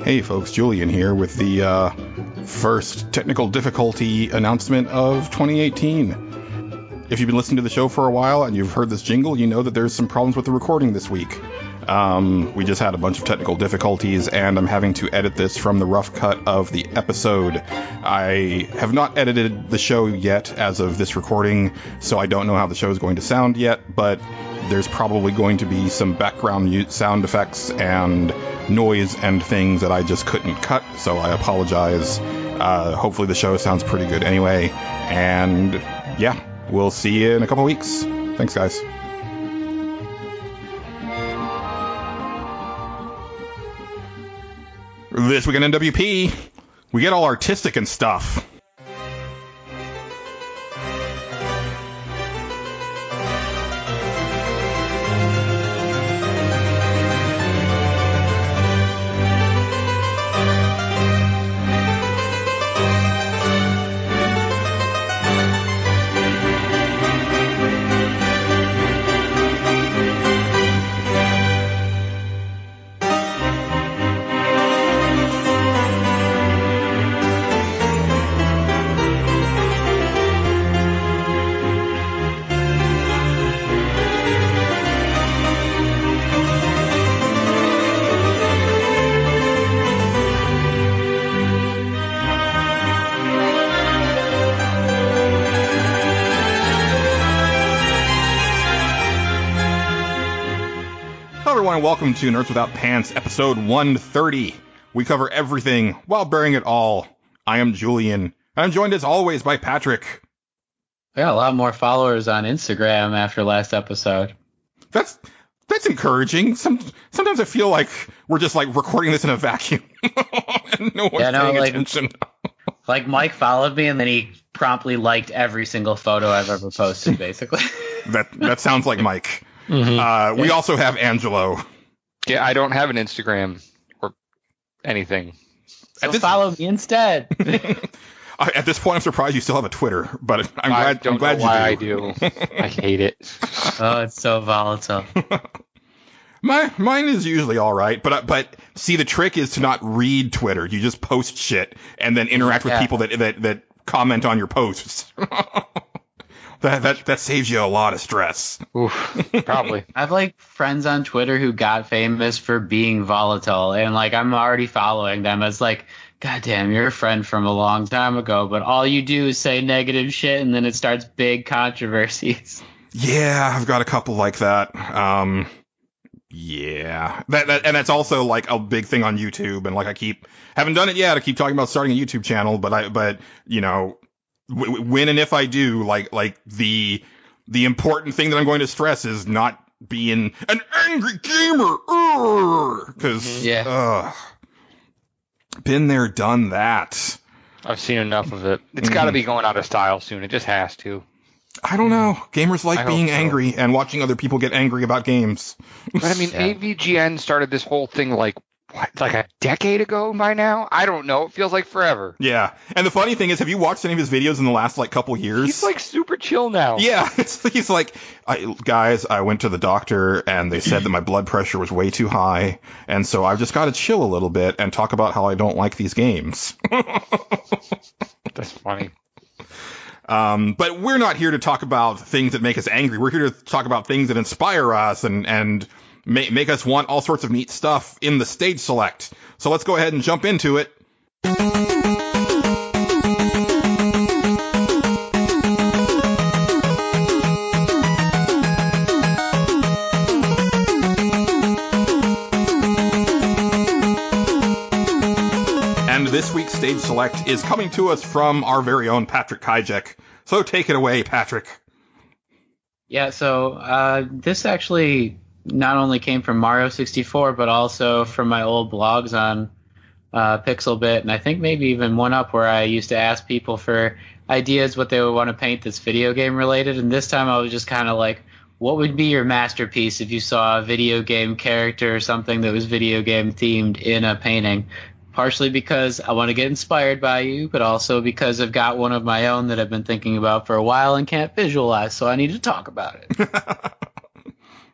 Hey folks, Julian here with the first technical difficulty announcement of 2018. If you've been listening to the show for a while and you've heard this jingle, you know that there's some problems with the recording this week. We just had a bunch of technical difficulties, and I'm having to edit this from the rough cut of the episode. I have not edited the show yet as of this recording, so I don't know how the show is going to sound yet, but there's probably going to be some background sound effects and noise and things that I just couldn't cut, so I apologize. Hopefully the show sounds pretty good anyway, and yeah, we'll see you in a couple weeks. Thanks, guys. This week in NWP, we get all artistic and stuff. Welcome to Nerds Without Pants, episode 130. We cover everything while bearing it all. I am Julian, and I'm joined as always by Patrick. I got a lot more followers on Instagram after last episode. That's encouraging. Sometimes I feel like we're just like recording this in a vacuum, and no one's paying attention. Like Mike followed me, and then he promptly liked every single photo I've ever posted, basically. That sounds like Mike. Mm-hmm. We also have Angelo. Yeah, I don't have an Instagram or anything. So follow me instead. At this point, I'm surprised you still have a Twitter, but I'm glad you do. I do. I hate it. Oh, it's so volatile. Mine is usually all right, but see, the trick is to not read Twitter. You just post shit and then interact with people that comment on your posts. That saves you a lot of stress. Oof, probably. I have like friends on Twitter who got famous for being volatile, and like I'm already following them as like, God damn, you're a friend from a long time ago, but all you do is say negative shit, and then it starts big controversies. Yeah, I've got a couple like that. Yeah, and that's also like a big thing on YouTube, and like haven't done it yet. I keep talking about starting a YouTube channel, but you know. When and if I do, like the important thing that I'm going to stress is not being an angry gamer, because been there, done that. I've seen enough of it. It's got to be going out of style soon. It just has to. I don't know. Gamers like being angry and watching other people get angry about games. But I mean, AVGN started this whole thing like a decade ago by now? I don't know. It feels like forever. Yeah. And the funny thing is, have you watched any of his videos in the last couple years? He's like super chill now. Yeah. He's like, guys, I went to the doctor and they said that my blood pressure was way too high. And so I've just got to chill a little bit and talk about how I don't like these games. That's funny. But we're not here to talk about things that make us angry. We're here to talk about things that inspire us and make us want all sorts of neat stuff in the stage select. So let's go ahead and jump into it. And this week's stage select is coming to us from our very own Patrick Kijek. So take it away, Patrick. Yeah, so this actually not only came from Mario 64, but also from my old blogs on Pixelbit, and I think maybe even one up where I used to ask people for ideas what they would want to paint that's video game related. And this time I was just kind of like, what would be your masterpiece if you saw a video game character or something that was video game themed in a painting? Partially because I want to get inspired by you, but also because I've got one of my own that I've been thinking about for a while and can't visualize, so I need to talk about it.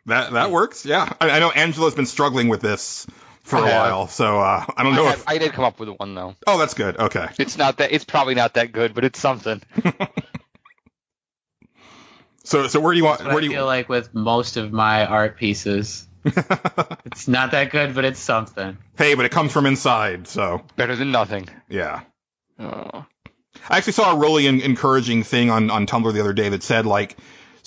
That works, yeah. I know Angela's been struggling with this for a while. So I don't know I did come up with one though. Oh, that's good. Okay. It's probably not that good, but it's something. So where do you want? I feel like with most of my art pieces, it's not that good, but it's something. Hey, but it comes from inside, so Better than nothing. yeah. I actually saw a really encouraging thing on Tumblr the other day that said, like,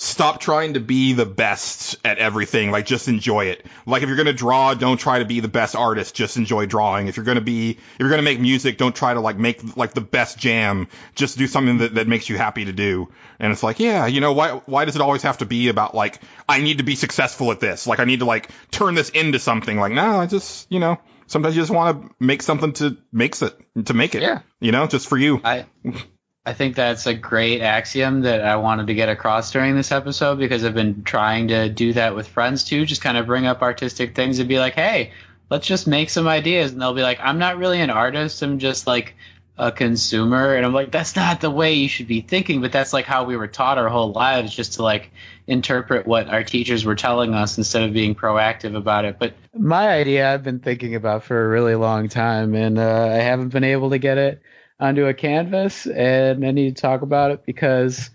stop trying to be the best at everything. Like, just enjoy it. Like, if you're going to draw, don't try to be the best artist. Just enjoy drawing. If you're going to make music, don't try to, like, make, like, the best jam. Just do something that makes you happy to do. And it's like, yeah, you know, why does it always have to be about, like, I need to be successful at this? Like, I need to, like, turn this into something. Like, no, I just, you know, sometimes you just want to make something to make it. Yeah. You know, just for you. I think that's a great axiom that I wanted to get across during this episode, because I've been trying to do that with friends too, just kind of bring up artistic things and be like, hey, let's just make some ideas. And they'll be like, I'm not really an artist, I'm just like a consumer. And I'm like, that's not the way you should be thinking, but that's like how we were taught our whole lives, just to like interpret what our teachers were telling us instead of being proactive about it. But my idea I've been thinking about for a really long time, and I haven't been able to get it onto a canvas, and I need to talk about it because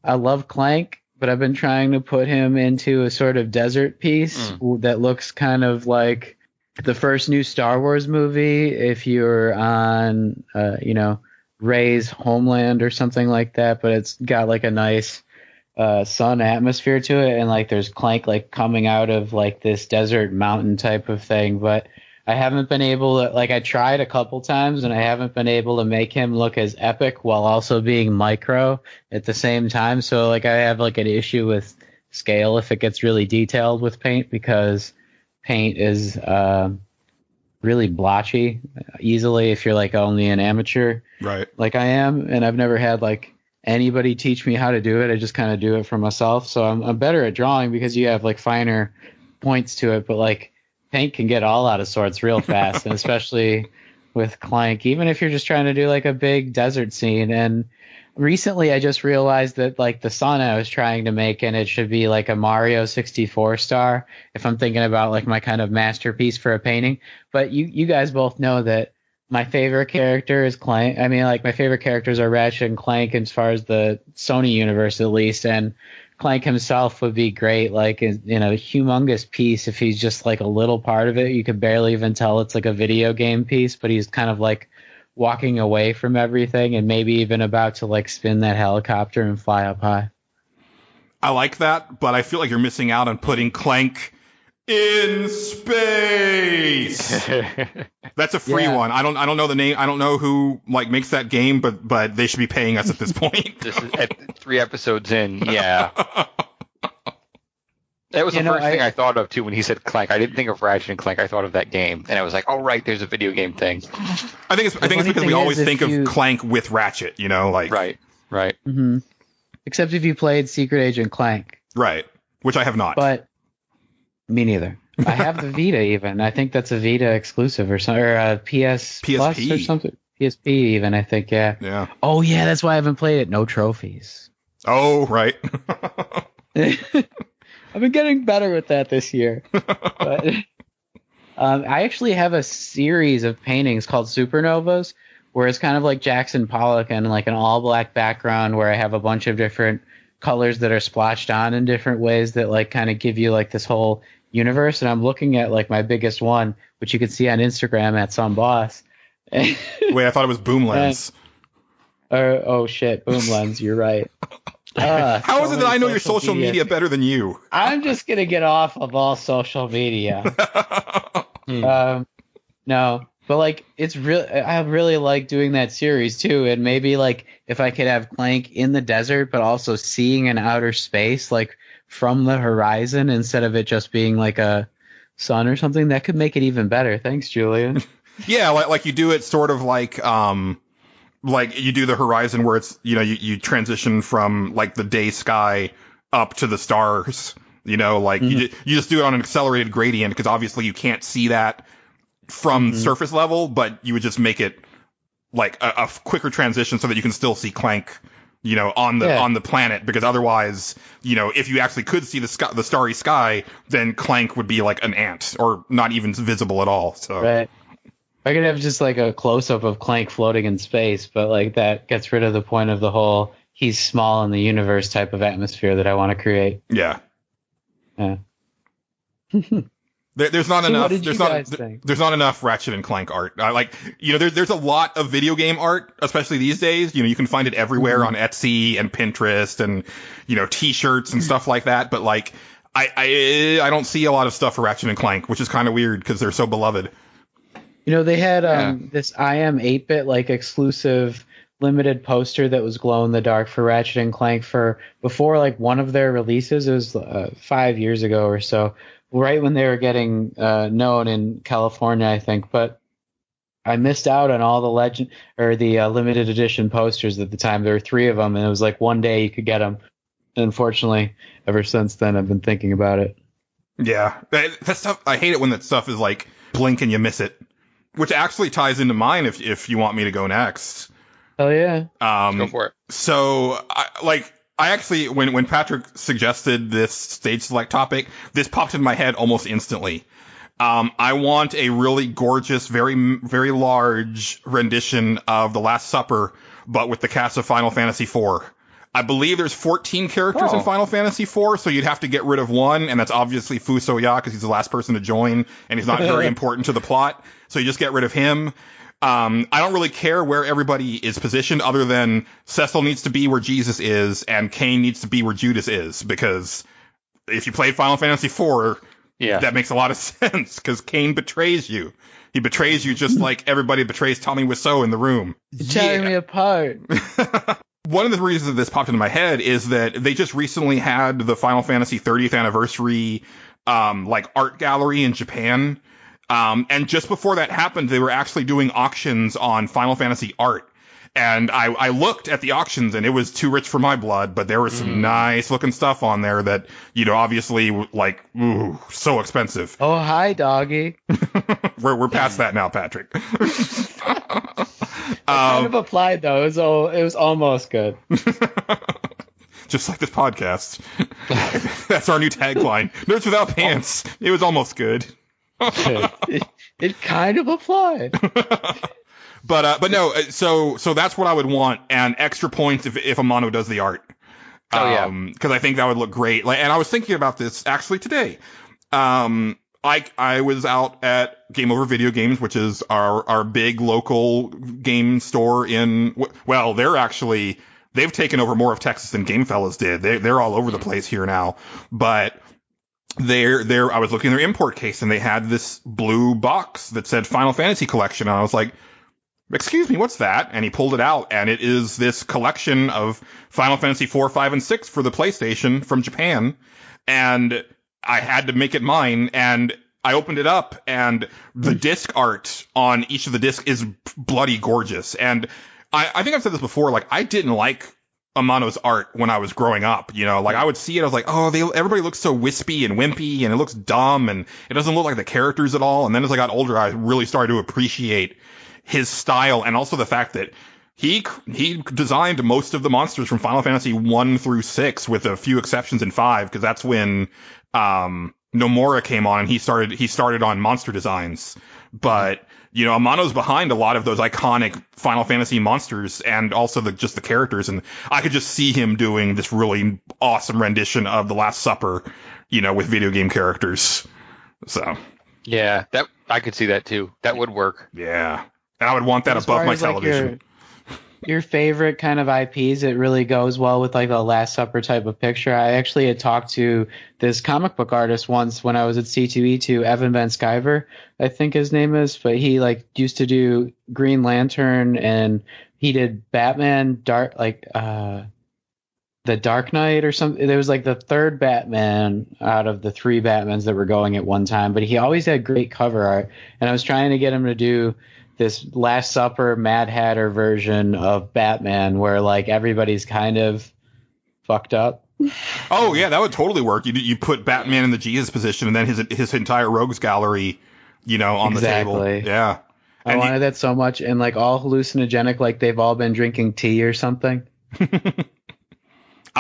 I love Clank, but I've been trying to put him into a sort of desert piece that looks kind of like the first new Star Wars movie, if you're on, Rey's homeland or something like that, but it's got like a nice sun atmosphere to it, and like there's Clank like coming out of like this desert mountain type of thing, but I haven't been able to, like, I tried a couple times and I haven't been able to make him look as epic while also being micro at the same time. So like I have like an issue with scale if it gets really detailed with paint, because paint is really blotchy easily if you're like only an amateur, right? Like I am, and I've never had like anybody teach me how to do it. I just kind of do it for myself. So I'm better at drawing because you have like finer points to it, but like paint can get all out of sorts real fast, and especially with Clank, even if you're just trying to do like a big desert scene. And recently I just realized that like the sun I was trying to make, and it should be like a Mario 64 star if I'm thinking about like my kind of masterpiece for a painting. But you guys both know that my favorite character is Clank. I mean, like my favorite characters are Ratchet and Clank as far as the Sony universe at least, and Clank himself would be great, like in a humongous piece. If he's just like a little part of it, you could barely even tell it's like a video game piece, but he's kind of like walking away from everything and maybe even about to like spin that helicopter and fly up high. I like that, but I feel like you're missing out on putting Clank in space. That's a free one. I don't know the name. I don't know who like makes that game, but they should be paying us at this point. This is at 3 episodes in. Yeah. That was the first thing I thought of too when he said Clank. I didn't think of Ratchet and Clank. I thought of that game, and I was like, "Oh right, there's a video game thing." I think it's because we always think of Clank with Ratchet, you know, like right. Mm-hmm. Except if you played Secret Agent Clank, right? Which I have not. But me neither. I have the Vita even. I think that's a Vita exclusive or something, or a PS PSP Plus or something. PSP even, I think. Yeah. Yeah. Oh yeah, that's why I haven't played it. No trophies. Oh right. I've been getting better with that this year. But I actually have a series of paintings called Supernovas, where it's kind of like Jackson Pollock and like an all black background where I have a bunch of different colors that are splotched on in different ways that like kind of give you like this whole universe. And I'm looking at like my biggest one, which you can see on Instagram at some boss. Wait, I thought it was Boom Lens. Oh shit, Boom Lens, you're right. How is it that I know your social media better than you? I'm just going to get off of all social media. No, but like it's real. I really like doing that series too. And maybe like if I could have Clank in the desert, but also seeing an outer space, like from the horizon, instead of it just being like a sun or something, that could make it even better. Thanks, Julian. Yeah, like you do it sort of like you do the horizon where it's, you know, you transition from like the day sky up to the stars, you know, like you just do it on an accelerated gradient because obviously you can't see that from surface level, but you would just make it like a quicker transition so that you can still see Clank, on the planet, because otherwise, if you actually could see the starry sky, then Clank would be like an ant or not even visible at all. So right. I could have just like a close up of Clank floating in space, but like that gets rid of the point of the whole he's small in the universe type of atmosphere that I want to create. Yeah. Yeah. There's not So enough. what did you guys think? There's not enough Ratchet and Clank art. There's a lot of video game art, especially these days. You can find it everywhere on Etsy and Pinterest and T-shirts and stuff like that. But like, I don't see a lot of stuff for Ratchet and Clank, which is kind of weird because they're so beloved. They had this I Am 8-bit like exclusive limited poster that was glow in the dark for Ratchet and Clank for before like one of their releases. It was 5 years ago or so. Right when they were getting known in California, I think, but I missed out on all the limited edition posters at the time. There were 3 of them, and it was like one day you could get them. And unfortunately, ever since then, I've been thinking about it. Yeah, that stuff. I hate it when that stuff is like blink and you miss it, which actually ties into mine. If you want me to go next, hell yeah, go for it. So, I actually, when Patrick suggested this stage select topic, this popped in my head almost instantly. I want a really gorgeous, very, very large rendition of The Last Supper, but with the cast of Final Fantasy IV. I believe there's 14 characters in Final Fantasy IV, so you'd have to get rid of one, and that's obviously Fusoya, because he's the last person to join, and he's not very important to the plot, so you just get rid of him. I don't really care where everybody is positioned, other than Cecil needs to be where Jesus is, and Cain needs to be where Judas is, because if you played Final Fantasy IV, that makes a lot of sense, because Cain betrays you. He betrays you just like everybody betrays Tommy Wiseau in The Room. You're tearing me apart. One of the reasons this popped into my head is that they just recently had the Final Fantasy 30th anniversary art gallery in Japan. And just before that happened, they were actually doing auctions on Final Fantasy art. And I looked at the auctions, and it was too rich for my blood, but there was some nice looking stuff on there that, obviously so expensive. Oh, hi, doggy. We're past that now, Patrick. Kind of applied though. It was almost good. Just like this podcast. That's our new tagline. Nerds without pants. It was almost good. It kind of applied. But no. So that's what I would want, and extra points if Amano does the art. Because I think that would look great. And I was thinking about this actually today. I was out at Game Over Video Games, which is our big local game store they've taken over more of Texas than Game Fellas did. They're all over the place here now. But I was looking at their import case, and they had this blue box that said Final Fantasy Collection. And I was like, excuse me, what's that? And he pulled it out, and it is this collection of Final Fantasy 4, 5, and 6 for the PlayStation from Japan. And I had to make it mine, and I opened it up, and the disc art on each of the discs is bloody gorgeous. And I think I've said this before, I didn't like Amano's art when I was growing up. I would see it, I was like, oh, everybody looks so wispy and wimpy, and it looks dumb, and it doesn't look like the characters at all. And then as I got older, I really started to appreciate his style, and also the fact that he designed most of the monsters from Final Fantasy 1 through 6, with a few exceptions in 5, because that's when Nomura came on, and he started on monster designs. But Amano's behind a lot of those iconic Final Fantasy monsters, and also just the characters. And I could just see him doing this really awesome rendition of The Last Supper, with video game characters. So yeah, that I could see that too. That would work. Yeah, and I would want that above my television. Your favorite kind of IPs, it really goes well with the Last Supper type of picture. I actually had talked to this comic book artist once when I was at C2E2, Evan Van Sciver, I think his name is, but he used to do Green Lantern, and he did Batman, the Dark Knight or something. There was the third Batman out of the 3 Batmans that were going at one time, but he always had great cover art, and I was trying to get him to do this Last Supper Mad Hatter version of Batman where everybody's kind of fucked up. Oh yeah, that would totally work. You put Batman in the Jesus position, and then his entire rogues gallery, on the table. Yeah. I wanted that so much, and all hallucinogenic, they've all been drinking tea or something.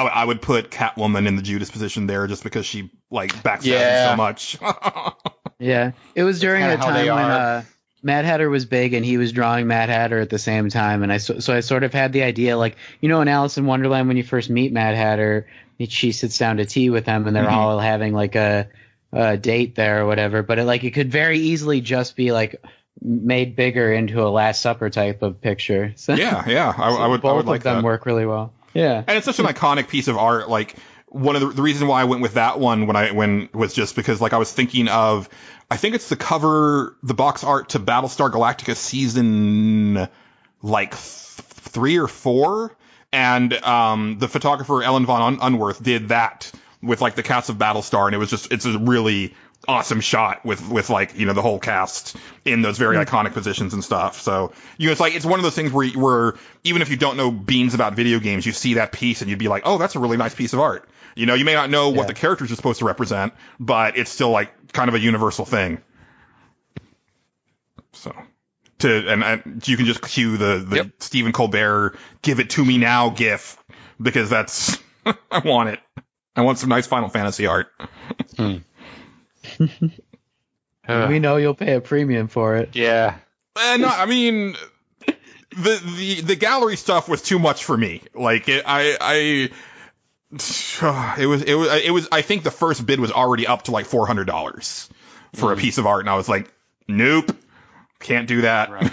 I would put Catwoman in the Judas position there just because she like backstabs me so much. Yeah, it was during a time when Mad Hatter was big and he was drawing Mad Hatter at the same time, and I sort of had the idea, like, you know, in Alice in Wonderland when you first meet Mad Hatter, she sits down to tea with him and they're all having like a date there or whatever, but it could very easily just be like made bigger into a Last Supper type of picture. So, I would both like of them that. work really well. Yeah, and it's such an iconic piece of art. Like, one of the reason why I went with that one when was just because like I was thinking of, I think it's the box art to Battlestar Galactica season like 3 or 4, and the photographer Ellen von Unworth did that with like the cast of Battlestar, and it's a really awesome shot with like, you know, the whole cast in those very iconic positions and stuff. So, you know, it's one of those things where even if you don't know beans about video games, you see that piece and you'd be like, oh, that's a really nice piece of art. You know, you may not know what the characters are supposed to represent, but it's still like kind of a universal thing. So, and you can just cue the Stephen Colbert "Give It to Me Now" gif, because that's I want it. I want some nice Final Fantasy art. We know you'll pay a premium for it. Yeah. No, I mean, the gallery stuff was too much for me. Like, it was. I think the first bid was already up to like $400 for a piece of art, and I was like, nope, can't do that. Right.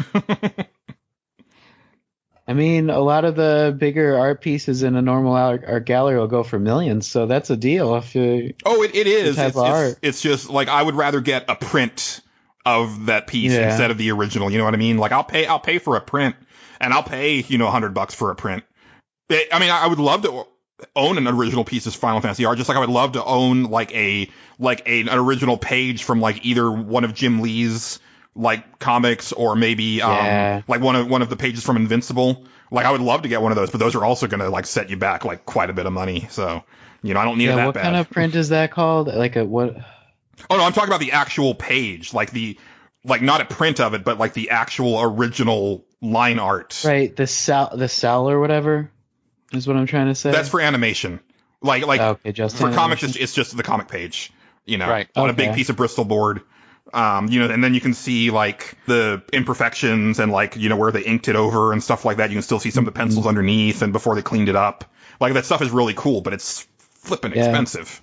I mean, a lot of the bigger art pieces in a normal art gallery will go for millions, so that's a deal. If you it is. Art. It's just like I would rather get a print of that piece instead of the original. You know what I mean? Like I'll pay for a print, and I'll pay, you know, $100 for a print. I mean, I would love to own an original piece of Final Fantasy art, just like I would love to own an original page from like either one of Jim Lee's like comics, or maybe like one of the pages from Invincible. Like I would love to get one of those, but those are also going to like set you back like quite a bit of money. So, you know, I don't need it that what bad. What kind of print is that called? Like a what? Oh no, I'm talking about the actual page, like not a print of it, but like the actual original line art. Right, the cell or whatever is what I'm trying to say. That's for animation. Like just for animation. comics, it's just the comic page. You know, right. On a big piece of Bristol board. You know, and then you can see like the imperfections and like, you know, where they inked it over and stuff like that. You can still see some of the pencils underneath and before they cleaned it up. Like that stuff is really cool, but it's flipping expensive.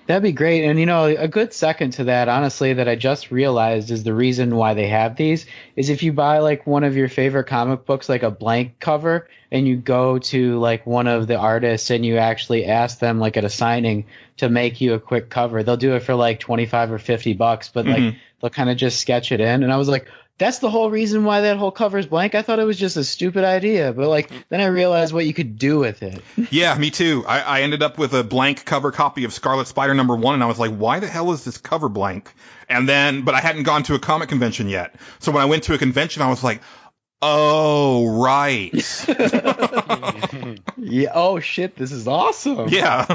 That'd be great. And, you know, a good second to that, honestly, that I just realized is the reason why they have these is if you buy like one of your favorite comic books, like a blank cover, and you go to like one of the artists and you actually ask them like at a signing to make you a quick cover, they'll do it for like $25 or $50, but like they'll kind of just sketch it in. And I was like, that's the whole reason why that whole cover is blank. I thought it was just a stupid idea, but like then I realized what you could do with it. Yeah, me too. I ended up with a blank cover copy of Scarlet Spider #1, and I was like, why the hell is this cover blank? And then, but I hadn't gone to a comic convention yet. So when I went to a convention, I was like, oh, right. Yeah. Oh shit, this is awesome. Yeah.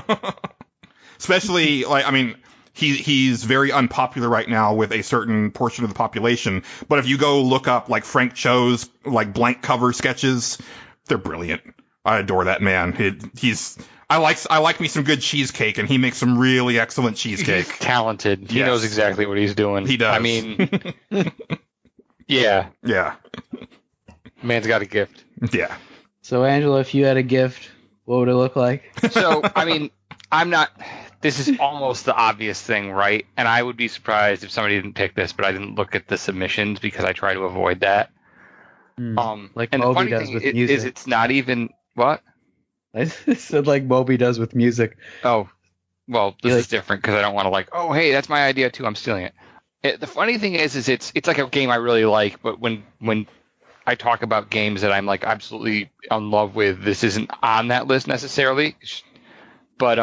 Especially like, I mean, he's very unpopular right now with a certain portion of the population. But if you go look up like Frank Cho's like blank cover sketches, they're brilliant. I adore that man. I like me some good cheesecake, and he makes some really excellent cheesecake. He's talented. He knows exactly what he's doing. He does. I mean, yeah. Man's got a gift. Yeah. So Angela, if you had a gift, what would it look like? So, I mean, this is almost the obvious thing, right? And I would be surprised if somebody didn't pick this, but I didn't look at the submissions because I try to avoid that. Like and Moby the funny does thing with is music. it's not even what? I said like Moby does with music. Oh, well, this is different because I don't want to like, oh, hey, that's my idea too. I'm stealing it. The funny thing is it's like a game I really like, but when I talk about games that I'm like absolutely in love with, this isn't on that list necessarily. But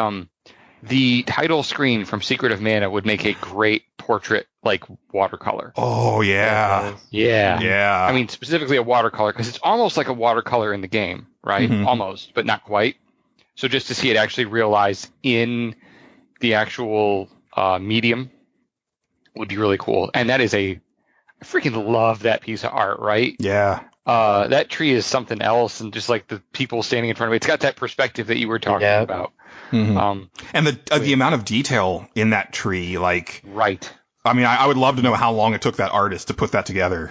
the title screen from Secret of Mana would make a great portrait, like watercolor. Oh yeah. Yeah. I mean, specifically a watercolor because it's almost like a watercolor in the game, right? Almost, but not quite. So just to see it actually realized in the actual medium would be really cool. And that is I freaking love that piece of art, right? Yeah. That tree is something else, and just like the people standing in front of it, it's got that perspective that you were talking about. Mm-hmm. And the amount of detail in that tree, like, right. I mean, I would love to know how long it took that artist to put that together.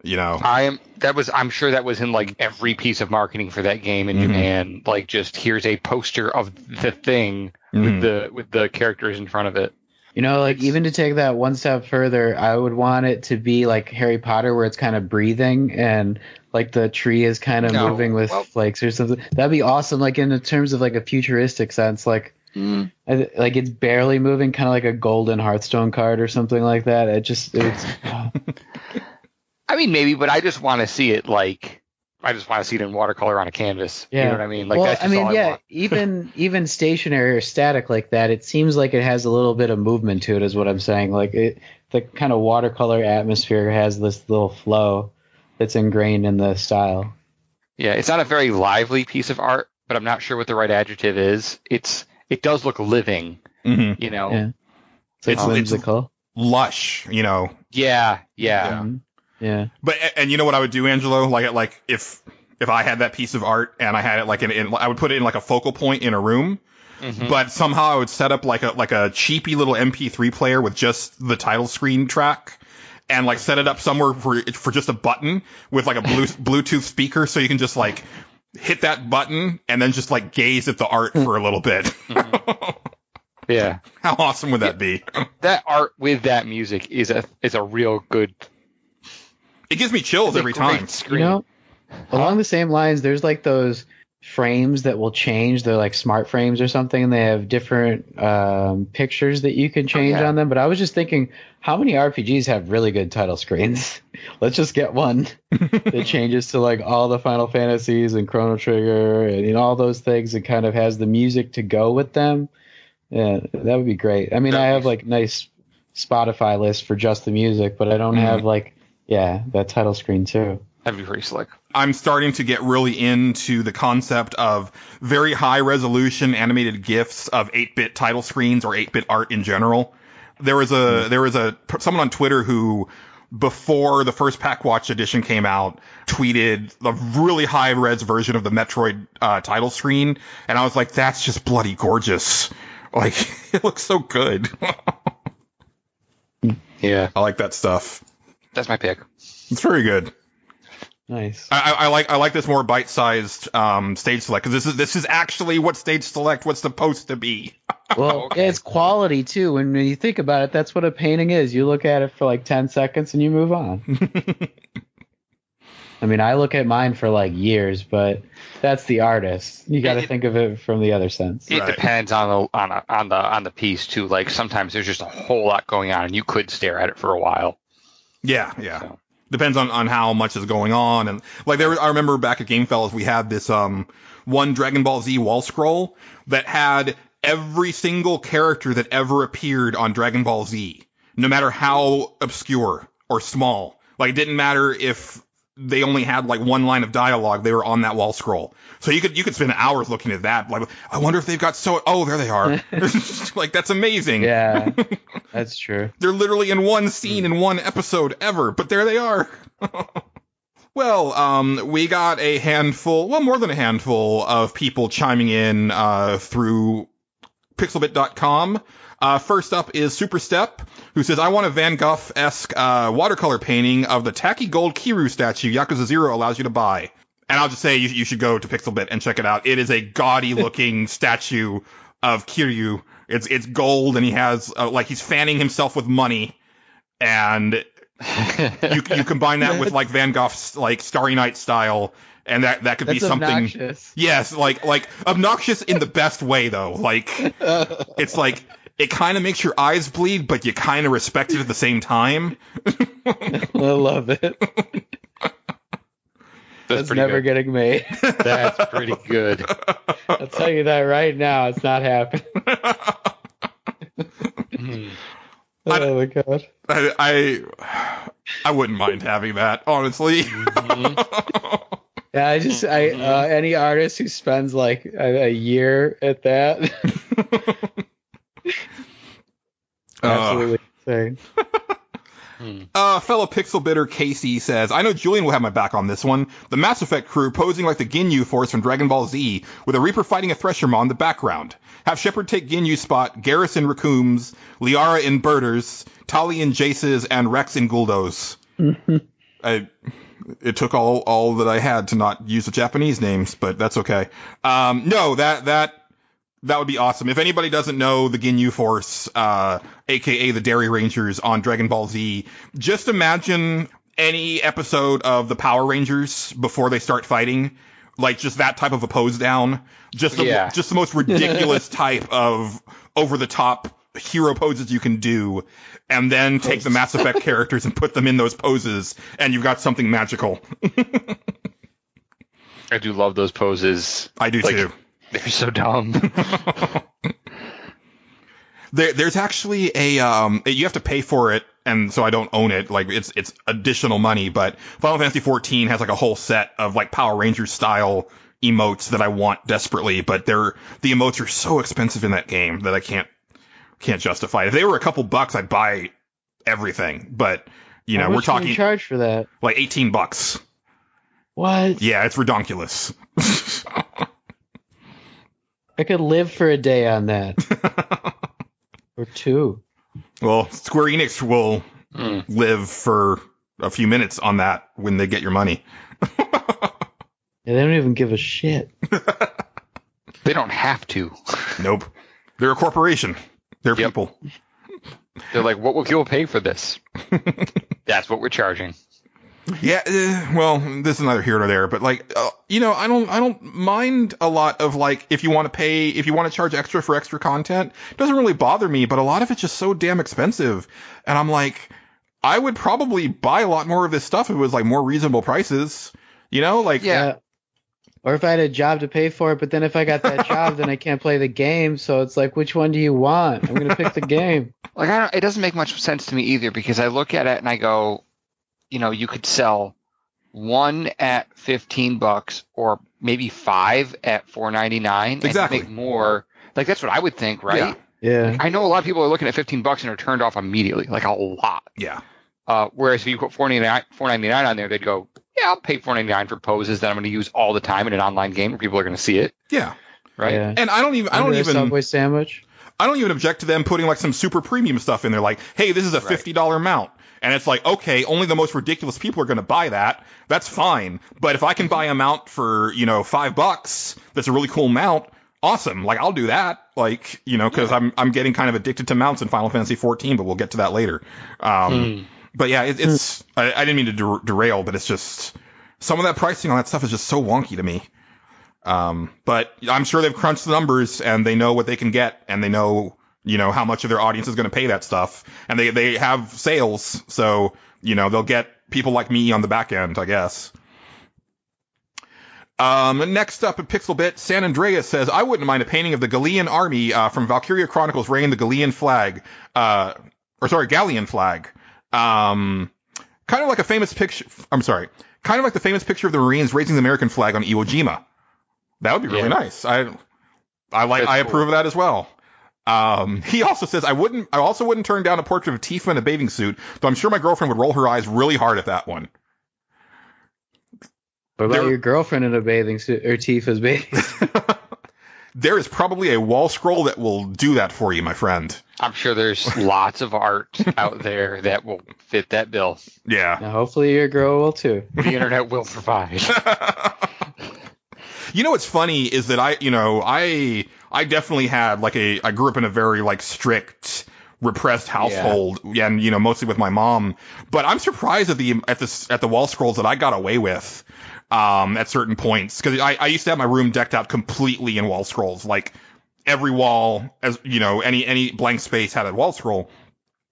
You know, I'm sure that was in like every piece of marketing for that game in Japan. Like, just here's a poster of the thing with the characters in front of it. You know, like, even to take that one step further, I would want it to be like Harry Potter, where it's kind of breathing and like the tree is kind of moving with flakes or something. That'd be awesome. Like, in terms of like a futuristic sense, like it's barely moving, kind of like a golden Hearthstone card or something like that. It's. I mean, maybe, but I just want to see it in watercolor on a canvas. Yeah. You know what I mean? Like, that's just all I want. even stationary or static like that, it seems like it has a little bit of movement to it, is what I'm saying. Like, the kind of watercolor atmosphere has this little flow that's ingrained in the style. Yeah, it's not a very lively piece of art, but I'm not sure what the right adjective is. It does look living, you know. Yeah. It's whimsical. Lush, you know. Yeah. Yeah. But and you know what I would do, Angelo? Like if I had that piece of art and I had it like I would put it in like a focal point in a room, but somehow I would set up like a cheapy little MP3 player with just the title screen track, and like set it up somewhere for just a button with like a Bluetooth speaker, so you can just like hit that button and then just like gaze at the art for a little bit. Yeah. How awesome would that be? That art with that music is a real good. It gives me chills every time. You know, along the same lines, there's like those frames that will change. They're like smart frames or something, and they have different pictures that you can change on them. But I was just thinking, how many RPGs have really good title screens? Let's just get one that changes to like all the Final Fantasies and Chrono Trigger and all those things, and kind of has the music to go with them. Yeah, that would be great. I mean, I have like nice Spotify list for just the music, but I don't have like that title screen too. That'd be pretty slick. I'm starting to get really into the concept of very high resolution animated GIFs of 8-bit title screens or 8-bit art in general. There was someone on Twitter who, before the first PAK WATCH edition came out, tweeted a really high res version of the Metroid title screen, and I was like, that's just bloody gorgeous. Like, it looks so good. Yeah, I like that stuff. That's my pick. It's very good. Nice. I like this more bite-sized stage select, because this is actually what stage select was supposed to be. Well, it's quality too. When you think about it, that's what a painting is. You look at it for like 10 seconds and you move on. I mean, I look at mine for like years, but that's the artist. You got to think of it from the other sense. It depends on the piece too. Like, sometimes there's just a whole lot going on, and you could stare at it for a while. Yeah. So. Depends on how much is going on. And like I remember back at Game Fellas, we had this one Dragon Ball Z wall scroll that had every single character that ever appeared on Dragon Ball Z, no matter how obscure or small. Like, it didn't matter if they only had like one line of dialogue, they were on that wall scroll. So you could spend hours looking at that. Like, I wonder if they've got there they are. Like, that's amazing. Yeah, that's true. They're literally in one scene in one episode ever, but there they are. Well, we got a handful, well, more than a handful of people chiming in through pixelbit.com. First up is Superstep, who says, I want a Van Gogh-esque watercolor painting of the tacky gold Kiryu statue Yakuza 0 allows you to buy. And I'll just say you should go to Pixelbit and check it out. It is a gaudy-looking statue of Kiryu. It's gold, and he has, he's fanning himself with money. And you combine that with, like, Van Gogh's, like, Starry Night style, and that could be something. Obnoxious. Yes, like obnoxious in the best way, though. Like, it's like, it kind of makes your eyes bleed, but you kind of respect it at the same time. I love it. That's never getting made. That's pretty good. I'll tell you that right now. It's not happening. Oh my god. I wouldn't mind having that, honestly. Mm-hmm. Yeah, any artist who spends like a year at that. Absolutely insane. Fellow Pixel Bitter Casey says, I know Julian will have my back on this one. The Mass Effect crew posing like the Ginyu Force from Dragon Ball Z, with a Reaper fighting a Threshermaw in the background. Have Shepard take Ginyu's spot, Garrus in Raccoons, Liara in Birders, Tali in Jaces, and Rex in Guldos. It took all that I had to not use the Japanese names, but that's okay. No, that would be awesome. If anybody doesn't know the Ginyu Force, aka the Dairy Rangers on Dragon Ball Z, just imagine any episode of the Power Rangers before they start fighting, like just that type of a pose down, just the most ridiculous type of over the top hero poses you can do, and then take the Mass Effect characters and put them in those poses, and you've got something magical. I do love those poses. I do too. They're so dumb. There's actually you have to pay for it, and so I don't own it. Like it's additional money, but Final Fantasy XIV has like a whole set of like Power Rangers style emotes that I want desperately, but the emotes are so expensive in that game that I can't justify it. If they were a couple bucks, I'd buy everything. But we're talking do you charge for that, like $18. What? Yeah, it's redonkulous. I could live for a day on that. Or two. Well, Square Enix will live for a few minutes on that when they get your money. Yeah, they don't even give a shit. They don't have to. Nope. They're a corporation. They're people. They're like, what will people pay for this? That's what we're charging. Yeah, well, this is neither here nor there, but like, I don't mind a lot of like, if you want to charge extra for extra content, it doesn't really bother me, but a lot of it's just so damn expensive. And I'm like, I would probably buy a lot more of this stuff if it was like more reasonable prices, Yeah. Or if I had a job to pay for it, but then if I got that job, then I can't play the game. So it's like, which one do you want? I'm going to pick the game. Like, it doesn't make much sense to me either, because I look at it and I go, you could sell one at $15 or maybe 5 at $4.99. Exactly. And make more. Like, that's what I would think, right? Yeah. I know a lot of people are looking at $15 and are turned off immediately, like a lot. Yeah. Whereas if you put $4.99 on there, they'd go, yeah, I'll pay $4.99 for poses that I'm going to use all the time in an online game where people are going to see it. Yeah. Right. Yeah. And I don't even Subway sandwich. I don't even object to them putting like some super premium stuff in there, like, hey, this is a $50 mount. And it's like, okay, only the most ridiculous people are going to buy that. That's fine. But if I can buy a mount for, $5, that's a really cool mount, awesome. Like, I'll do that. Like, because I'm getting kind of addicted to mounts in Final Fantasy XIV, but we'll get to that later. But yeah, it's I didn't mean to derail, but it's just some of that pricing on that stuff is just so wonky to me. But I'm sure they've crunched the numbers and they know what they can get, and they know, how much of their audience is going to pay that stuff, and they have sales, so they'll get people like me on the back end, I guess. Next up at Pixelbit, San Andreas says, I wouldn't mind a painting of the Gallian army from Valkyria Chronicles raising the Gallian flag, Gallian flag. Kind of like the famous picture of the Marines raising the American flag on Iwo Jima. That would be really nice. I approve of that as well. He also says, I also wouldn't turn down a portrait of Tifa in a bathing suit, though I'm sure my girlfriend would roll her eyes really hard at that one. What about your girlfriend in a bathing suit, or Tifa's bathing suit? There is probably a wall scroll that will do that for you, my friend. I'm sure there's lots of art out there that will fit that bill. Yeah. Now, hopefully your girl will too. The internet will provide. What's funny is that I definitely had I grew up in a very strict, repressed household, and mostly with my mom. But I'm surprised at the wall scrolls that I got away with at certain points, because I used to have my room decked out completely in wall scrolls, like every wall, as any blank space had a wall scroll.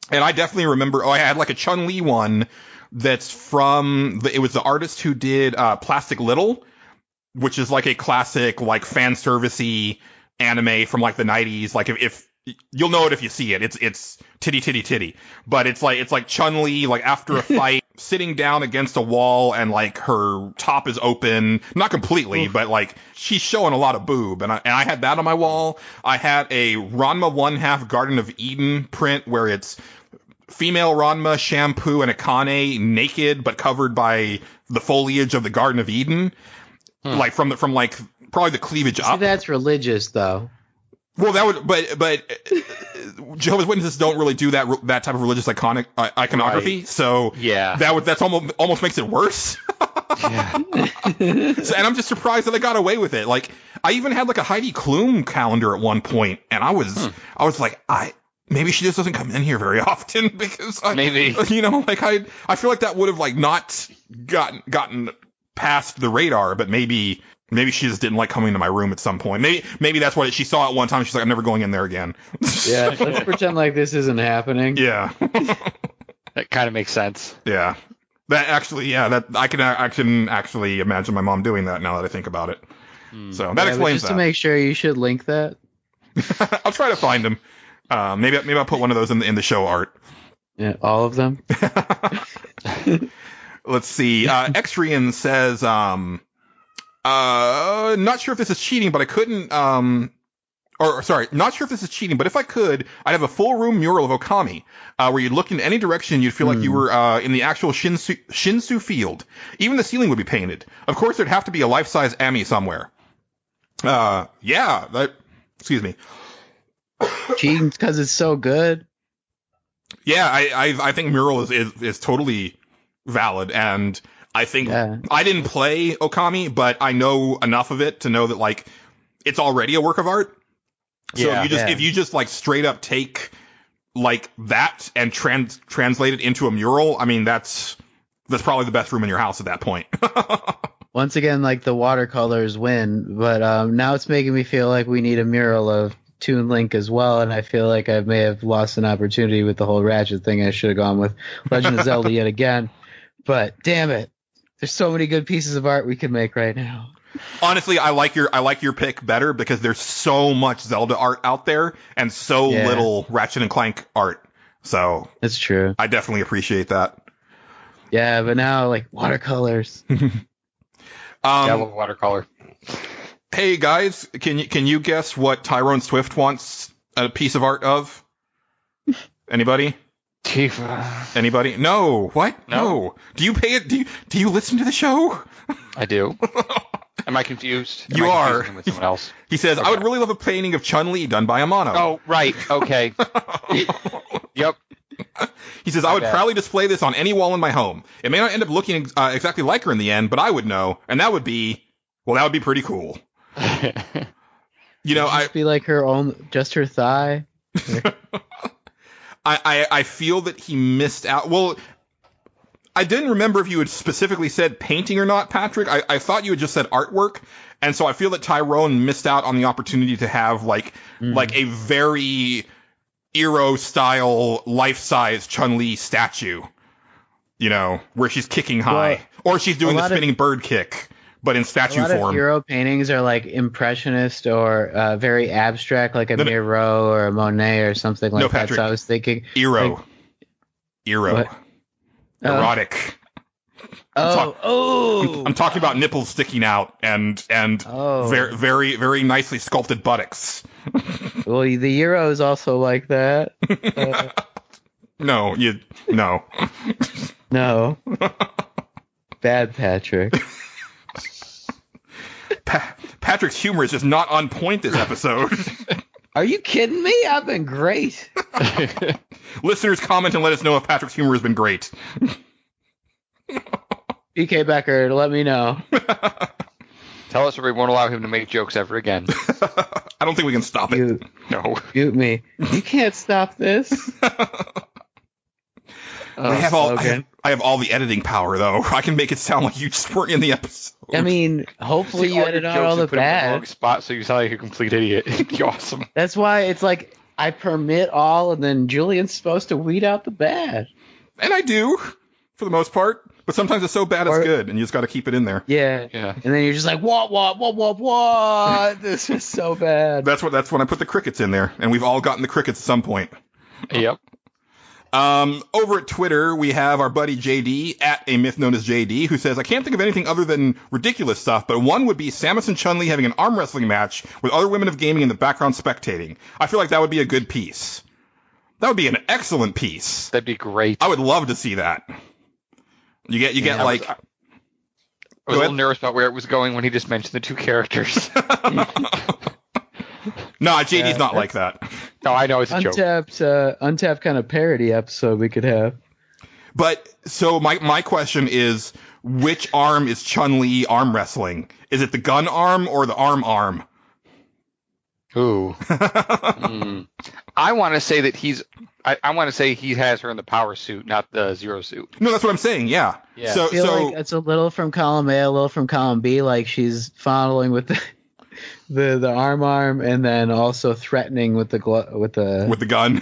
And I definitely remember I had a Chun-Li one that's from it was the artist who did Plastic Little, which is a classic fan servicey anime from the 90s. If you'll know it if you see it, it's titty, but it's like Chun-Li after a fight sitting down against a wall, and her top is open, not completely, but she's showing a lot of boob, and I had that on my wall. I had a Ranma 1/2 Garden of Eden print where it's female Ranma, shampoo, and Akane naked but covered by the foliage of the Garden of Eden, like from probably the cleavage up. That's religious, though. Well, that would, but Jehovah's Witnesses don't really do that type of religious iconography. Right. So that's almost makes it worse. Yeah. And I'm just surprised that they got away with it. Like, I even had like a Heidi Klum calendar at one point, and I was like, maybe she just doesn't come in here very often because maybe I feel like that would have like not gotten past the radar, but maybe she just didn't like coming to my room at some point. Maybe that's what she saw at one time. She's like, I'm never going in there again. Yeah, let's pretend like this isn't happening. Yeah. That kind of makes sense. Yeah. That actually, I can actually imagine my mom doing that now that I think about it. So that explains just that. To make sure, you should link that. I'll try to find them. Maybe I'll put one of those in the show art. Yeah, all of them. Let's see. Extrian says, not sure if this is cheating, but I couldn't, not sure if this is cheating, but if I could, I'd have a full room mural of Okami, where you'd look in any direction, you'd feel like you were, in the actual Shinsu field. Even the ceiling would be painted. Of course, there'd have to be a life-size Ami somewhere. Excuse me. Cheating because it's so good. Yeah, I think mural is totally valid, and I think I didn't play Okami, but I know enough of it to know that like it's already a work of art. So if you just like straight up take like that and translate it into a mural, I mean that's probably the best room in your house at that point. Once again, like the watercolors win, but now it's making me feel like we need a mural of Toon Link as well, and I feel like I may have lost an opportunity with the whole Ratchet thing. I should have gone with Legend of Zelda yet again. But damn it, there's so many good pieces of art we could make right now. Honestly, I like your pick better because there's so much Zelda art out there and so little Ratchet and Clank art. So it's true. I definitely appreciate that. Yeah, but now like watercolors. I love watercolor. Hey guys, can you guess what Tyrone Swift wants a piece of art of? Anybody? Tifa. Anybody? No. What? No. Do you pay it? Do you listen to the show? I do. Am I confused? You are. With someone else? He says, okay. I would really love a painting of Chun-Li done by Amano. Oh, right. Okay. Yep. He says, I would proudly display this on any wall in my home. It may not end up looking exactly like her in the end, but I would know, and that would be pretty cool. I'd be like her own, just her thigh. I feel that he missed out. Well, I didn't remember if you had specifically said painting or not, Patrick. I thought you had just said artwork. And so I feel that Tyrone missed out on the opportunity to have like a very Eero style life-size Chun-Li statue, where she's kicking high, or she's doing the spinning bird kick, but in statue form. A lot of Eero paintings are like impressionist or very abstract, like a Miro or a Monet or something like that. Patrick, so I was thinking Eero. What? Erotic. I'm talking about nipples sticking out and very, very, very nicely sculpted buttocks. Well, the Euro is also like that. No. No. Bad Patrick. Patrick's humor is just not on point this episode. Are you kidding me? I've been great. Listeners, comment and let us know if Patrick's humor has been great. PK Becker, let me know. Tell us if we won't allow him to make jokes ever again. I don't think we can stop it. No. Mute me. You can't stop this. I have all the editing power, though. I can make it sound like you just weren't in the episode. I mean, hopefully you edit out all the bad. Wrong spot, so you sound like a complete idiot. It'd be awesome. That's why it's like I permit all, and then Julian's supposed to weed out the bad. And I do, for the most part. But sometimes it's so bad it's good, and you just got to keep it in there. Yeah. And then you're just like, what? This is so bad. That's when I put the crickets in there, and we've all gotten the crickets at some point. Yep. Over at Twitter, we have our buddy JD, at a myth known as JD, who says, I can't think of anything other than ridiculous stuff, but one would be Samus and Chun-Li having an arm wrestling match with other women of gaming in the background spectating. I feel like that would be a good piece. That would be an excellent piece. That'd be great. I would love to see that. You get like. I was a little nervous about where it was going when he just mentioned the two characters. No, JD's not like that. No, I know it's a joke. Untapped kind of parody episode we could have. But so my question is, which arm is Chun-Li arm wrestling? Is it the gun arm or the arm? Ooh. I want to say that I want to say he has her in the power suit, not the zero suit. No, that's what I'm saying. Yeah. I feel like it's a little from column A, a little from column B. Like she's following with the arm, and then also threatening with the gun.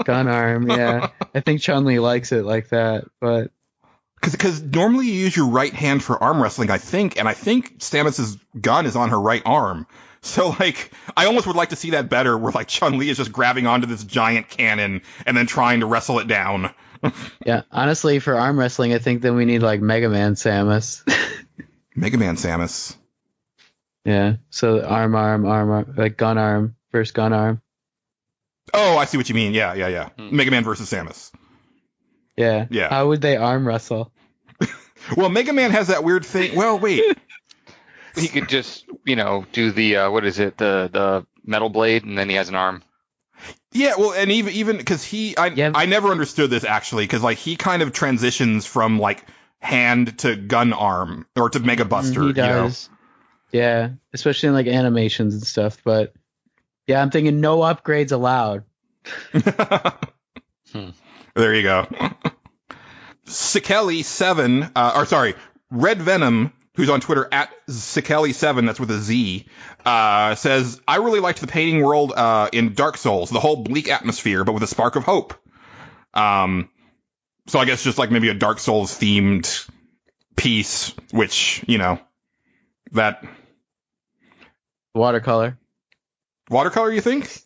Gun arm. Yeah, I think Chun-Li likes it like that, but. Because normally you use your right hand for arm wrestling, I think Samus's gun is on her right arm. So, like, I almost would like to see that better, where, like, Chun-Li is just grabbing onto this giant cannon and then trying to wrestle it down. Yeah, honestly, for arm wrestling, I think that we need, like, Megaman Samus. Megaman Samus. Yeah, so arm, like, gun arm, first gun arm. Oh, I see what you mean. Yeah. Megaman versus Samus. Yeah. How would they arm wrestle? Well, Mega Man has that weird thing. Well, wait. He could just, do the what is it, the metal blade, and then he has an arm. Yeah, well, and even because I never understood this actually, because like he kind of transitions from like hand to gun arm or to Mega Buster. He does. Yeah, especially in like animations and stuff. But yeah, I'm thinking no upgrades allowed. There you go. Sikeli7, Red Venom, who's on Twitter at Sikeli7, that's with a Z, says, I really liked the painting world in Dark Souls, the whole bleak atmosphere, but with a spark of hope. So I guess just like maybe a Dark Souls themed piece, which, that... Watercolor, you think?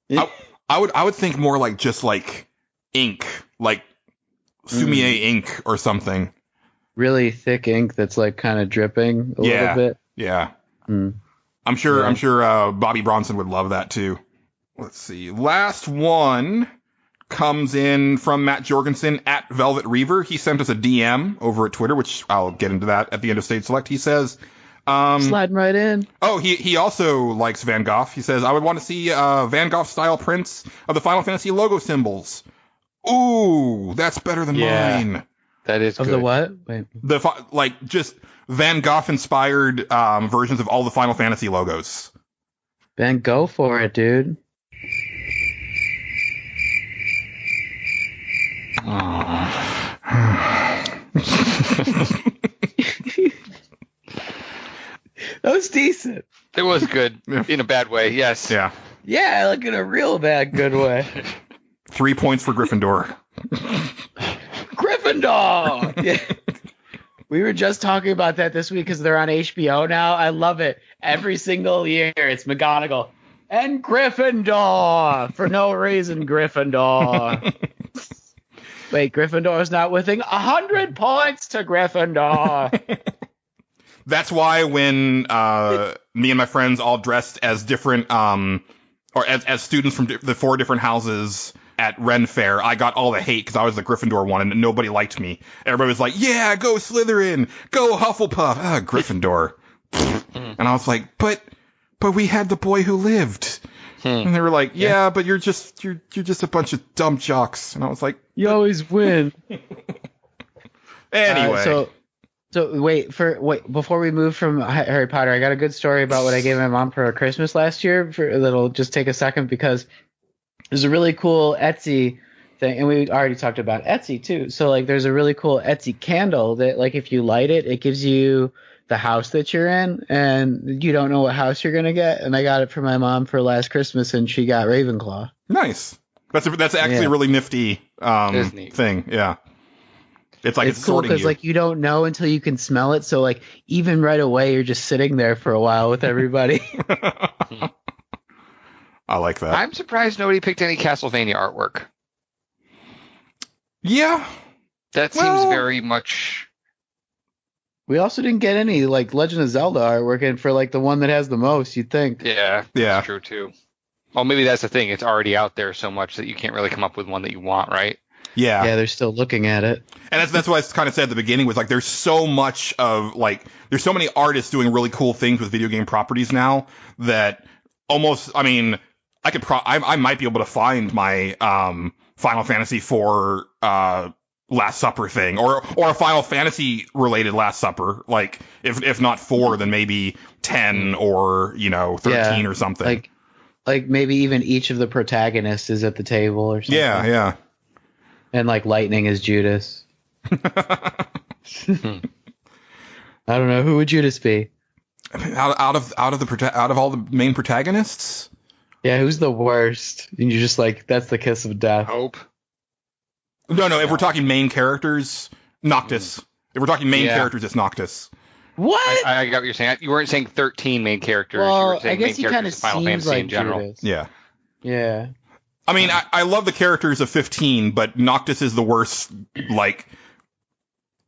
Yeah. I would think more like just like ink, like Sumie ink or something. Really thick ink that's like kind of dripping a little bit. Yeah. I'm sure Bobby Bronson would love that too. Let's see. Last one comes in from Matt Jorgensen at Velvet Reaver. He sent us a DM over at Twitter, which I'll get into that at the end of Stage Select. He says, sliding right in. Oh, he also likes Van Gogh. He says, I would want to see Van Gogh style prints of the Final Fantasy logo symbols. Ooh, that's better than mine. That is of good. The what? Wait. Just Van Gogh inspired versions of all the Final Fantasy logos. Then go for it, dude. That was decent. It was good in a bad way. Yes. Yeah. Yeah, like in a real bad good way. 3 points for Gryffindor. Gryffindor! Yeah. We were just talking about that this week because they're on HBO now. I love it. Every single year, it's McGonagall. And Gryffindor! For no reason, Gryffindor. Wait, Gryffindor's not within 100 points to Gryffindor. That's why when me and my friends all dressed as different, or as students from the 4 different houses at Ren Fair, I got all the hate because I was the Gryffindor one and nobody liked me. Everybody was like, yeah, go Slytherin, go Hufflepuff, Gryffindor. And I was like, but we had the boy who lived. And they were like, yeah, but you're just a bunch of dumb jocks. And I was like, you always win. Anyway. So wait, before we move from Harry Potter, I got a good story about what I gave my mom for Christmas last year. That'll just take a second because there's a really cool Etsy thing, and we already talked about Etsy too. So like, there's a really cool Etsy candle that like if you light it, it gives you the house that you're in, and you don't know what house you're gonna get. And I got it for my mom for last Christmas, and she got Ravenclaw. Nice. That's actually a really nifty thing. Yeah. It's like it's cool because like you don't know until you can smell it. So like even right away, you're just sitting there for a while with everybody. I like that. I'm surprised nobody picked any Castlevania artwork. Yeah, that seems very much. We also didn't get any like Legend of Zelda artwork, and for like the one that has the most, you'd think. Yeah, that's true too. Well, maybe that's the thing. It's already out there so much that you can't really come up with one that you want, right? Yeah. Yeah, they're still looking at it. And that's what I kind of said at the beginning was like there's so much of like there's so many artists doing really cool things with video game properties now that almost I mean I might be able to find my Final Fantasy IV Last Supper thing or a Final Fantasy related Last Supper, like if not 4 then maybe 10 or 13 or something. Like maybe even each of the protagonists is at the table or something. Yeah. And like Lightning is Judas. I don't know, who would Judas be? Out of all the main protagonists? Yeah, who's the worst? And you're just like, that's the kiss of death. Hope. No, if we're talking main characters, Noctis. If we're talking main characters, it's Noctis. What? I got what you're saying. You weren't saying 13 main characters. Well, you were saying I guess main he kind of characters of Final seems Fantasy like in general. Judas. Yeah. Yeah. I mean, I love the characters of 15, but Noctis is the worst. Like,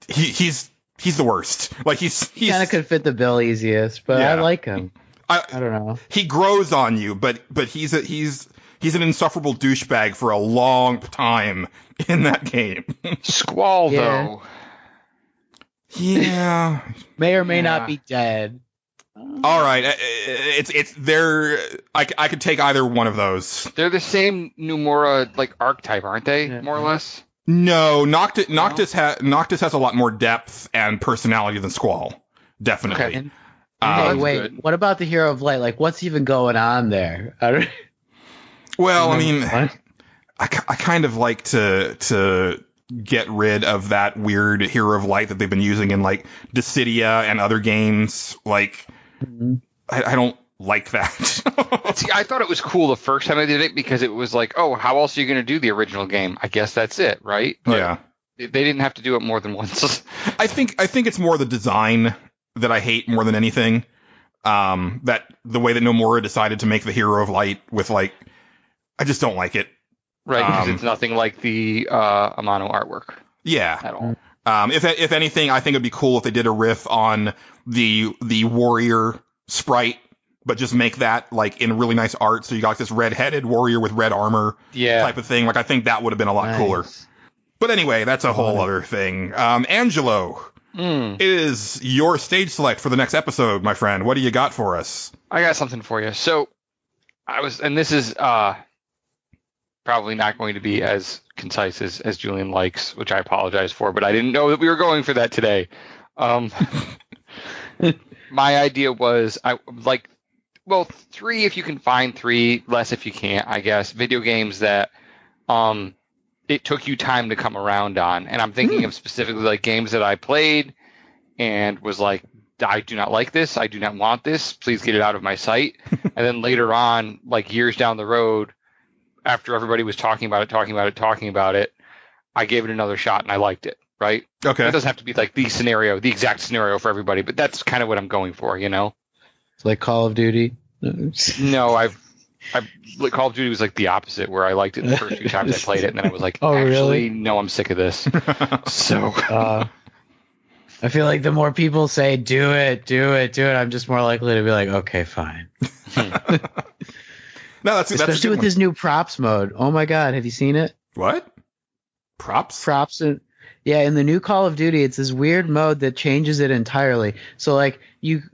he's the worst. Like, he kind of could fit the bill easiest, but I like him. I don't know. He grows on you, but he's an insufferable douchebag for a long time in that game. Squall, though. Yeah. May or may not be dead. All right, it's there. I could take either one of those. They're the same Numura like archetype, aren't they? Yeah. More or less. No, Noctis has a lot more depth and personality than Squall. Definitely. Okay. Wait. Good. What about the Hero of Light? Like, what's even going on there? Well, I mean, I kind of like to get rid of that weird Hero of Light that they've been using in like Dissidia and other games. Like, I don't like that. See, I thought it was cool the first time I did it because it was like, oh, how else are you going to do the original game? I guess that's it, right? But yeah. They didn't have to do it more than once. I think it's more the design that I hate more than anything. That the way that Nomura decided to make the Hero of Light with like, I just don't like it. Right, because it's nothing like the Amano artwork. Yeah. At all. If anything, I think it'd be cool if they did a riff on the warrior sprite, but just make that like in really nice art. So you got like, this red-headed warrior with red armor type of thing. Like I think that would have been a lot cooler. But anyway, that's a whole other thing. Angelo, it is your stage select for the next episode, my friend. What do you got for us? I got something for you. So and this is probably not going to be as concise as Julian likes, which I apologize for, but I didn't know that we were going for that today. My idea was 3 if you can find 3, less if you can't, I guess. Video games that it took you time to come around on. And I'm thinking of specifically like games that I played and was like, I do not like this. I do not want this. Please get it out of my sight. And then later on, like years down the road, after everybody was talking about it, I gave it another shot and I liked it, right? Okay. It doesn't have to be like the exact scenario for everybody, but that's kind of what I'm going for, you know? It's like Call of Duty? No, Call of Duty was like the opposite, where I liked it the first few times I played it, and then I was like, really? No, I'm sick of this. So... I feel like the more people say, do it, I'm just more likely to be like, okay, fine. No, that's especially with his new props mode. Oh my god, have you seen it? What? Props? In the new Call of Duty, it's this weird mode that changes it entirely. So like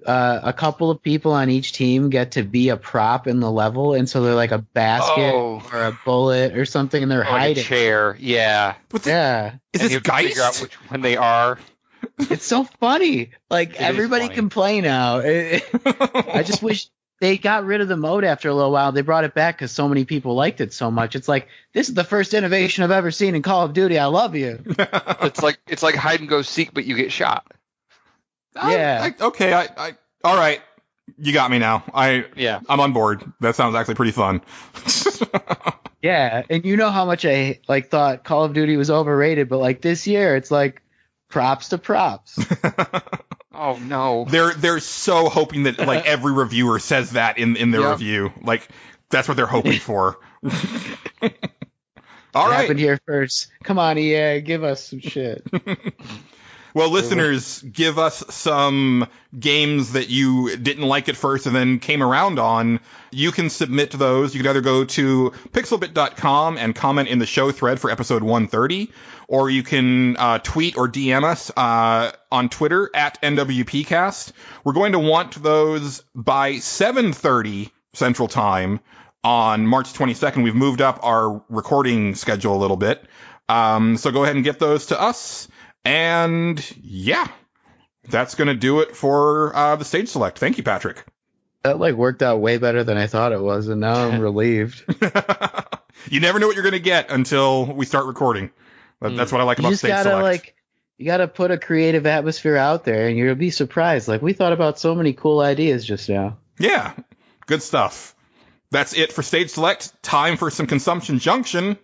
a couple of people on each team get to be a prop in the level, and so they're like a basket or a bullet or something, and they're hiding. A chair, yeah. Is this Geist? Figure out which one they are. It's so funny. Like everybody can play now. I just wish they got rid of the mode after a little while. They brought it back because so many people liked it so much. It's like, this is the first innovation I've ever seen in Call of Duty. I love you. It's like hide and go seek, but you get shot. Yeah. All right. You got me now. I'm on board. That sounds actually pretty fun. Yeah, and you know how much I thought Call of Duty was overrated, but like this year, it's like props to props. Oh no. They're so hoping that like every reviewer says that in their review. Like that's what they're hoping for. All right. Happened here first. Come on, EA, give us some shit. Well, listeners, give us some games that you didn't like at first and then came around on. You can submit those. You can either go to pixelbit.com and comment in the show thread for episode 130, or you can tweet or DM us on Twitter at NWPcast. We're going to want those by 7:30 Central Time on March 22nd. We've moved up our recording schedule a little bit. So go ahead and get those to us. And yeah, that's going to do it for the stage select. Thank you, Patrick. That worked out way better than I thought it was, and now I'm relieved. You never know what you're going to get until we start recording. That's what I like about stage select. You got to put a creative atmosphere out there, and you'll be surprised. We thought about so many cool ideas just now. Yeah, good stuff. That's it for stage select. Time for some consumption junction.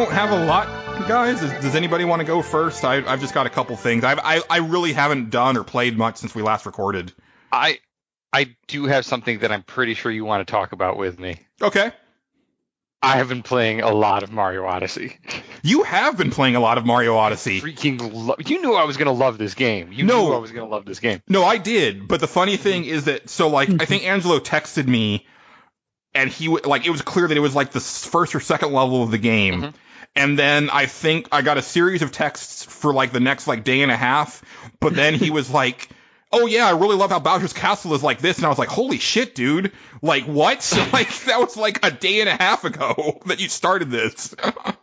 Have a lot, guys. Does anybody want to go first? I've just got a couple things. I really haven't done or played much since we last recorded. I do have something that I'm pretty sure you want to talk about with me. Okay. I have been playing a lot of Mario Odyssey. You have been playing a lot of Mario Odyssey. You knew I was going to love this game. You knew I was going to love this game. No, I did. But the funny thing is that, I think Angelo texted me, and it was clear that it was the first or second level of the game. Mm-hmm. And then I think I got a series of texts for the next day and a half. But then he was like, oh yeah, I really love how Bowser's Castle is like this. And I was like, holy shit, dude. What? That was a day and a half ago that you started this.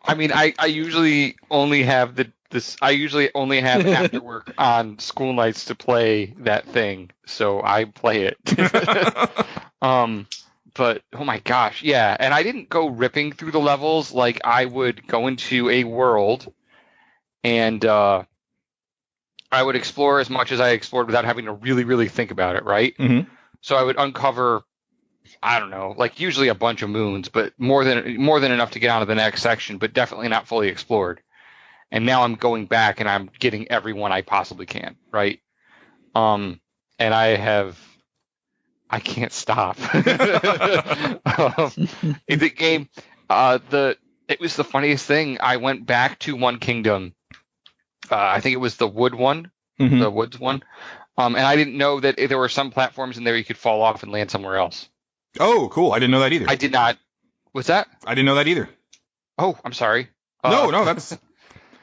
I mean, I usually only have after work on school nights to play that thing. So I play it. But, oh my gosh, yeah. And I didn't go ripping through the levels. I would go into a world, and I would explore as much as I explored without having to really, really think about it, right? Mm-hmm. So I would uncover, I don't know, usually a bunch of moons, but more than enough to get on to the next section, but definitely not fully explored. And now I'm going back, and I'm getting everyone I possibly can, right? And I can't stop. In the game, it was the funniest thing. I went back to one kingdom. I think it was the wood one, mm-hmm. the woods one. And I didn't know that there were some platforms in there you could fall off and land somewhere else. Oh, cool. I didn't know that either. I did not. What's that? I didn't know that either. Oh, I'm sorry. No, that's...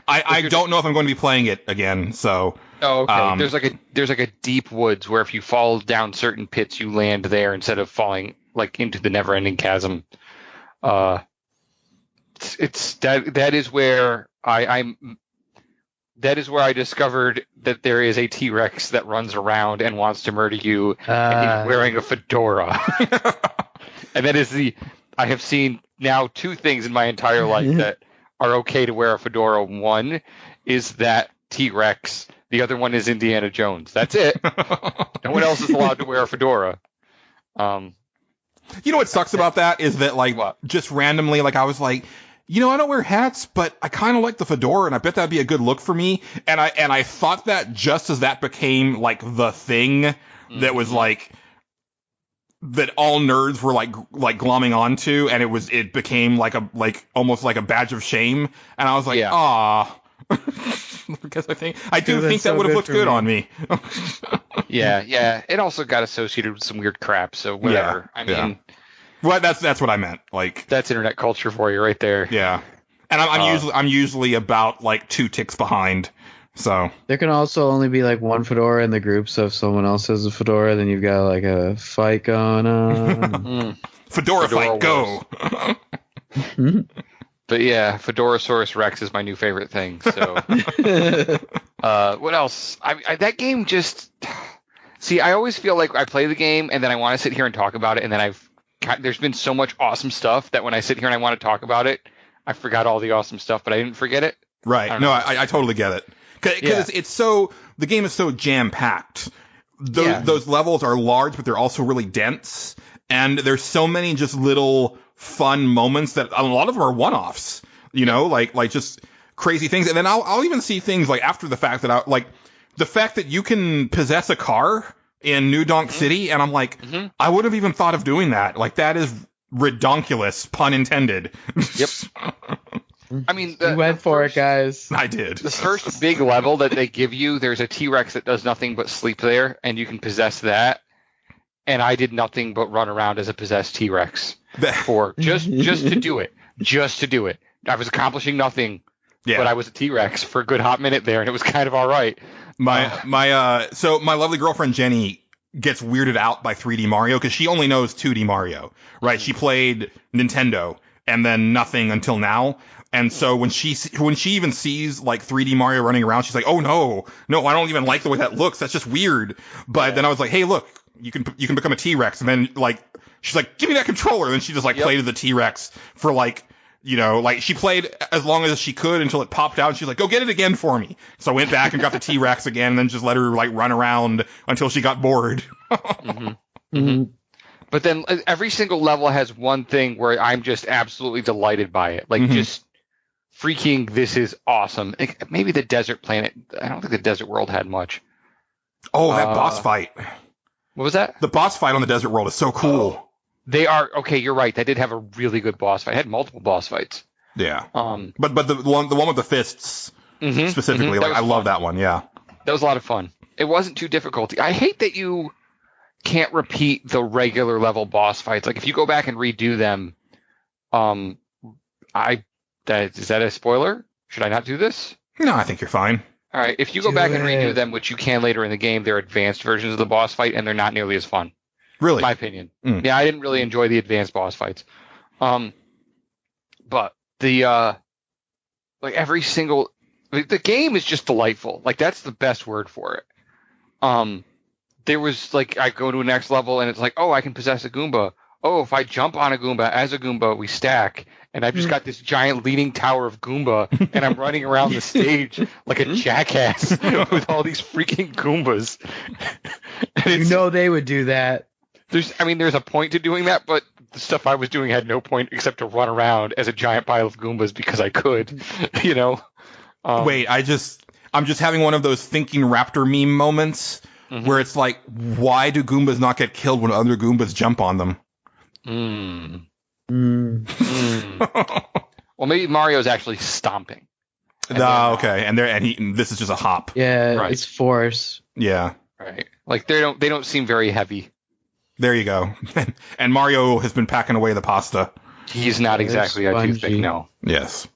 I don't know if I'm going to be playing it again, so... Oh, okay. There's a deep woods where if you fall down certain pits, you land there instead of falling into the never-ending chasm. That is where that is where I discovered that there is a T-Rex that runs around and wants to murder you, and he's wearing a fedora. And that is I have seen now two things in my entire life that are okay to wear a fedora. One is that T-Rex. The other one is Indiana Jones. That's it. No one else is allowed to wear a fedora. You know what sucks about that is that just randomly, I was like, I don't wear hats, but I kind of like the fedora, and I bet that'd be a good look for me. And I thought that just as that became the thing that was that all nerds were glomming onto, and it became almost like a badge of shame. And I was like, ah. Because I do think that would have looked good on me. Yeah. It also got associated with some weird crap, so whatever. Yeah, Well, that's what I meant. Like, that's internet culture for you right there. Yeah. And I'm usually about like 2 ticks behind. So there can also only be like one fedora in the group, so if someone else has a fedora, then you've got like a fight going on. Fedora fight, go! But yeah, Fedorasaurus Rex is my new favorite thing. So, what else? That game just. See, I always feel like I play the game and then I want to sit here and talk about it, and then there's been so much awesome stuff that when I sit here and I want to talk about it, I forgot all the awesome stuff, but I didn't forget it. Right. No, I totally get it. Because it's so, the game is so jam-packed. Those levels are large, but they're also really dense. And there's so many just little fun moments that a lot of them are one-offs, you know, like just crazy things. And then I'll even see things like after the fact that the fact that you can possess a car in New Donk City. And I'm like, I would have even thought of doing that. Like, that is redonkulous, pun intended. Yep. I mean, you went for it, guys. I did. The first big level that they give you, there's a T-Rex that does nothing but sleep there, and you can possess that. And I did nothing but run around as a possessed T-Rex for just to do it. Just to do it. I was accomplishing nothing, but I was a T-Rex for a good hot minute there, and it was kind of all right. So my lovely girlfriend Jenny gets weirded out by 3D Mario because she only knows 2D Mario, right? She played Nintendo and then nothing until now. And so when she even sees like 3D Mario running around, she's like, "Oh no, I don't even like the way that looks. That's just weird." But then I was like, "Hey, look, you can become a T-Rex." And then like she's like, "Give me that controller." And then she just like played as the T-Rex for like, you know, like she played as long as she could until it popped out. And she's like, "Go get it again for me." So I went back and got the T-Rex again, and then just let her like run around until she got bored. But then every single level has one thing where I'm just absolutely delighted by it. Like just freaking, this is awesome. Maybe the desert planet. I don't think the desert world had much. Oh, that boss fight. What was that? The boss fight on the desert world is so cool. Oh, they are. Okay, you're right. They did have a really good boss fight. It had multiple boss fights. Yeah. But the one with the fists specifically, like I love that one. Yeah. That was a lot of fun. It wasn't too difficult. I hate that you can't repeat the regular level boss fights. Like if you go back and redo them, is that a spoiler? Should I not do this? No, I think you're fine. All right. If you go back and redo them, which you can later in the game, they're advanced versions of the boss fight, and they're not nearly as fun. Really? In my opinion. Yeah, I didn't really enjoy the advanced boss fights. But the like every single the game is just delightful. Like that's the best word for it. There was like I go to a next level and it's like, oh, I can possess a Goomba. Oh, if I jump on a Goomba as a Goomba, we stack. And I've just got this giant leaning tower of Goomba, and I'm running around the stage like a jackass with all these freaking Goombas. You know they would do that. There's a point to doing that, but the stuff I was doing had no point except to run around as a giant pile of Goombas because I could, you know. Wait, I'm just having one of those thinking raptor meme moments where it's like, why do Goombas not get killed when other Goombas jump on them? Well, maybe Mario's actually stomping. Okay, and this is just a hop. Yeah, right. It's force. Yeah, right. Like they don't seem very heavy. There you go. And Mario has been packing away the pasta. He's not exactly a toothpick, no. Yes.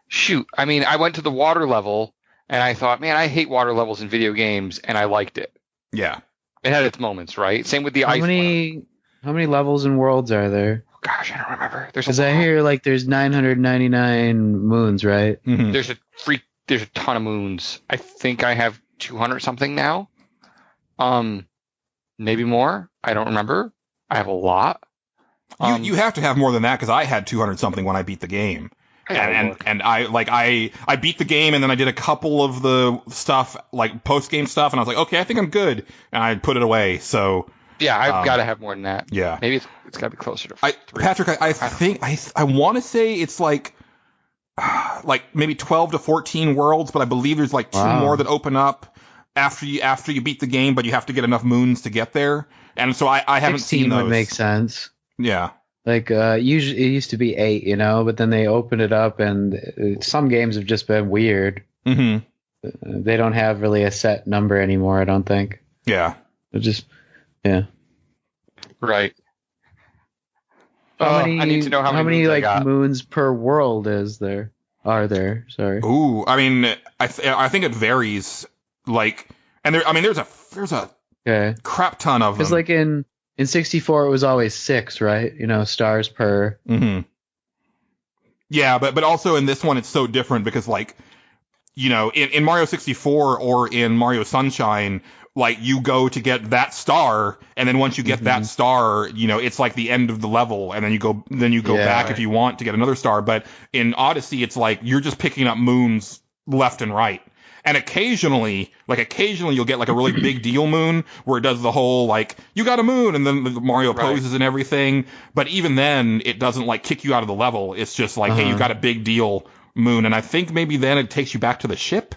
Shoot, I mean, I went to the water level and I thought, man, I hate water levels in video games, and I liked it. Yeah. It had its moments, right? Same with the ice one. How many levels and worlds are there? Gosh, I don't remember. Because I hear like there's 999 moons, right? Mm-hmm. There's a ton of moons. I think I have 200 something now. Maybe more. I don't remember. I have a lot. You have to have more than that because I had 200 something when I beat the game. And I beat the game, and then I did a couple of the stuff, like post-game stuff, and I was like, okay, I think I'm good, and I put it away. So yeah, I've got to have more than that. Yeah, maybe it's got to be closer to 3. Patrick, I think I want to say it's like maybe 12 to 14 worlds, but I believe there's like 2 more that open up after you beat the game, but you have to get enough moons to get there. And so I haven't seen those. Would make sense. Yeah. Like, usually it used to be 8, you know, but then they opened it up, and some games have just been weird. Mm-hmm. They don't have really a set number anymore, I don't think. Yeah. It just, yeah. Right. How many? I need to know how many moons I like got. moons per world are there? Sorry. Ooh, I mean, I think it varies. Like, and there's a crap ton of them. Because like in 64, it was always 6, right? Stars per. Mm-hmm. Yeah, but also in this one, it's so different because, like, in Mario 64 or in Mario Sunshine, like, you go to get that star, and then once you get that star, it's like the end of the level, and then you go back if you want to get another star. But in Odyssey, it's like you're just picking up moons left and right. And occasionally you'll get like a really big deal moon where it does the whole like, you got a moon, and then the Mario poses and everything. But even then, it doesn't like kick you out of the level. It's just like, hey, you got a big deal moon, and I think maybe then it takes you back to the ship.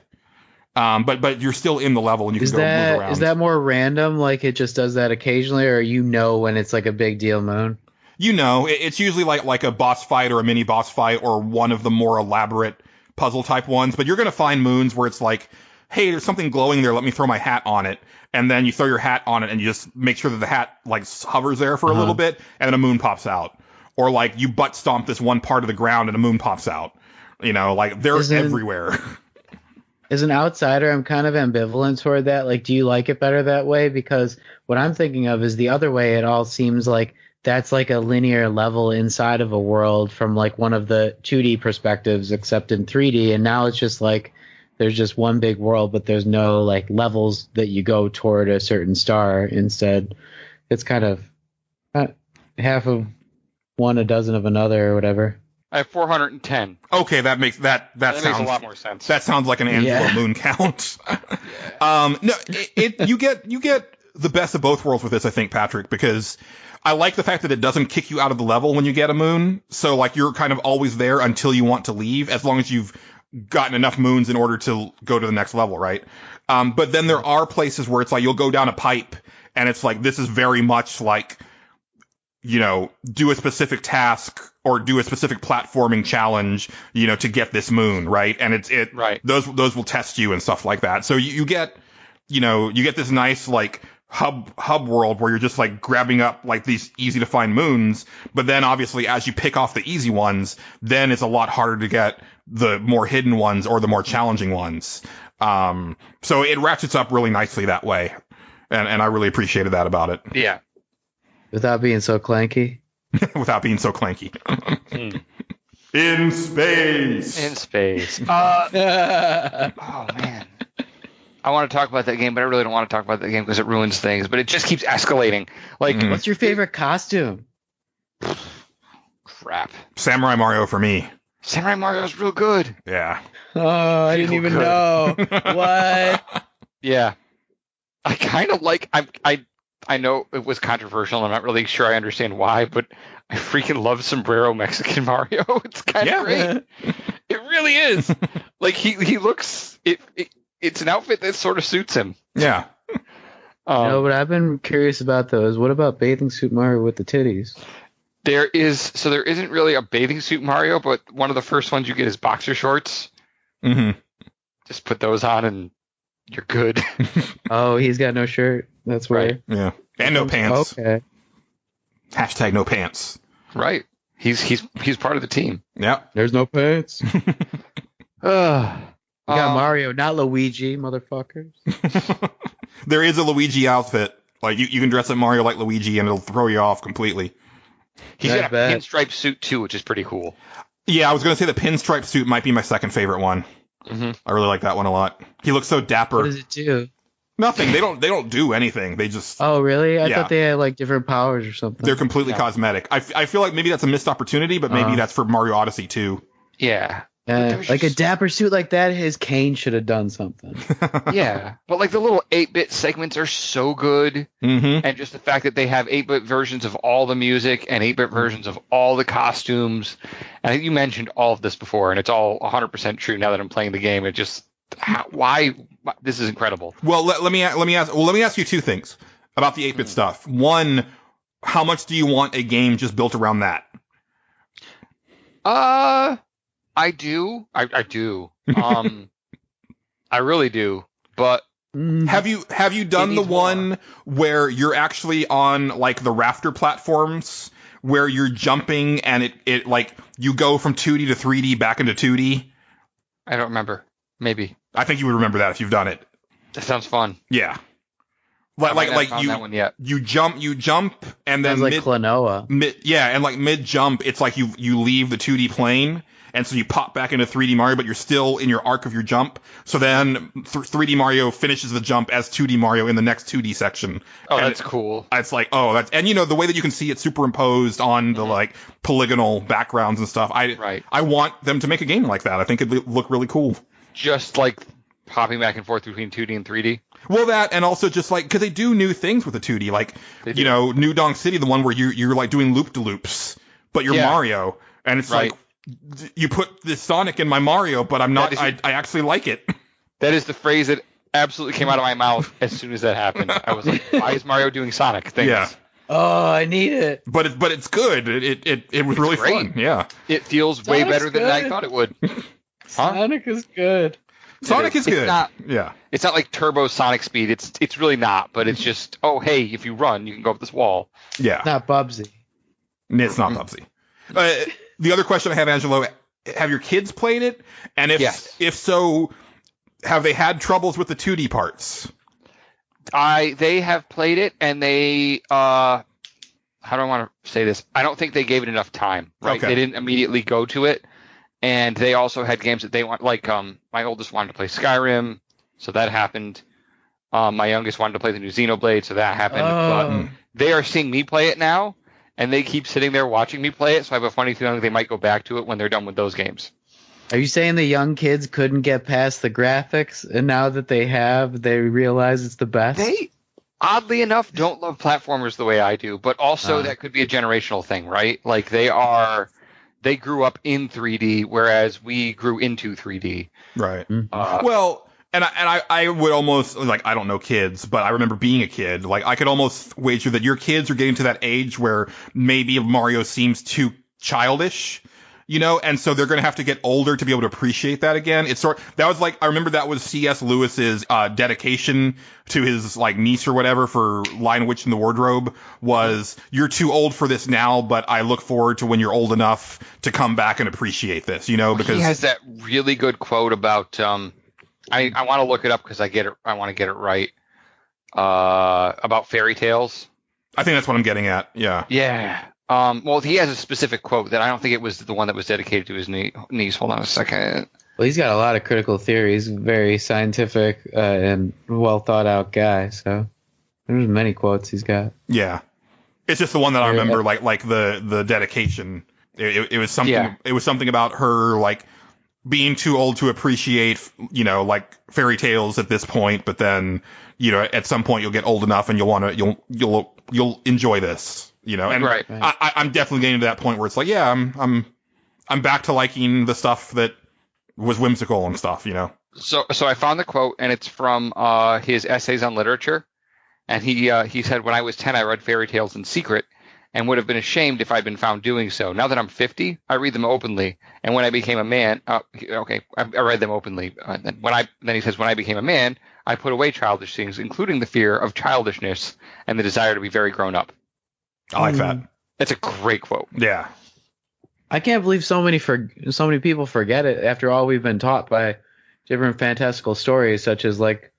But you're still in the level, and you can go move around. Is that more random? Like it just does that occasionally, or when it's like a big deal moon? It's usually like a boss fight or a mini boss fight or one of the more elaborate puzzle type ones, but you're going to find moons where it's like, hey, there's something glowing there, let me throw my hat on it. And then you throw your hat on it and you just make sure that the hat like hovers there for a little bit, and then a moon pops out. Or like you butt stomp this one part of the ground and a moon pops out. Like they're everywhere. As an outsider, I'm kind of ambivalent toward that. Like, do you like it better that way? Because what I'm thinking of is the other way. It all seems like that's like a linear level inside of a world from like one of the 2D perspectives, except in 3D. And now it's just like there's just one big world, but there's no like levels that you go toward a certain star. Instead, it's kind of half of one, a dozen of another, or whatever. I have 410. Okay, that makes that makes a lot more sense. That sounds like an Angela Moon count. No, you get the best of both worlds with this, I think, Patrick, because I like the fact that it doesn't kick you out of the level when you get a moon. So like you're kind of always there until you want to leave, as long as you've gotten enough moons in order to go to the next level, right? But then there are places where it's like you'll go down a pipe and it's like, this is very much like, do a specific task or do a specific platforming challenge, to get this moon, right? And those will test you and stuff like that. So you get this nice like hub world where you're just like grabbing up like these easy to find moons, but then obviously as you pick off the easy ones, then it's a lot harder to get the more hidden ones or the more challenging ones. So it ratchets up really nicely that way, and I really appreciated that about it. Yeah. Without being so clanky. Without being so clanky. In space. Oh man. I want to talk about that game, but I really don't want to talk about that game because it ruins things. But it just keeps escalating. Like, what's your favorite costume? Crap. Samurai Mario for me. Samurai Mario is real good. Yeah. Oh, I didn't even know. What? Yeah. I kind of like. I know it was controversial. I'm not really sure I understand why, but I freaking love Sombrero Mexican Mario. It's kind of great. It really is. Like he looks. It's an outfit that sort of suits him. Yeah. No, but I've been curious about those. What about Bathing Suit Mario with the titties? There isn't really a bathing suit Mario, but one of the first ones you get is boxer shorts. Mm-hmm. Just put those on and you're good. Oh, he's got no shirt. That's right. Yeah. And no pants. Okay. Hashtag no pants. Right. He's part of the team. Yeah. There's no pants. You got Mario, not Luigi, motherfuckers. There is a Luigi outfit. Like you can dress up Mario like Luigi and it'll throw you off completely. He's got a pinstripe suit too, which is pretty cool. Yeah, I was going to say the pinstripe suit might be my second favorite one. Mm-hmm. I really like that one a lot. He looks so dapper. What does it do? Nothing. They don't do anything. They just. Oh, really? I thought they had like different powers or something. They're completely cosmetic. I feel like maybe that's a missed opportunity, but maybe that's for Mario Odyssey too. Yeah. Like a dapper suit like that, his cane should have done something. Yeah. But like the little 8-bit segments are so good. Mm-hmm. And just the fact that they have 8-bit versions of all the music and 8-bit versions of all the costumes. And I think you mentioned all of this before, and it's all 100% true now that I'm playing the game. It just, why? This is incredible. Well, let me ask you two things about the 8-bit stuff. One, how much do you want a game just built around that? I do. I do. I really do. But Have you done the one where you're actually on like the rafter platforms where you're jumping and it like you go from 2D to 3D back into 2D? I don't remember. Maybe. I think you would remember that if you've done it. That sounds fun. Yeah. You jump and then like Klonoa. Mid jump it's like you leave the 2D plane. And so you pop back into 3D Mario, but you're still in your arc of your jump. So then 3D Mario finishes the jump as 2D Mario in the next 2D section. Oh, and that's cool. It's like, and the way that you can see it superimposed on the like polygonal backgrounds and stuff. I want them to make a game like that. I think it'd look really cool. Just like popping back and forth between 2D and 3D. Well, that, and also just like, cause they do new things with the 2D, like, New Donk City, the one where you're like doing loop-de-loops, but you're Mario. And it's like, you put this Sonic in my Mario, but I'm not. I actually like it. That is the phrase that absolutely came out of my mouth as soon as that happened. I was like, "Why is Mario doing Sonic things?" Yeah. Oh, I need it. But it's good. It was really fun. Yeah. It feels way better than I thought it would. Sonic is good. Sonic is good. It's not like Turbo Sonic speed. It's really not. But it's just if you run, you can go up this wall. Yeah. It's not Bubsy. It's not Bubsy. The other question I have, Angelo, have your kids played it? And if so, have they had troubles with the 2D parts? They have played it, and they how do I want to say this? I don't think they gave it enough time. Right? Okay. They didn't immediately go to it, and they also had games that they want. Like my oldest wanted to play Skyrim, so that happened. My youngest wanted to play the new Xenoblade, so that happened. But they are seeing me play it now. And they keep sitting there watching me play it, so I have a funny feeling they might go back to it when they're done with those games. Are you saying the young kids couldn't get past the graphics, and now that they have, they realize it's the best? They, oddly enough, don't love platformers the way I do, but also that could be a generational thing, right? Like they grew up in 3D, whereas we grew into 3D. Right. Well... And I would almost, like, I don't know kids, but I remember being a kid. Like, I could almost wager that your kids are getting to that age where maybe Mario seems too childish, and so they're going to have to get older to be able to appreciate that again. I remember that was C.S. Lewis's dedication to his, like, niece or whatever for Lion, Witch, and the Wardrobe was, you're too old for this now, but I look forward to when you're old enough to come back and appreciate this, because... He has that really good quote about, I want to look it up because I want to get it right. About fairy tales. I think that's what I'm getting at. Yeah. Yeah. Well, he has a specific quote that I don't think it was the one that was dedicated to his niece. Hold on a second. Well, he's got a lot of critical theories. Very scientific and well thought out guy. So there's many quotes he's got. Yeah. It's just the one that I remember, like the dedication. It was something. Yeah. It was something about her like being too old to appreciate, like fairy tales at this point, but then, at some point you'll get old enough and you'll enjoy this, and right. I'm definitely getting to that point where it's like, yeah, I'm back to liking the stuff that was whimsical and stuff, So I found the quote, and it's from his essays on literature, and he said, when I was 10, I read fairy tales in secret, and would have been ashamed if I'd been found doing so. Now that I'm 50, I read them openly. And when I became a man, I read them openly. Then he says, when I became a man, I put away childish things, including the fear of childishness and the desire to be very grown up. I like that. That's a great quote. Yeah. I can't believe so many people forget it after all we've been taught by different fantastical stories, such as like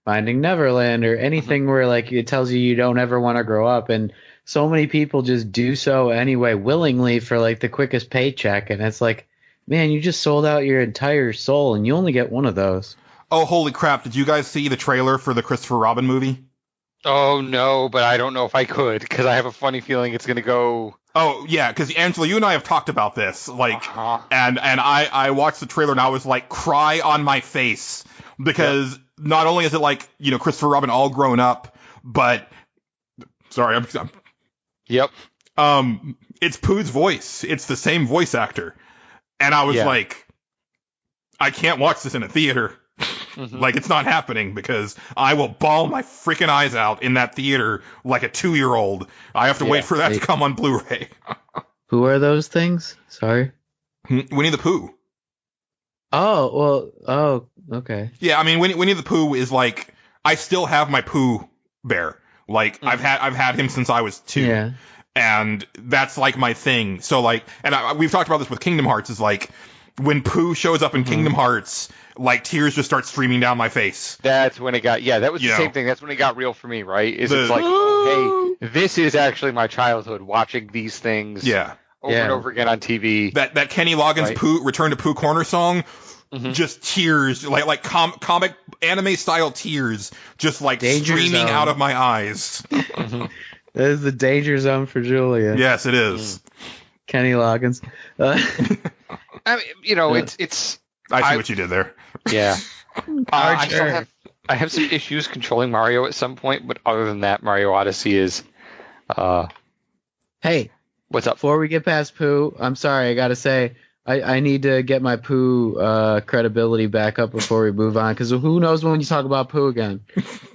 Finding Neverland or anything where like it tells you don't ever want to grow up, and so many people just do so anyway, willingly for like the quickest paycheck. And it's like, man, you just sold out your entire soul and you only get one of those. Oh, holy crap. Did you guys see the trailer for the Christopher Robin movie? Oh, no, but I don't know if I could because I have a funny feeling it's going to go. Oh, yeah, because Angela, you and I have talked about this. Like, and I watched the trailer and I was like, cry on my face because not only is it like, Christopher Robin all grown up, but sorry, I'm Yep. It's Pooh's voice. It's the same voice actor. And I was like, I can't watch this in a theater. Like, it's not happening because I will bawl my freaking eyes out in that theater like a 2-year-old. I have to wait for that to come on Blu-ray. Who are those things? Sorry. Winnie the Pooh. Oh, well, okay. Yeah, I mean, Winnie the Pooh is like I still have my Pooh bear. Like, I've had him since I was 2. Yeah. And that's, like, my thing. So, like, and we've talked about this with Kingdom Hearts, is, like, when Pooh shows up in Kingdom Hearts, like, tears just start streaming down my face. That's when it got, that was the same thing. That's when it got real for me, right? It's like, oh, hey, this is actually my childhood, watching these things over and over again on TV. That Kenny Loggins Pooh, Return to Pooh Corner song, just tears, like comic anime style tears, just like streaming out of my eyes. That is the danger zone for Julia. Yes, it is. Kenny Loggins. I mean, it's. I see what you did there. Yeah. I have some issues controlling Mario at some point, but other than that, Mario Odyssey is. Hey, what's up? Before we get past Pooh, I'm sorry, I gotta say, I need to get my Pooh credibility back up before we move on, because who knows when you talk about Pooh again.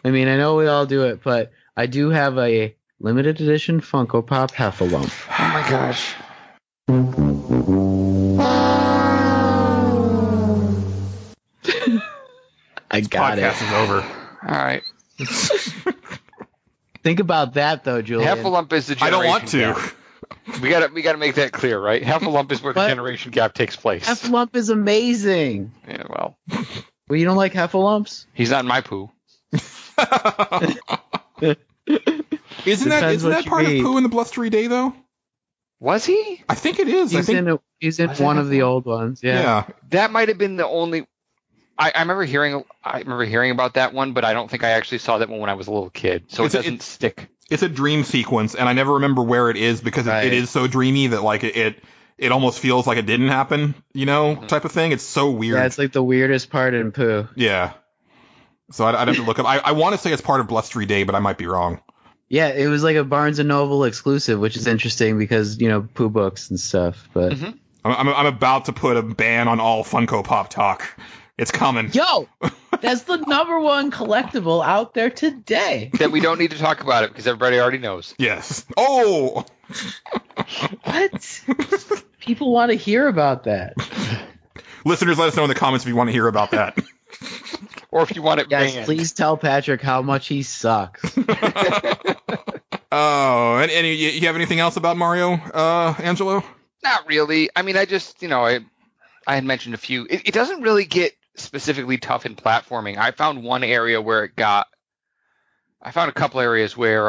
I mean, I know we all do it, but I do have a limited edition Funko Pop Heffalump. Oh my gosh. I got it. Podcast is over. All right. Think about that, though, Julian. Heffalump is the generation I don't want to. Gap. We gotta make that clear, right? Heffalump is where the generation gap takes place. Heffalump is amazing. Yeah, well, you don't like Heffalumps? He's not in my Pooh. Isn't that part of Pooh in the Blustery Day, though? Was he? I think it is. He's in one of the old ones. Yeah. That might have been the only. I remember hearing about that one, but I don't think I actually saw that one when I was a little kid. So it doesn't stick. It's a dream sequence, and I never remember where it is because it is so dreamy that like it almost feels like it didn't happen, type of thing. It's so weird. Yeah, it's like the weirdest part in Pooh. Yeah. So I'd have to look up. I want to say it's part of Blustery Day, but I might be wrong. Yeah, it was like a Barnes & Noble exclusive, which is interesting because, Pooh books and stuff. But I'm about to put a ban on all Funko Pop talk. It's coming. Yo, that's the #1 collectible out there today. That we don't need to talk about it because everybody already knows. Yes. Oh! What? People want to hear about that. Listeners, let us know in the comments if you want to hear about that. Or if you want it banned. Yes, please tell Patrick how much he sucks. Oh, and you have anything else about Mario, Angelo? Not really. I mean, I just, I had mentioned a few. It doesn't really get specifically tough in platforming. I found one area where I found a couple areas where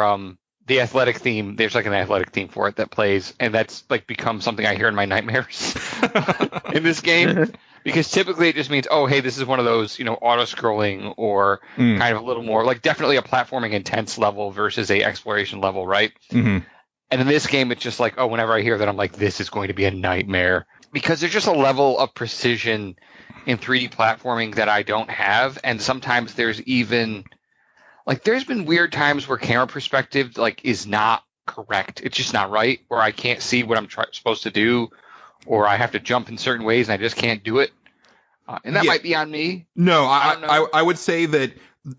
the athletic theme, there's like an athletic theme for it that plays, and that's like become something I hear in my nightmares in this game. Because typically it just means, oh, hey, this is one of those, auto-scrolling or kind of a little more, like definitely a platforming intense level versus a exploration level, right? Mm-hmm. And in this game, it's just like, oh, whenever I hear that, I'm like, this is going to be a nightmare. Because there's just a level of precision in 3D platforming that I don't have. And sometimes there's even, like, there's been weird times where camera perspective, like, is not correct. It's just not right. Or I can't see what I'm supposed to do. Or I have to jump in certain ways and I just can't do it. And that might be on me. No, I would say that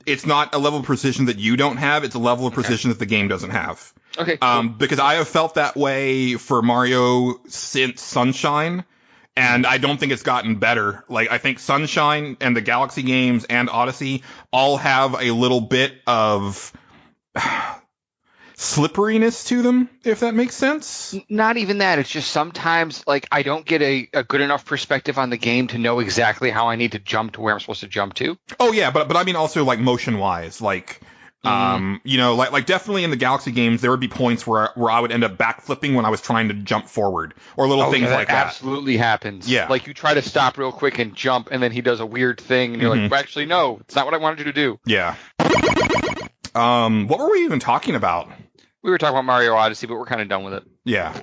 it's not a level of precision that you don't have. It's a level of precision that the game doesn't have. Okay. Cool. Because I have felt that way for Mario since Sunshine, and I don't think it's gotten better. Like, I think Sunshine and the Galaxy games and Odyssey all have a little bit of slipperiness to them, if that makes sense. Not even that. It's just sometimes, like, I don't get a good enough perspective on the game to know exactly how I need to jump to where I'm supposed to jump to. Oh, yeah, but I mean also, like, motion-wise, like... like definitely in the Galaxy games, there would be points where I would end up backflipping when I was trying to jump forward, or little things like that. Absolutely happens. Yeah, like you try to stop real quick and jump, and then he does a weird thing, and you're like, well, actually, no, it's not what I wanted you to do. Yeah. What were we even talking about? We were talking about Mario Odyssey, but we're kind of done with it. Yeah.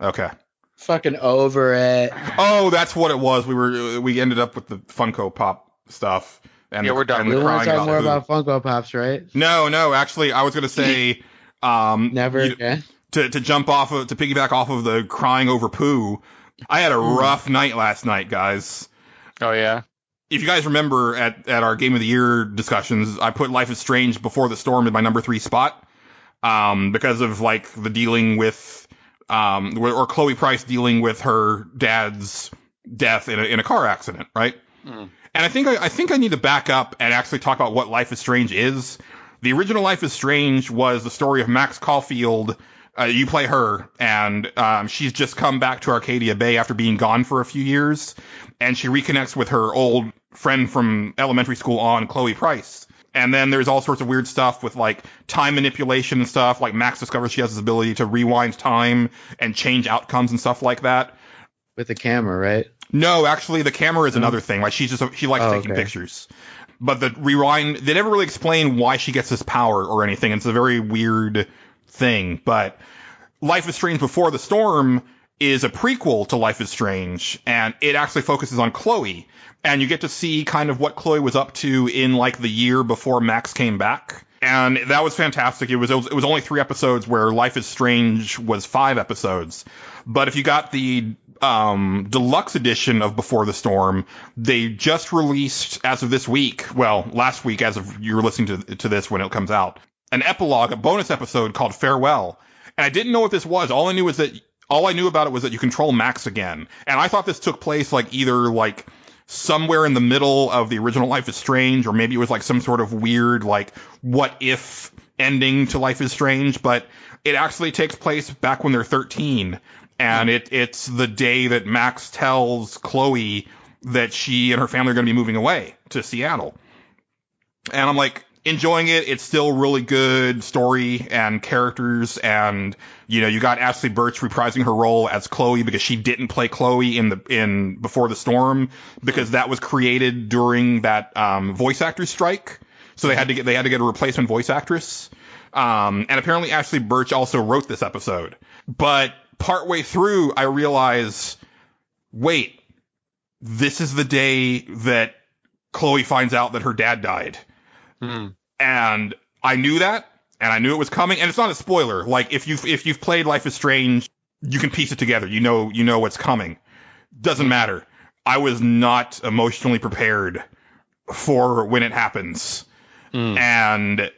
Okay. Fucking over it. Oh, that's what it was. We ended up with the Funko Pop stuff. And we're done. We want to talk more about Funko Pops, right? No. Actually, I was going to say, never again. To piggyback off of the crying over Pooh. I had a rough night last night, guys. Oh yeah. If you guys remember at our Game of the Year discussions, I put Life is Strange Before the Storm in my number 3 spot, because of like the dealing with, or Chloe Price dealing with her dad's death in a car accident, right? And I think I need to back up and actually talk about what Life is Strange is. The original Life is Strange was the story of Max Caulfield. You play her, and she's just come back to Arcadia Bay after being gone for a few years, and she reconnects with her old friend from elementary school on, Chloe Price. And then there's all sorts of weird stuff with, like, time manipulation and stuff. Like, Max discovers she has this ability to rewind time and change outcomes and stuff like that. With the camera, right? No, actually, the camera is another thing. Like, she likes taking pictures. But the rewind, they never really explain why she gets this power or anything. It's a very weird thing. But Life is Strange Before the Storm is a prequel to Life is Strange, and it actually focuses on Chloe. And you get to see kind of what Chloe was up to in, like, the year before Max came back. And that was fantastic. It was only 3 episodes, where Life is Strange was 5 episodes. But if you got the deluxe edition of Before the Storm, they just released, as of this week, well, last week, as of you're listening to this when it comes out, an epilogue, a bonus episode called Farewell. And I didn't know what this was. All I knew about it was that you control Max again. And I thought this took place, like, either, like, somewhere in the middle of the original Life is Strange, or maybe it was like some sort of weird, like, what if ending to Life is Strange, but it actually takes place back when they're 13, and it's the day that Max tells Chloe that she and her family are going to be moving away to Seattle. And I'm like, enjoying it. It's still really good story and characters, and you got Ashley Birch reprising her role as Chloe, because she didn't play Chloe in Before the Storm, because that was created during that voice actor strike, so they had to get a replacement voice actress. And apparently Ashley Birch also wrote this episode, but partway through I realize, wait, this is the day that Chloe finds out that her dad died. And I knew that, and I knew it was coming, and it's not a spoiler. Like, if you've played Life is Strange, you can piece it together. You know what's coming. Doesn't matter. I was not emotionally prepared for when it happens. And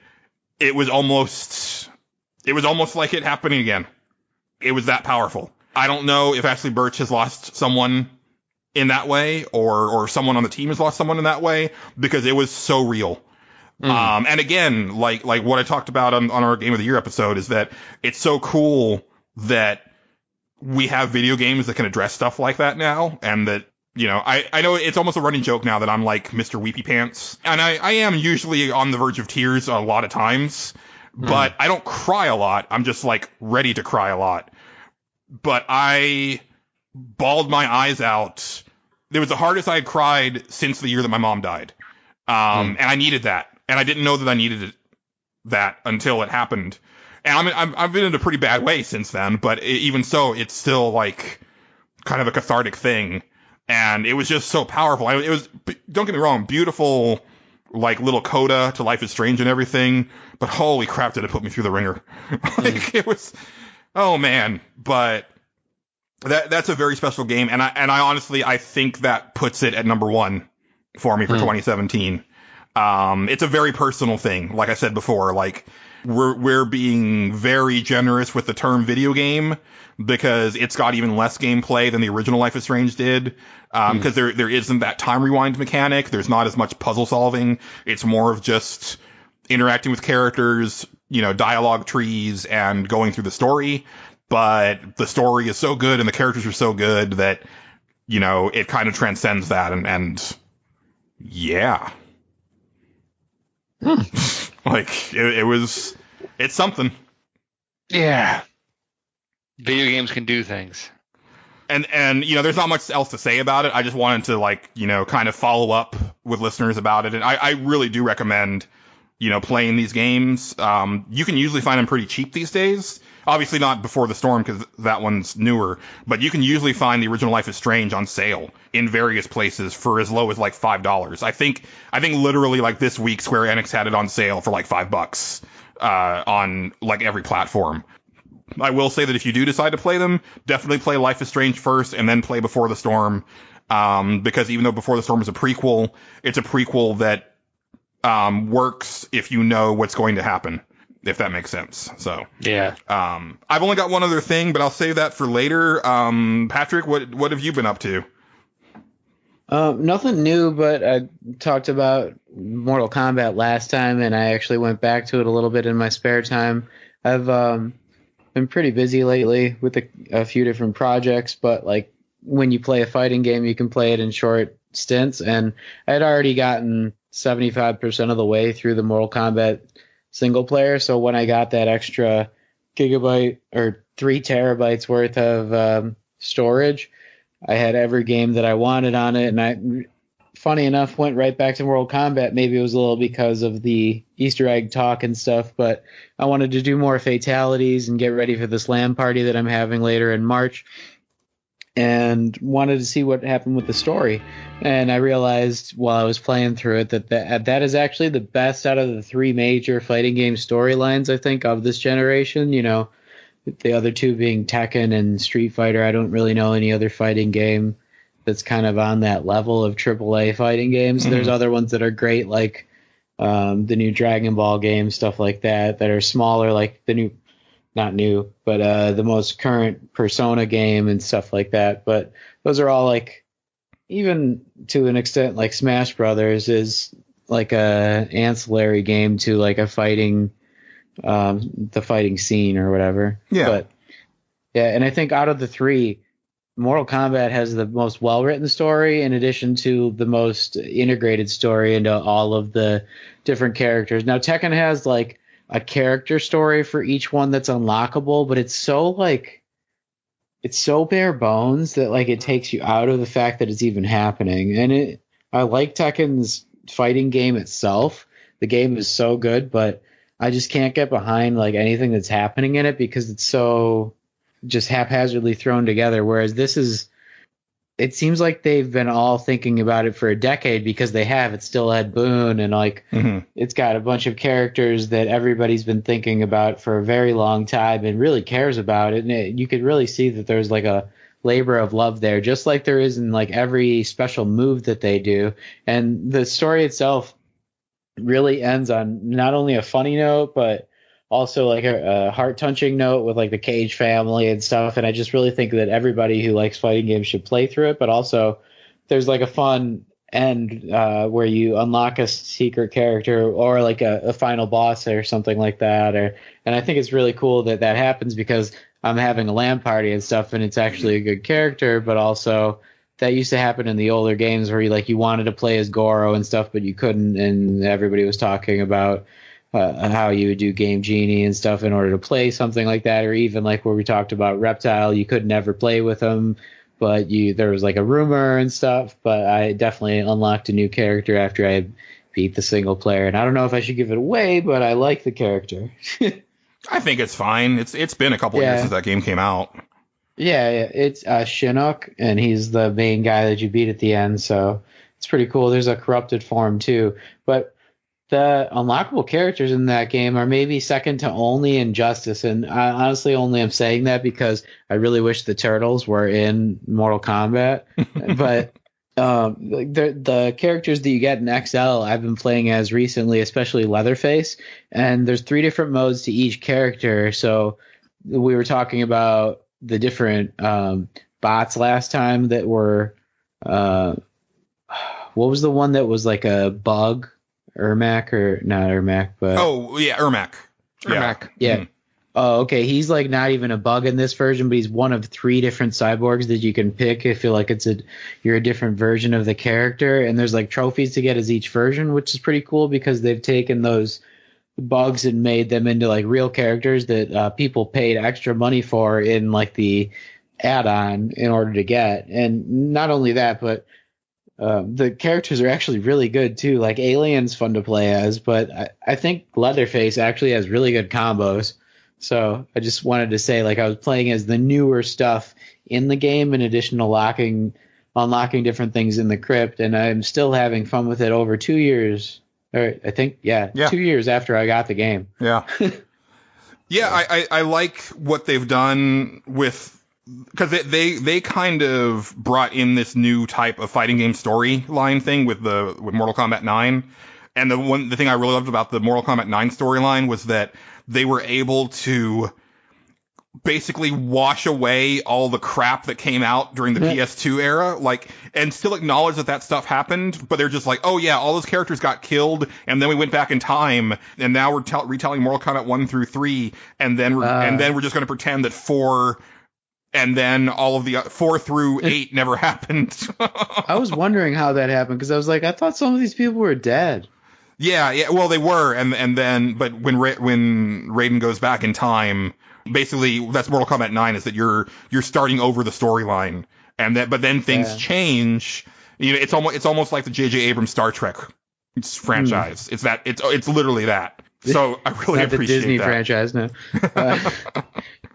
it was almost like it happening again. It was that powerful. I don't know if Ashley Birch has lost someone in that way, or someone on the team has lost someone in that way, because it was so real. And again, like what I talked about on our Game of the Year episode, is that it's so cool that we have video games that can address stuff like that now, and that, I know it's almost a running joke now that I'm like Mr. Weepy Pants, and I am usually on the verge of tears a lot of times, but I don't cry a lot. I'm just, like, ready to cry a lot. But I bawled my eyes out. It was the hardest I had cried since the year that my mom died. And I needed that. And I didn't know that I needed that until it happened. And I've been in a pretty bad way since then, but even so, it's still, like, kind of a cathartic thing. And it was just so powerful. It was, don't get me wrong, beautiful, like, little coda to Life is Strange and everything, but holy crap, did it put me through the ringer. Like, it was, oh man. But that's a very special game. And I honestly, I think that puts it at number 1 for me for 2017. It's a very personal thing. Like I said before, like, we're being very generous with the term video game, because it's got even less gameplay than the original Life is Strange did. Because there isn't that time rewind mechanic. There's not as much puzzle solving. It's more of just interacting with characters, dialogue trees, and going through the story. But the story is so good and the characters are so good that, it kind of transcends that. And yeah. Like, it's something. Yeah. Video games can do things. And there's not much else to say about it. I just wanted to, like, kind of follow up with listeners about it. And I really do recommend, playing these games. You can usually find them pretty cheap these days. Obviously not Before the Storm, because that one's newer, but you can usually find the original Life is Strange on sale in various places for as low as like $5. I think literally, like, this week Square Enix had it on sale for like $5 on, like, every platform. I will say that if you do decide to play them, definitely play Life is Strange first and then play Before the Storm, because even though Before the Storm is a prequel, it's a prequel that works if you know what's going to happen, if that makes sense. So yeah. I've only got one other thing, but I'll save that for later. Patrick, what have you been up to? Nothing new, but I talked about Mortal Kombat last time, and I actually went back to it a little bit in my spare time. I've been pretty busy lately with a few different projects, but like when you play a fighting game, you can play it in short stints, and I had already gotten 75% of the way through the Mortal Kombat single player, so when I got that extra gigabyte or 3 terabytes worth of storage, I had every game that I wanted on it, and I, funny enough, went right back to Mortal Kombat. Maybe it was a little because of the Easter egg talk and stuff, but I wanted to do more fatalities and get ready for this LAN party that I'm having later in March, and wanted to see what happened with the story. And I realized while I was playing through it that is actually the best out of the 3 major fighting game storylines, I think, of this generation. You know, the other 2 being Tekken and Street Fighter. I don't really know any other fighting game that's kind of on that level of AAA fighting games. Mm-hmm. There's other ones that are great, like the new Dragon Ball game, stuff like that are smaller, like the new, not new, but the most current Persona game and stuff like that. But those are all like, even to an extent, like Smash Brothers is like a ancillary game to like a fighting the fighting scene or whatever. Yeah. But yeah, and I think out of the 3, Mortal Kombat has the most well-written story, in addition to the most integrated story into all of the different characters. Now, Tekken has like a character story for each one that's unlockable, but it's so bare bones that like it takes you out of the fact that it's even happening. And I like Tekken's fighting game itself. The game is so good, but I just can't get behind like anything that's happening in it because it's so just haphazardly thrown together. Whereas it seems like they've been all thinking about it for a decade, because they have. It's still Ed Boon, and like It's got a bunch of characters that everybody's been thinking about for a very long time and really cares about it. And you could really see that there's like a labor of love there, just like there is in like every special move that they do. And the story itself really ends on not only a funny note, but also like a heart-touching note with like the Cage family and stuff. And I just really think that everybody who likes fighting games should play through it. But also there's like a fun end where you unlock a secret character or like a final boss or something like that. And I think it's really cool that happens, because I'm having a LAN party and stuff, and it's actually a good character. But also that used to happen in the older games where you wanted to play as Goro and stuff, but you couldn't, and everybody was talking about how you would do Game Genie and stuff in order to play something like that. Or even like where we talked about Reptile, you could never play with him, but there was like a rumor and stuff. But I definitely unlocked a new character after I beat the single player, and I don't know if I should give it away, but I like the character. I think it's fine. It's been a couple of years since that game came out. Yeah, it's Chinook, and he's the main guy that you beat at the end, so it's pretty cool. There's a corrupted form too, but the unlockable characters in that game are maybe second to only Injustice, and I honestly only am saying that because I really wish the Turtles were in Mortal Kombat. But the characters that you get in XL, I've been playing as recently, especially Leatherface, and there's 3 different modes to each character. So we were talking about the different bots last time that were what was the one that was like a bug? Ermac, or not Ermac, but Ermac. Yeah. Mm-hmm. Oh, okay. He's like not even a bug in this version, but he's one of 3 different cyborgs that you can pick. I feel like you're a different version of the character, and there's like trophies to get as each version, which is pretty cool because they've taken those bugs and made them into like real characters that people paid extra money for in like the add-on in order to get. And not only that, but the characters are actually really good too. Like Alien's fun to play as, but I think Leatherface actually has really good combos. So I just wanted to say, like, I was playing as the newer stuff in the game in addition to unlocking different things in the crypt, and I'm still having fun with it over 2 years. Or I think, 2 years after I got the game. Yeah. I like what they've done with, because they kind of brought in this new type of fighting game storyline thing with Mortal Kombat 9. And the thing I really loved about the Mortal Kombat 9 storyline was that they were able to basically wash away all the crap that came out during the PS2 era, like, and still acknowledge that stuff happened, but they're just like, oh yeah, all those characters got killed, and then we went back in time, and now we're retelling Mortal Kombat 1 through 3, and then we're just going to pretend that 4 and then all of the 4 through 8 never happened. I was wondering how that happened, because I was like, I thought some of these people were dead. Yeah, well, they were, and then, but when Raiden goes back in time, basically that's Mortal Kombat 9, is that you're starting over the storyline, but then things change. You know, it's almost like the J.J. Abrams Star Trek franchise. It's literally that. So I really appreciate the Disney that. franchise now.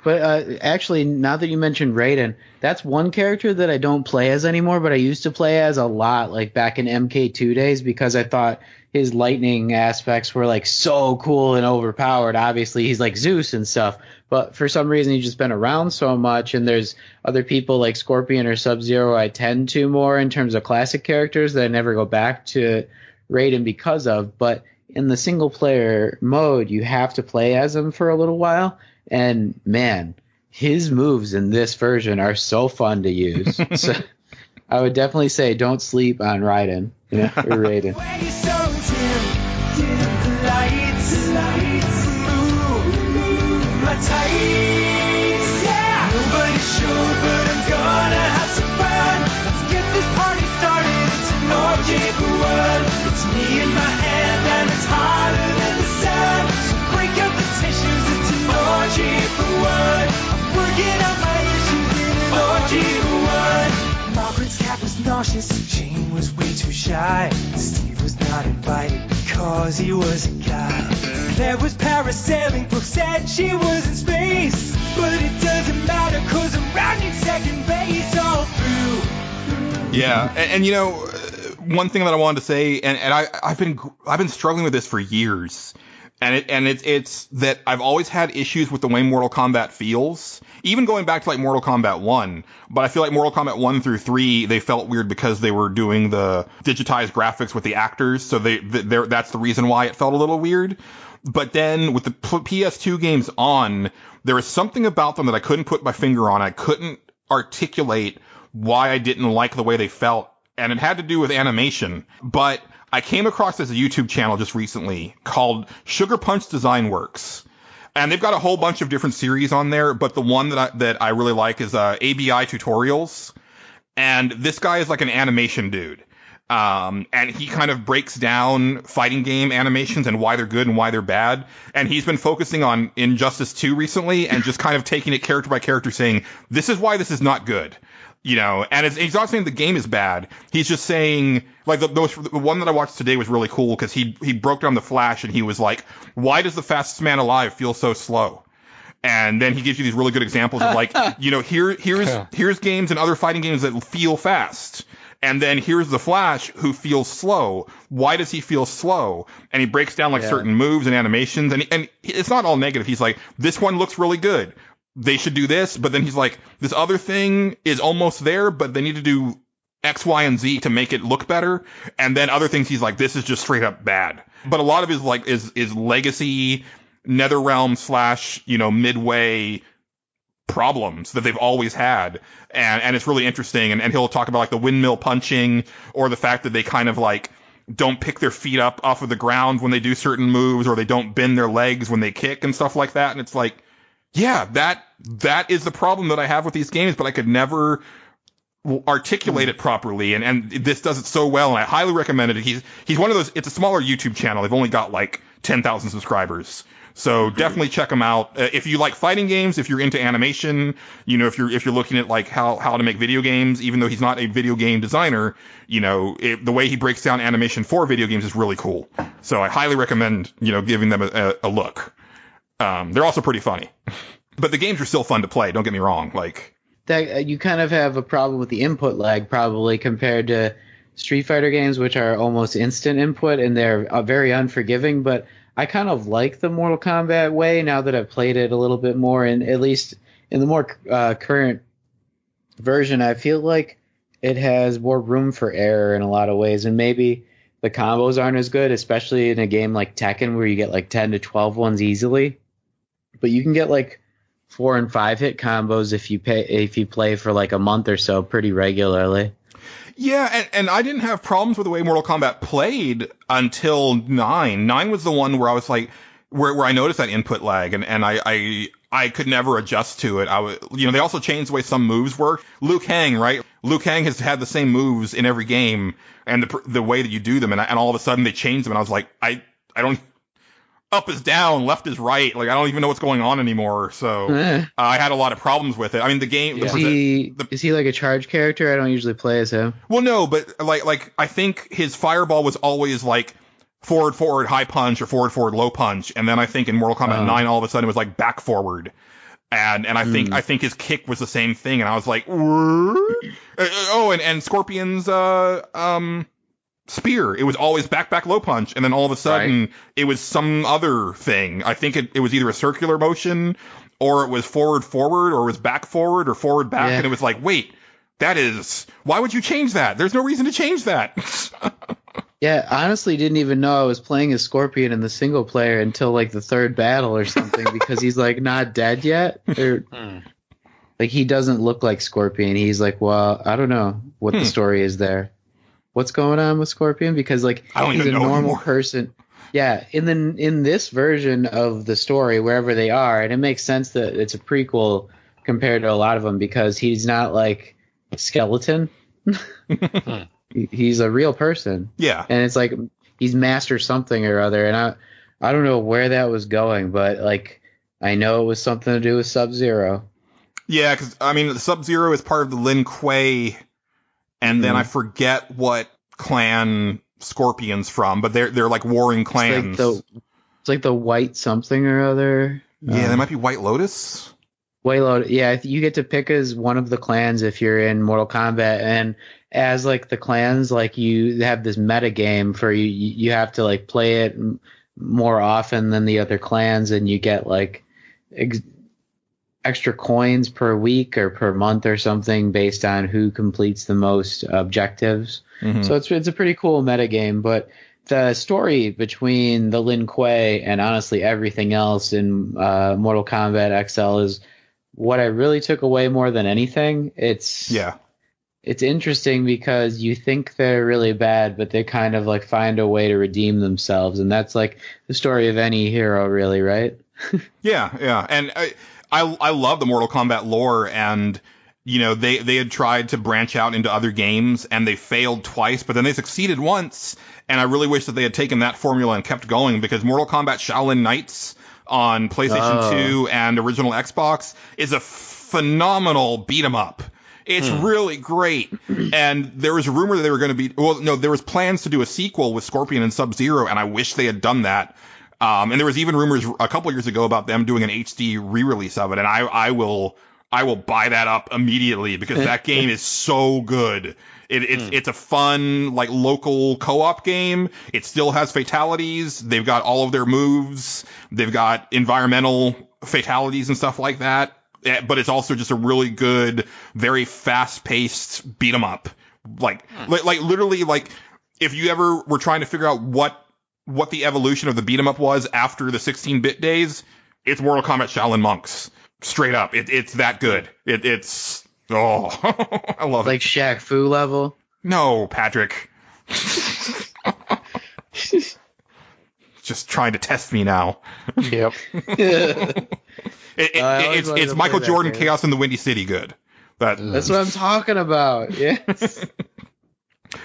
But actually, now that you mentioned Raiden, that's one character that I don't play as anymore, but I used to play as a lot, like back in MK2 days, because I thought his lightning aspects were like so cool and overpowered. Obviously, he's like Zeus and stuff, but for some reason he's just been around so much, and there's other people like Scorpion or Sub-Zero I tend to more in terms of classic characters that I never go back to Raiden because of. But in the single player mode, you have to play as him for a little while, and man, his moves in this version are so fun to use. So I would definitely say don't sleep on Raiden. Yeah, or Raiden. Margaret's cat was nauseous, Jane was way too shy, Steve was not invited because he was a guy. There was parasailing, Brooke said she was in space, but it doesn't matter cause I'm rounding second base all through. Yeah, and you know, one thing that I wanted to say, and I've been struggling with this for years, and it's that I've always had issues with the way Mortal Kombat feels, even going back to like Mortal Kombat 1, but I feel like Mortal Kombat 1 through 3, they felt weird because they were doing the digitized graphics with the actors, so that's the reason why it felt a little weird. But then with the PS2 games on, there was something about them that I couldn't put my finger on. I couldn't articulate why I didn't like the way they felt, and it had to do with animation. But I came across this YouTube channel just recently called Sugar Punch Design Works, and they've got a whole bunch of different series on there, but the one that I really like is ABI Tutorials, and this guy is like an animation dude. And he kind of breaks down fighting game animations and why they're good and why they're bad. And he's been focusing on Injustice 2 recently and just kind of taking it character by character, saying, this is why this is not good. You know, and he's not saying the game is bad. He's just saying, like, the one that I watched today was really cool because he broke down the Flash and he was like, why does the fastest man alive feel so slow? And then he gives you these really good examples of like, you know, here's games and other fighting games that feel fast. And then here's the Flash who feels slow. Why does he feel slow? And he breaks down like certain moves and animations, and it's not all negative. He's like, this one looks really good. They should do this, but then he's like, this other thing is almost there, but they need to do X, Y, and Z to make it look better. And then other things he's like, this is just straight up bad. But a lot of his like is legacy, NetherRealm / you know, Midway problems that they've always had, and it's really interesting, and he'll talk about like the windmill punching, or the fact that they kind of like don't pick their feet up off of the ground when they do certain moves, or they don't bend their legs when they kick and stuff like that. And it's like, yeah, that is the problem that I have with these games, but I could never articulate it properly, and this does it so well, and I highly recommend it. He's one of those, it's a smaller YouTube channel, they've only got like 10,000 subscribers. So definitely check them out. If you like fighting games, if you're into animation, you know, if you're looking at like how to make video games, even though he's not a video game designer, you know, the way he breaks down animation for video games is really cool. So I highly recommend, you know, giving them a look. They're also pretty funny, but the games are still fun to play. Don't get me wrong. Like that, you kind of have a problem with the input lag probably compared to Street Fighter games, which are almost instant input and they're very unforgiving, but I kind of like the Mortal Kombat way now that I've played it a little bit more, and at least in the more current version, I feel like it has more room for error in a lot of ways, and maybe the combos aren't as good, especially in a game like Tekken where you get like 10 to 12 ones easily, but you can get like 4 and 5 hit combos if you play for like a month or so pretty regularly. Yeah, and I didn't have problems with the way Mortal Kombat played until 9. 9 was the one where I was like, where I noticed that input lag, and I could never adjust to it. They also changed the way some moves work. Liu Kang, right? Liu Kang has had the same moves in every game, and the way that you do them, and all of a sudden they changed them, and I was like, I don't. Up is down, left is right. Like, I don't even know what's going on anymore. So I had a lot of problems with it. I mean, the game. Is he like a charge character? I don't usually play as him. Well, no, but like I think his fireball was always like forward high punch or forward low punch, and then I think in Mortal Kombat 9 all of a sudden it was like back forward. And I think his kick was the same thing, and I was like, and Scorpion's spear, it was always back low punch, and then all of a sudden it was some other thing. I think it was either a circular motion, or it was forward, or it was back forward, or forward back, and it was like, wait, why would you change that? There's no reason to change that. Yeah, honestly didn't even know I was playing as Scorpion in the single player until like the third battle or something, because he's like not dead yet, or like he doesn't look like Scorpion. He's like, well, I don't know what the story is there. What's going on with Scorpion? Because like he's a normal person. Yeah, in this version of the story, wherever they are, and it makes sense that it's a prequel compared to a lot of them, because he's not like a skeleton. He's a real person. Yeah. And it's like he's master something or other, and I don't know where that was going, but like I know it was something to do with Sub-Zero. Yeah, because I mean, Sub-Zero is part of the Lin Kuei, and then I forget what clan Scorpion's from, but they're like warring clans. It's like the White something or other. Yeah, they might be White Lotus. White Lotus. Yeah, you get to pick as one of the clans if you're in Mortal Kombat, and as like the clans, like you have this meta game for you have to like play it more often than the other clans, and you get like extra coins per week or per month or something based on who completes the most objectives. So it's a pretty cool meta game, but the story between the Lin Kuei and honestly everything else in Mortal Kombat XL is what I really took away more than anything. It's interesting because you think they're really bad, but they kind of like find a way to redeem themselves, and that's like the story of any hero, really, right? Yeah, and I love the Mortal Kombat lore, and they had tried to branch out into other games, and they failed twice, but then they succeeded once, and I really wish that they had taken that formula and kept going, because Mortal Kombat Shaolin Knights on PlayStation 2 and original Xbox is a phenomenal beat-em-up. It's really great, and there was a rumor that they were going to be... Well, no, there was plans to do a sequel with Scorpion and Sub-Zero, and I wish they had done that. And there was even rumors a couple years ago about them doing an HD re-release of it, and I will buy that up immediately, because that game is so good. It's a fun, like, local co-op game. It still has fatalities. They've got all of their moves. They've got environmental fatalities and stuff like that. But it's also just a really good, very fast-paced beat 'em up. Like literally, like, if you ever were trying to figure out what the evolution of the beat 'em up was after the 16-bit days, it's Mortal Kombat Shaolin Monks. Straight up, it's that good. It's I love it. Like Shaq Fu level? No, Patrick. Just trying to test me now. Yep. It's Michael Jordan Chaos in the Windy City good. That's what I'm talking about. Yes.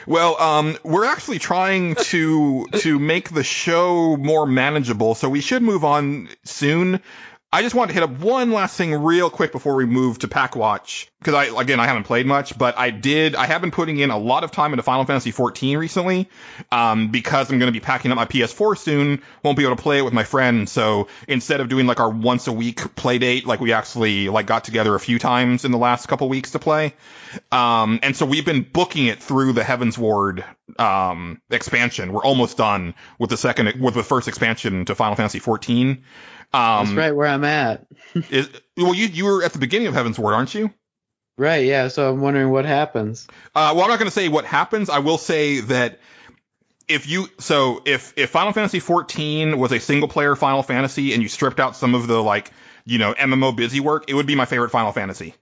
Well, we're actually trying to make the show more manageable, so we should move on soon. I just want to hit up one last thing real quick before we move to PAK WATCH, because I haven't played much, but I have been putting in a lot of time into Final Fantasy XIV recently, because I'm going to be packing up my PS4 soon, won't be able to play it with my friend, so instead of doing like our once a week play date, like we actually like got together a few times in the last couple weeks to play, and so we've been booking it through the Heaven's Ward expansion. We're almost done with the first expansion to Final Fantasy XIV. That's right where I'm at. You were at the beginning of Heaven's Ward, aren't you? Right, yeah, so I'm wondering what happens. Well, I'm not going to say what happens. I will say that if Final Fantasy XIV was a single player Final Fantasy and you stripped out some of the MMO busy work, it would be my favorite Final Fantasy.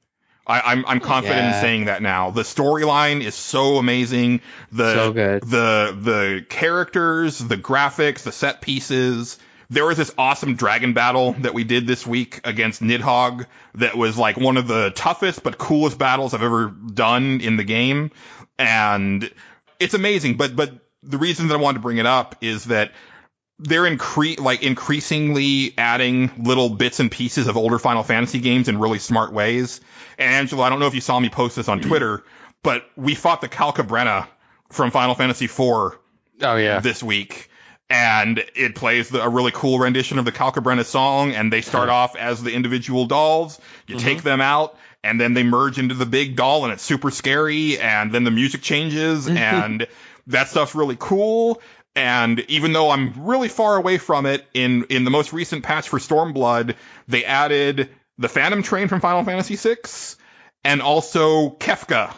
I'm confident in saying that now. The storyline is so amazing. So good. The characters, the graphics, the set pieces. There was this awesome dragon battle that we did this week against Nidhogg that was like one of the toughest but coolest battles I've ever done in the game. And it's amazing. But the reason that I wanted to bring it up is that they're increasingly adding little bits and pieces of older Final Fantasy games in really smart ways. And Angela, I don't know if you saw me post this on Twitter, but we fought the Calcabrina from Final Fantasy IV this week. And it plays a really cool rendition of the Calcabrina song, and they start off as the individual dolls. You take them out, and then they merge into the big doll, and it's super scary, and then the music changes, and that stuff's really cool. And even though I'm really far away from it, in the most recent patch for Stormblood, they added the Phantom Train from Final Fantasy VI, and also Kefka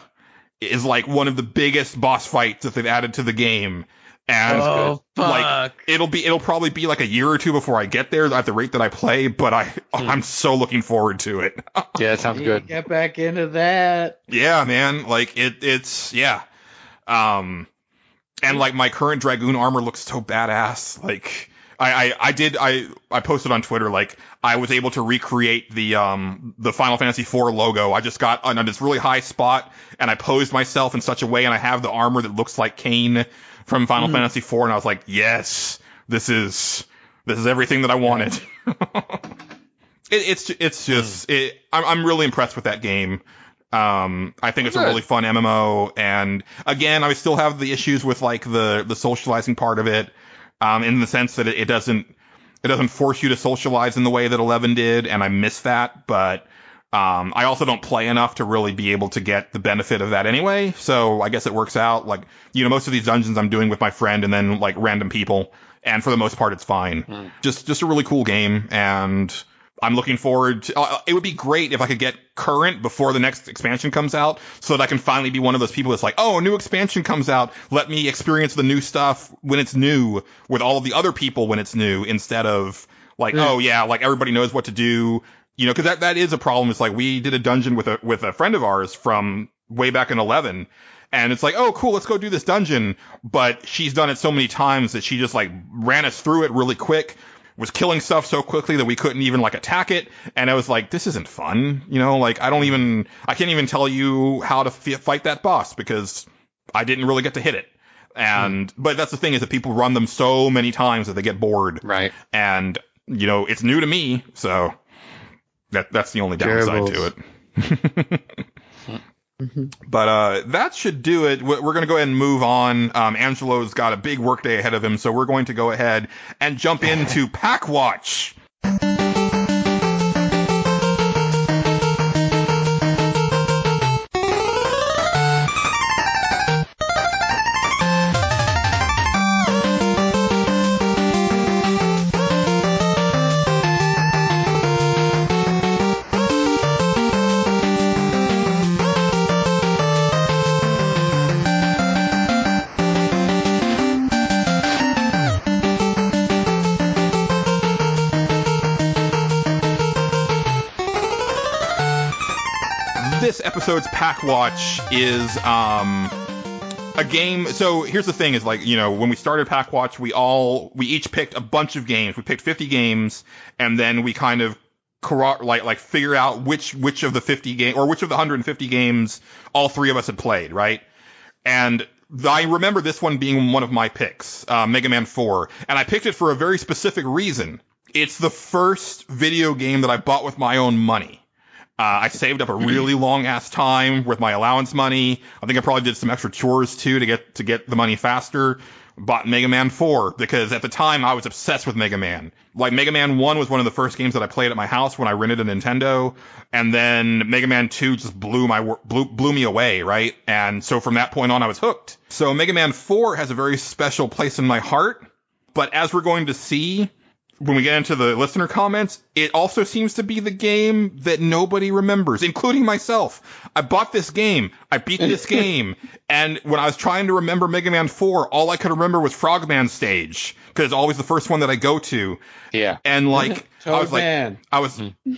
is like one of the biggest boss fights that they've added to the game. And it'll probably be like a year or two before I get there at the rate that I play, but I'm so looking forward to it. Yeah, that sounds good. Get back into that. Yeah, man. Like it's. And like my current Dragoon armor looks so badass. Like I posted on Twitter, like I was able to recreate the Final Fantasy IV logo. I just got on this really high spot and I posed myself in such a way, and I have the armor that looks like Kain from Final Fantasy IV, and I was like, yes, this is everything that I wanted. I'm really impressed with that game. I think it's a really fun MMO, and again, I still have the issues with like the socializing part of it, in the sense that it doesn't force you to socialize in the way that 11 did, and I miss that, but I also don't play enough to really be able to get the benefit of that anyway, so I guess it works out. Like, most of these dungeons I'm doing with my friend and then like random people, and for the most part it's fine. Just a really cool game, and I'm looking forward to, it would be great if I could get current before the next expansion comes out, so that I can finally be one of those people that's like, oh, a new expansion comes out, let me experience the new stuff when it's new with all of the other people when it's new, instead of like, oh yeah, like everybody knows what to do, because that is a problem. It's like we did a dungeon with a friend of ours from way back in 11, and it's like, oh cool, let's go do this dungeon, but she's done it so many times that she just like ran us through it really quick, was killing stuff so quickly that we couldn't even like attack it, and I was like, this isn't fun, like I can't even tell you how to fight that boss because I didn't really get to hit it. And but that's the thing, is that people run them so many times that they get bored, right? And it's new to me, so that's the only downside to it. But that should do it. We're going to go ahead and move on. Angelo's got a big workday ahead of him, so we're going to go ahead and jump into PAK Watch. This episode's PAK Watch is a game. So here's the thing: is like, when we started PAK Watch, we each picked a bunch of games. We picked 50 games, and then we kind of figure out which of the 50 game or which of the 150 games all three of us had played, right? And I remember this one being one of my picks, Megaman 4, and I picked it for a very specific reason. It's the first video game that I bought with my own money. I saved up a really long ass time with my allowance money. I think I probably did some extra chores too to get the money faster. Bought Mega Man 4 because at the time I was obsessed with Mega Man. Like, Mega Man 1 was one of the first games that I played at my house when I rented a Nintendo, and then Mega Man 2 just blew me away, right? And so from that point on I was hooked. So Mega Man 4 has a very special place in my heart, but as we're going to see, when we get into the listener comments, it also seems to be the game that nobody remembers, including myself. I bought this game, I beat this game, and when I was trying to remember Mega Man 4, all I could remember was Frogman stage, because it's always the first one that I go to. Yeah. And like, Toadman.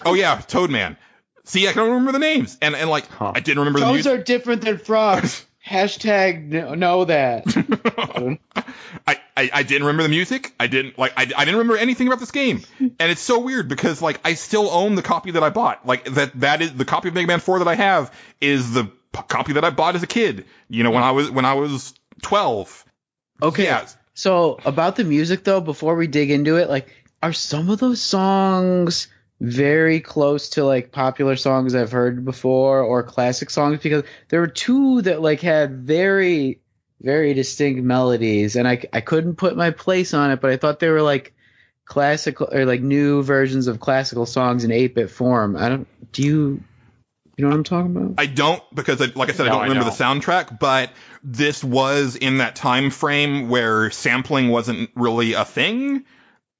Oh yeah, Toadman. See, I can remember the names, and like, I didn't remember the music. Toads are different than frogs. Hashtag know that. I didn't remember the music. I didn't remember anything about this game. And it's so weird because like I still own the copy that I bought. Like that is the copy of Mega Man 4 that I have is the copy that I bought as a kid, when I was 12. Okay. Yeah. So about the music though, before we dig into it, like are some of those songs very close to like popular songs I've heard before or classic songs? Because there were two that like had very, very distinct melodies, and I couldn't put my place on it, but I thought they were like classical or like new versions of classical songs in 8-bit form. Do you know what I'm talking about? I don't, because like I said, I don't remember the soundtrack, but this was in that time frame where sampling wasn't really a thing.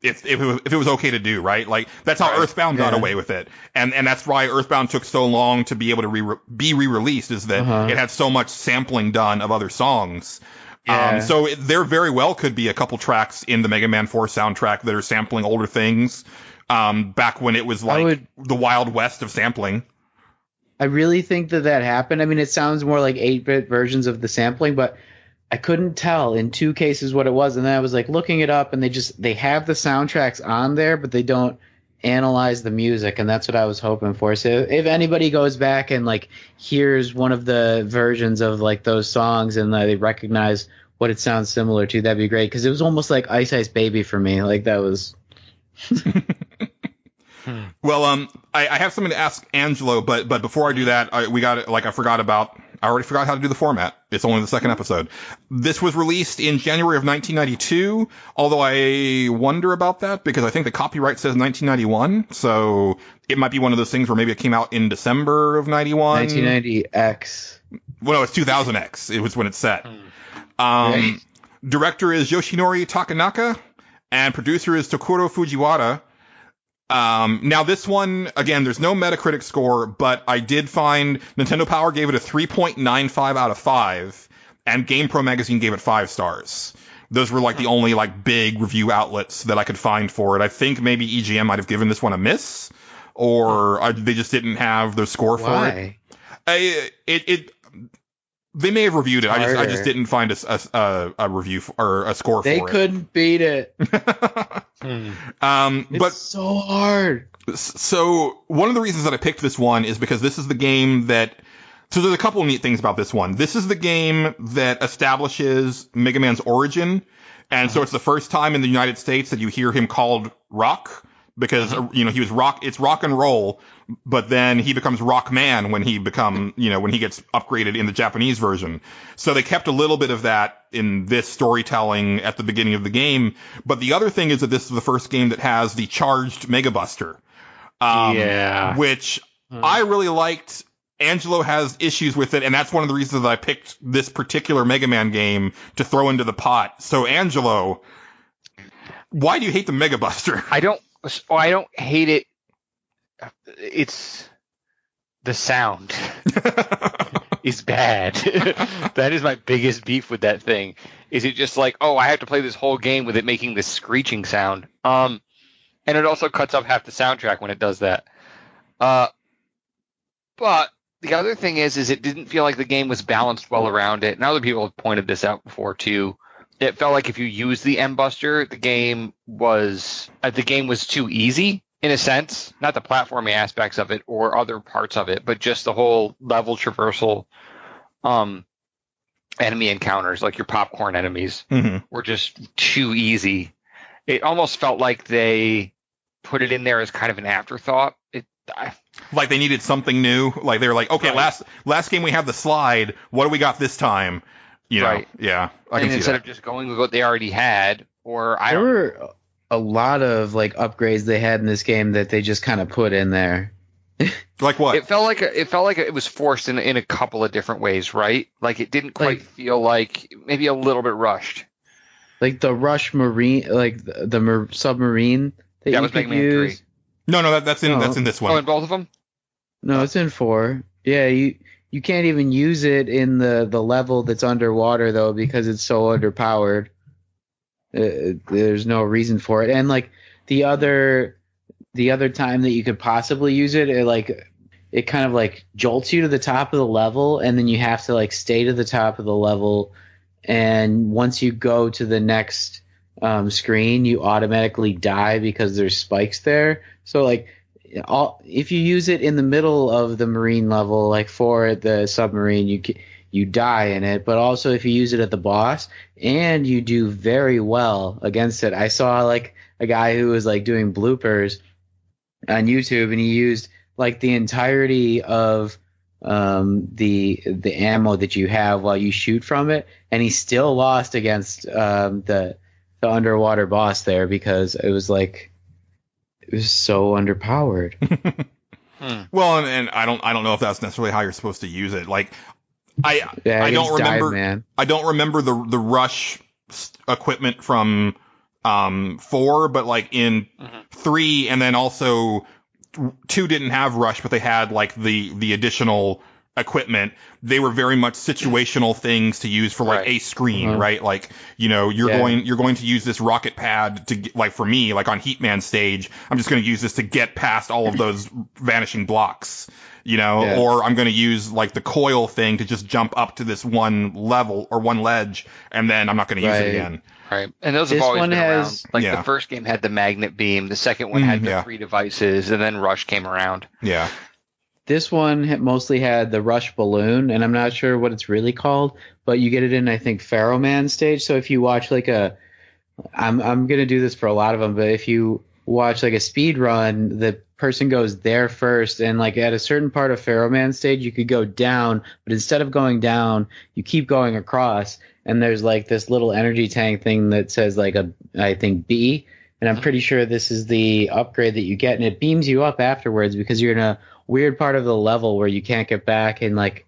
If it was okay to do, right? Like, that's how Earthbound got away with it. And that's why Earthbound took so long to be able to be re-released, is that it had so much sampling done of other songs. Yeah. So there very well could be a couple tracks in the Mega Man 4 soundtrack that are sampling older things, back when it was like the Wild West of sampling. I really think that happened. I mean, it sounds more like 8-bit versions of the sampling, but I couldn't tell in two cases what it was, and then I was like looking it up, and they have the soundtracks on there, but they don't analyze the music, and that's what I was hoping for. So if anybody goes back and like hears one of the versions of like those songs and they recognize what it sounds similar to, that'd be great, because it was almost like Ice Ice Baby for me. Like that was. Well, I have something to ask Angelo, but before I do that, I already forgot how to do the format. It's only the second episode. This was released in January of 1992, although I wonder about that because I think the copyright says 1991, so it might be one of those things where maybe it came out in December of 91. 1990X. Well, no, it's 2000X. It was when it's set. Right. Director is Yoshinori Takanaka, and producer is Tokuro Fujiwara. Now this one, again, there's no Metacritic score, but I did find Nintendo Power gave it a 3.95 out of 5, and GamePro Magazine gave it 5 stars. Those were like the only like big review outlets that I could find for it. I think maybe EGM might have given this one a miss, or they just didn't have the score for it. They may have reviewed it. I just didn't find a review or a score for it. They couldn't beat it. But it's so hard. So one of the reasons that I picked this one is because this is the game that. So there's a couple of neat things about this one. This is the game that establishes Mega Man's origin, and so it's the first time in the United States that you hear him called Rock. Because, he was it's rock and roll, but then he becomes Rockman when he gets upgraded in the Japanese version. So they kept a little bit of that in this storytelling at the beginning of the game. But the other thing is that this is the first game that has the charged Mega Buster. Which I really liked. Angelo has issues with it, and that's one of the reasons that I picked this particular Mega Man game to throw into the pot. So, Angelo, why do you hate the Mega Buster? I don't hate it. It's the sound is bad. That is my biggest beef with that thing. Is it just like, I have to play this whole game with it making this screeching sound. And it also cuts up half the soundtrack when it does that. But the other thing is it didn't feel like the game was balanced well around it. And other people have pointed this out before too. It felt like if you use the M-Buster, the game was too easy in a sense. Not the platforming aspects of it or other parts of it, but just the whole level traversal enemy encounters, like your popcorn enemies, were just too easy. It almost felt like they put it in there as kind of an afterthought. Like they needed something new. Like they were like, okay, right. last game we have the slide. What do we got this time? Right. Yeah. Instead of just going with what they already had, there were a lot of like upgrades they had in this game that they just kind of put in there. Like what? It felt like it was forced in a couple of different ways, right? Like it didn't quite feel like maybe a little bit rushed. Like the Rush Marine, like the submarine That was Mega Man 3. No, that's in this one. Oh, in both of them? No, it's in 4. Yeah, you can't even use it in the level that's underwater though because it's so underpowered. There's no reason for it. And like the other time that you could possibly use it, it kind of like jolts you to the top of the level, and then you have to like stay to the top of the level, and once you go to the next screen, you automatically die because there's spikes there. So like if you use it in the middle of the marine level, like for the submarine, you die in it. But also if you use it at the boss, and you do very well against it. I saw like a guy who was like doing bloopers on YouTube, and he used like the entirety of the ammo that you have while you shoot from it, and he still lost against the underwater boss there because it was so underpowered. Well, and I don't know if that's necessarily how you're supposed to use it. Like I don't remember. Man. I don't remember the rush equipment from 4, but like in 3, and then also 2 didn't have rush, but they had like the additional equipment. They were very much situational things to use for like a screen, right? Like, you're going to use this rocket pad to, like, for me, like on Heatman stage, I'm just going to use this to get past all of those vanishing blocks, or I'm going to use like the coil thing to just jump up to this one level or one ledge, and then I'm not going to use it again. Right, and those have always been around. Like the first game had the magnet beam, the second one had the 3 devices, and then Rush came around. Yeah. This one mostly had the Rush balloon, and I'm not sure what it's really called, but you get it in, I think, Pharaoh Man stage. So if you watch like I'm going to do this for a lot of them, but if you watch like a speed run, the person goes there first, and like at a certain part of Pharaoh Man stage, you could go down, but instead of going down, you keep going across, and there's like this little energy tank thing that says like I think B, and I'm pretty sure this is the upgrade that you get, and it beams you up afterwards because you're in a weird part of the level where you can't get back, and like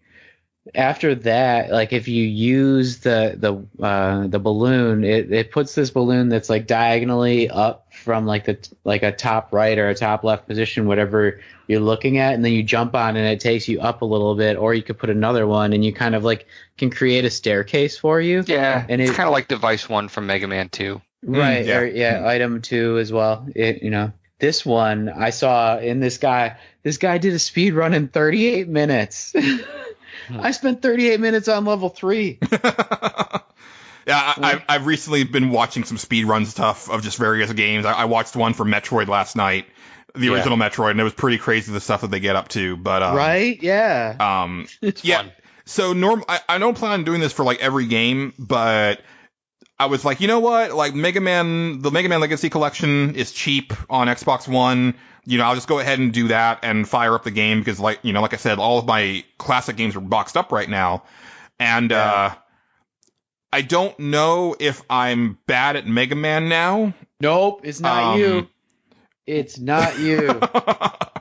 after that, like if you use the balloon, it puts this balloon that's like diagonally up from like a top right or a top left position, whatever you're looking at, and then you jump on and it takes you up a little bit, or you could put another one and you kind of like can create a staircase for you. Yeah, and it's kind of like device 1 from Mega Man 2. Right, or item 2 as well. This one I saw in this guy did a speed run in 38 minutes. I spent 38 minutes on level 3. Yeah, I've recently been watching some speedrun stuff of just various games. I watched one for Metroid last night, the original Metroid, and it was pretty crazy the stuff that they get up to. But right, yeah, it's fun. So I don't plan on doing this for like every game, but I was like, you know what? Like the Mega Man Legacy Collection is cheap on Xbox One. I'll just go ahead and do that and fire up the game because, like I said, all of my classic games are boxed up right now. And I don't know if I'm bad at Mega Man now. Nope, it's not you. It's not you.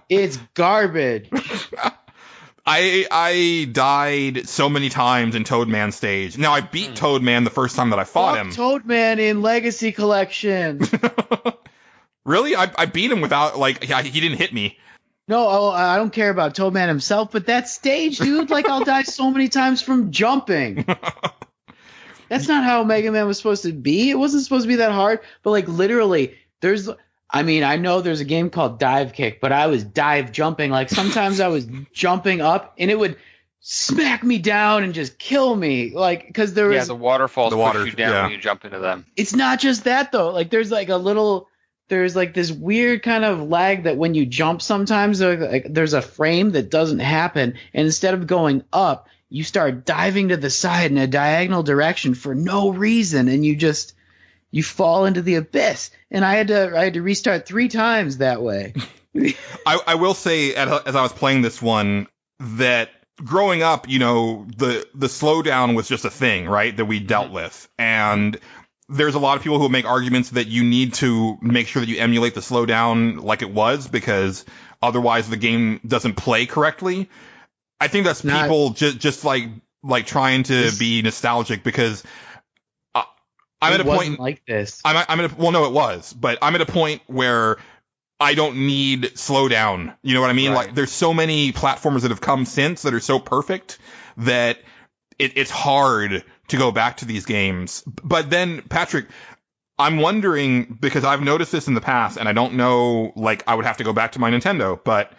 It's garbage. I died so many times in Toadman stage. Now, I beat Toadman the first time that I fought him. Toadman in Legacy Collection. Really? I beat him without, like, he didn't hit me. No, I don't care about Toadman himself, but that stage, dude, like, I'll die so many times from jumping. That's not how Mega Man was supposed to be. It wasn't supposed to be that hard, but, like, literally, I know there's a game called Dive Kick, but I was dive jumping. Like, sometimes I was jumping up, and it would smack me down and just kill me. Like, because there was... Yeah, the waterfalls push you down when you jump into them. It's not just that, though. Like, there's like this weird kind of lag that when you jump sometimes there's a frame that doesn't happen, and instead of going up, you start diving to the side in a diagonal direction for no reason, and you fall into the abyss. And I had to restart 3 times that way. I will say, as I was playing this one, that growing up, the slowdown was just a thing, right, that we dealt with. And there's a lot of people who make arguments that you need to make sure that you emulate the slowdown like it was, because otherwise the game doesn't play correctly. I think that's people just like trying to be nostalgic, because I'm at a point like this. Well, no, it was, but I'm at a point where I don't need slowdown. You know what I mean? Right. Like, there's so many platformers that have come since that are so perfect that it's hard to go back to these games. But then, Patrick, I'm wondering, because I've noticed this in the past, and I don't know, like, I would have to go back to my Nintendo, but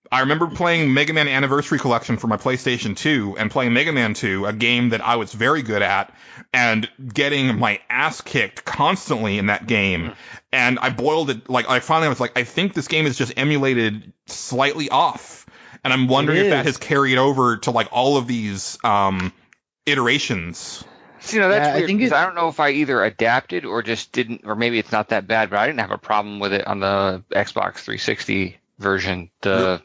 I remember playing Mega Man Anniversary Collection for my PlayStation 2 and playing Mega Man 2, a game that I was very good at, and getting my ass kicked constantly in that game. And I boiled it, like, I finally was like, I think this game is just emulated slightly off. And I'm wondering if that has carried over to, like, all of these iterations. See, that's weird, because I don't know if I either adapted or just didn't, or maybe it's not that bad, but I didn't have a problem with it on the Xbox 360 version. Okay.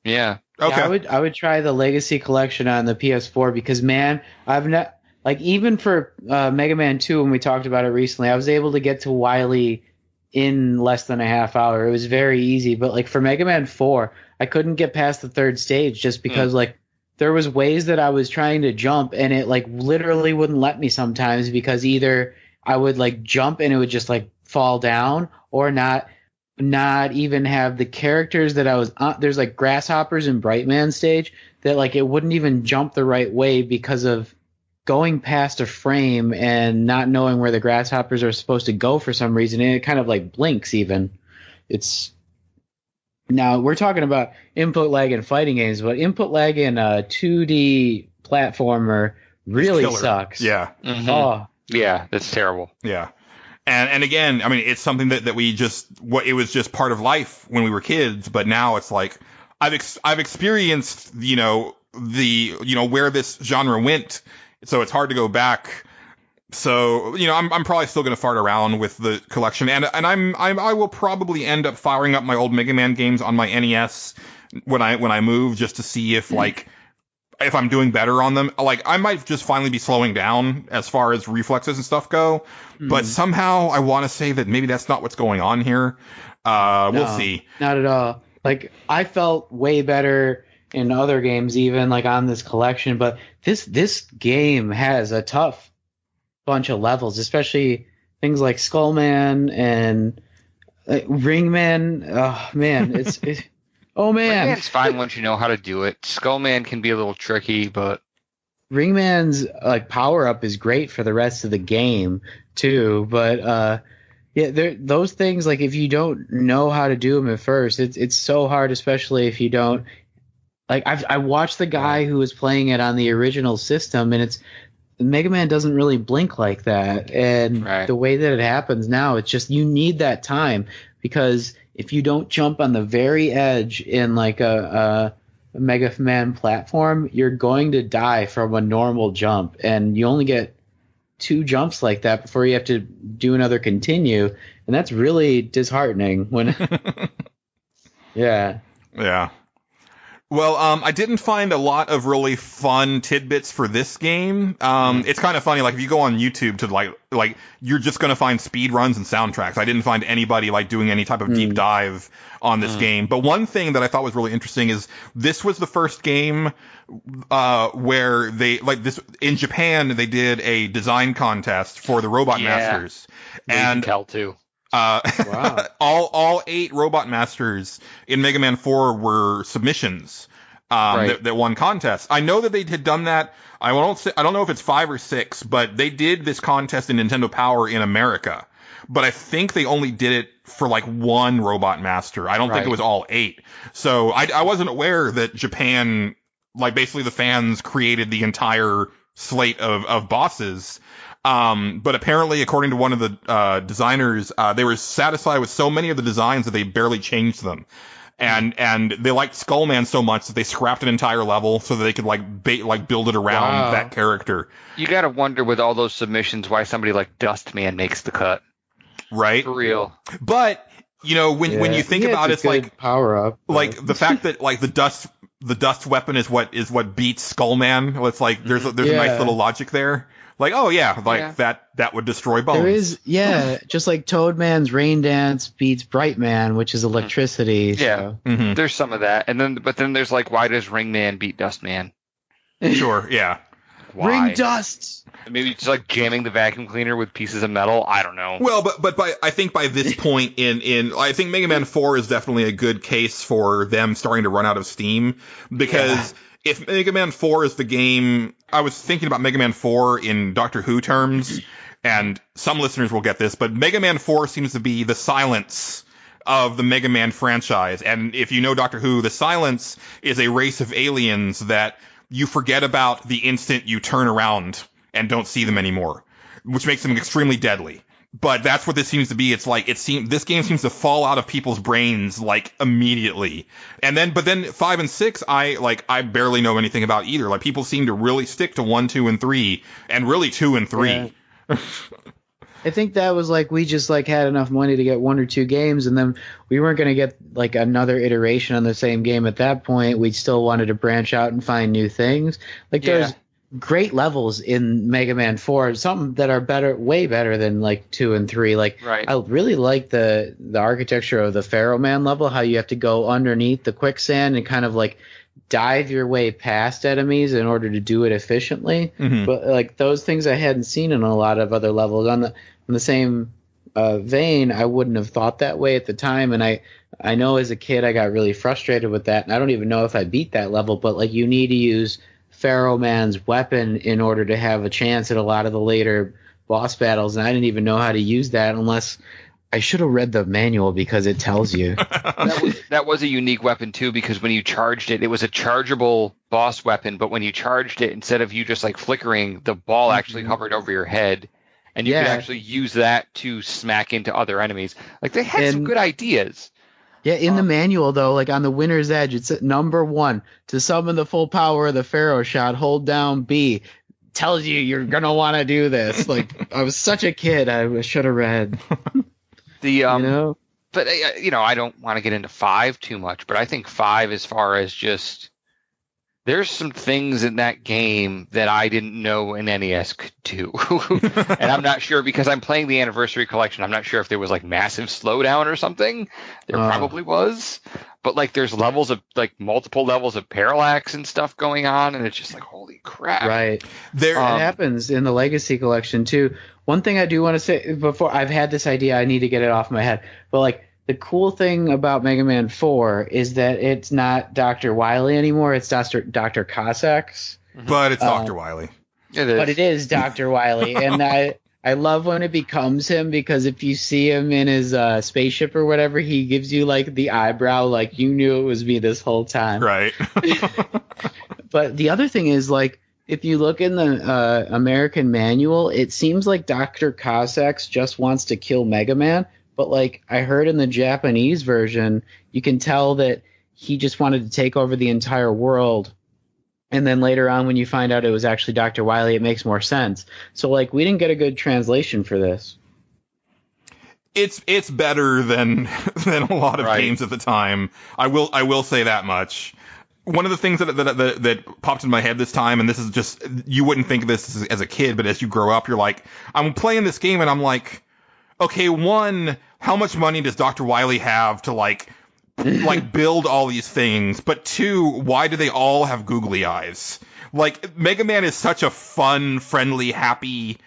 Yeah, I would try the Legacy Collection on the PS4 because, man, I've not, like, even for Mega Man 2 when we talked about it recently, I was able to get to Wily in less than a half hour. It was very easy, but, like, for Mega Man 4, I couldn't get past the third stage just because, like, there was ways that I was trying to jump and it, like, literally wouldn't let me sometimes because either I would, like, jump and it would just, like, fall down, or not even have the characters that I was on. There's, like, grasshoppers in Brightman stage that, like, it wouldn't even jump the right way because of going past a frame and not knowing where the grasshoppers are supposed to go for some reason. And it kind of, like, blinks even. Now, we're talking about input lag in fighting games, but input lag in a 2D platformer really sucks. Yeah. Mm-hmm. Oh. Yeah, that's terrible. Yeah. And again, I mean, it's something that we just, it was just part of life when we were kids, but now it's like, I've experienced, where this genre went, so it's hard to go back. So, I'm probably still going to fart around with the collection, and I will probably end up firing up my old Mega Man games on my NES when I move, just to see if, like, if I'm doing better on them. Like, I might just finally be slowing down as far as reflexes and stuff go, but somehow I want to say that maybe that's not what's going on here. We'll see. Not at all. Like, I felt way better in other games, even, like, on this collection, but this game has a tough bunch of levels, especially things like Skullman and Ringman. Oh man, Ringman's fine once you know how to do it. Skullman can be a little tricky, but Ringman's, like, power up is great for the rest of the game too. But those things, like, if you don't know how to do them at first, it's so hard, especially if you don't. Like, I watched the guy who was playing it on the original system, and Mega Man doesn't really blink like that, and the way that it happens now, it's just, you need that time, because if you don't jump on the very edge in, like, a Mega Man platform, you're going to die from a normal jump, and you only get 2 jumps like that before you have to do another continue, and that's really disheartening when yeah. Well, I didn't find a lot of really fun tidbits for this game. It's kind of funny, like, if you go on YouTube to, like you're just going to find speed runs and soundtracks. I didn't find anybody, like, doing any type of deep dive on this game. But one thing that I thought was really interesting is this was the first game where they, like, this in Japan, they did a design contest for the Robot Masters. And tell too. Wow. all 8 Robot Masters in Mega Man 4 were submissions that won contests. I know that they had done that. I don't know if it's 5 or 6, but they did this contest in Nintendo Power in America. But I think they only did it for, like, 1 Robot Master. I don't think it was all 8. So I wasn't aware that Japan, like, basically the fans created the entire slate of bosses. But apparently, according to one of the designers, they were satisfied with so many of the designs that they barely changed them. And they liked Skullman so much that they scrapped an entire level so that they could, like, build it around that character. You gotta wonder, with all those submissions, why somebody like Dustman makes the cut. Right? For real. But, when you think about it, it's like power up. Like, the fact that, like, the dust weapon is what beats Skullman. It's like there's a nice little logic there. Like, oh yeah, that would destroy bones. There is, just like Toadman's Rain Dance beats Brightman, which is electricity. Yeah, so. There's some of that, but then there's, like, why does Ringman beat Dustman? Sure, yeah. why? Ring dust. Maybe just like jamming the vacuum cleaner with pieces of metal. I don't know. Well, but I think by this point I think Mega Man 4 is definitely a good case for them starting to run out of steam, because if Mega Man 4 is the game, I was thinking about Mega Man 4 in Doctor Who terms, and some listeners will get this, but Mega Man 4 seems to be the Silence of the Mega Man franchise. And if you know Doctor Who, the Silence is a race of aliens that you forget about the instant you turn around and don't see them anymore, which makes them extremely deadly. But that's what this seems to be. It's like this game seems to fall out of people's brains like immediately. But then 5 and 6, I barely know anything about either. Like, people seem to really stick to 1, 2, and 3, and really 2 and 3. Yeah. I think that was like we just like had enough money to get 1 or 2 games, and then we weren't going to get like another iteration on the same game at that point. We still wanted to branch out and find new things. Like there's great levels in Mega Man 4, some that are better, way better than like 2 and 3. Like I really like the architecture of the Pharaoh Man level, how you have to go underneath the quicksand and kind of like dive your way past enemies in order to do it efficiently. Mm-hmm. But like those things I hadn't seen in a lot of other levels. On the same vein, I wouldn't have thought that way at the time, and I know as a kid I got really frustrated with that, and I don't even know if I beat that level, but like you need to use Pharaoh Man's weapon in order to have a chance at a lot of the later boss battles, and I didn't even know how to use that unless I should have read the manual, because it tells you. That was a unique weapon too, because when you charged it, it was a chargeable boss weapon, but when you charged it, instead of you just like flickering, the ball actually hovered over your head, and you could actually use that to smack into other enemies. Like, they had some good ideas. Yeah, in the manual, though, like on the winner's edge, it's at number 1. To summon the full power of the Pharaoh shot, hold down B. Tells you you're going to want to do this. Like, I was such a kid. I should have read. But, I don't want to get into 5 too much, but I think 5, as far as just, there's some things in that game that I didn't know an NES could do. And I'm not sure, because I'm playing the Anniversary Collection, I'm not sure if there was like massive slowdown or something. There probably was. But like there's levels of like multiple levels of parallax and stuff going on, and it's just like, holy crap. Right. It happens in the Legacy Collection too. One thing I do want to say before, I've had this idea, I need to get it off my head. But like, the cool thing about Mega Man 4 is that it's not Dr. Wily anymore. It's Dr. Cossacks. But it's Dr. Wily. It is. But it is Dr. Wily. And I love when it becomes him, because if you see him in his spaceship or whatever, he gives you like the eyebrow, like you knew it was me this whole time. Right. But the other thing is, like, if you look in the American manual, it seems like Dr. Cossacks just wants to kill Mega Man. But like I heard in the Japanese version, you can tell that he just wanted to take over the entire world. And then later on, when you find out it was actually Dr. Wily, it makes more sense. So like, we didn't get a good translation for this. It's better than a lot of games at the time. I will say that much. One of the things that popped in my head this time, and this is just, you wouldn't think of this as a kid, but as you grow up, you're like, I'm playing this game and I'm like, okay, 1, how much money does Dr. Wily have to like build all these things? But 2, why do they all have googly eyes? Like, Mega Man is such a fun, friendly, happy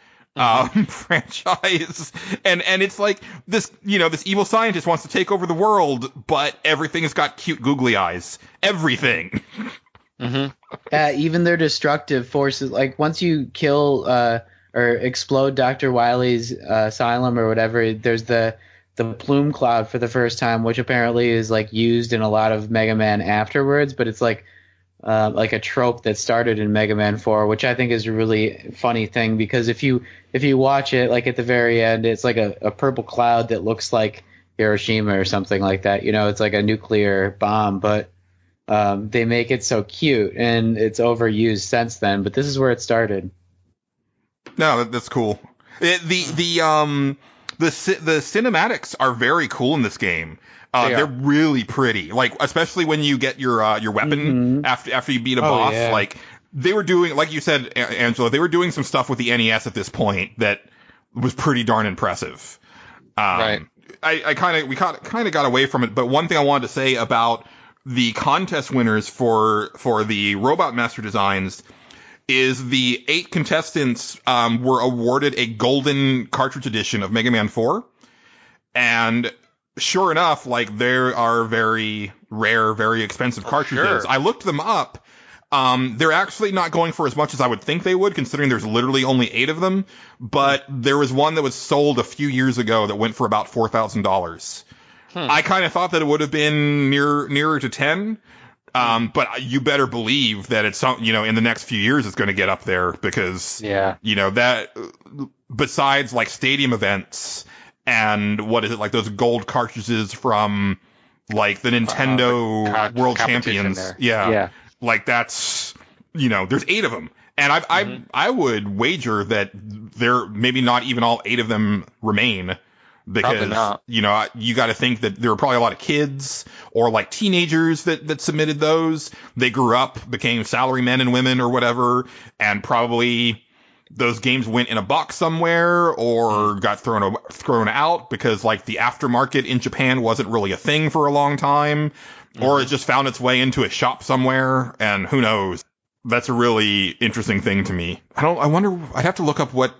franchise, and it's like this, this evil scientist wants to take over the world, but everything has got cute googly eyes. Everything. Even their destructive forces, like once you kill or explode Dr. Wily's asylum or whatever, there's the plume cloud for the first time, which apparently is like used in a lot of Mega Man afterwards, but it's like a trope that started in Mega Man 4, which I think is a really funny thing, because if you watch it, like at the very end, it's like a purple cloud that looks like Hiroshima or something like that. It's like a nuclear bomb, but they make it so cute, and it's overused since then, but this is where it started. No, that's cool. The cinematics are very cool in this game. They're really pretty. Like, especially when you get your weapon after you beat a boss. Yeah. Like, they were doing, like you said, Angela, they were doing some stuff with the NES at this point that was pretty darn impressive. Right. We kind of got away from it, but one thing I wanted to say about the contest winners for the Robot Master designs, is the 8 contestants were awarded a golden cartridge edition of Mega Man 4. And sure enough, like, there are very rare, very expensive cartridges. Sure. I looked them up. They're actually not going for as much as I would think they would, considering there's literally only 8 of them. But there was one that was sold a few years ago that went for about $4,000. I kind of thought that it would have been nearer to 10. But you better believe that it's in the next few years it's going to get up there because, that besides like stadium events and what is it, like those gold cartridges from like the Nintendo World Champions. There. Yeah. Like that's, there's 8 of them. And I would wager that there maybe not even all 8 of them remain. Because, you got to think that there were probably a lot of kids or like teenagers that submitted those. They grew up, became salarymen and women or whatever, and probably those games went in a box somewhere or got thrown out because like the aftermarket in Japan wasn't really a thing for a long time, or it just found its way into a shop somewhere, and who knows. That's a really interesting thing to me. I wonder, I'd have to look up what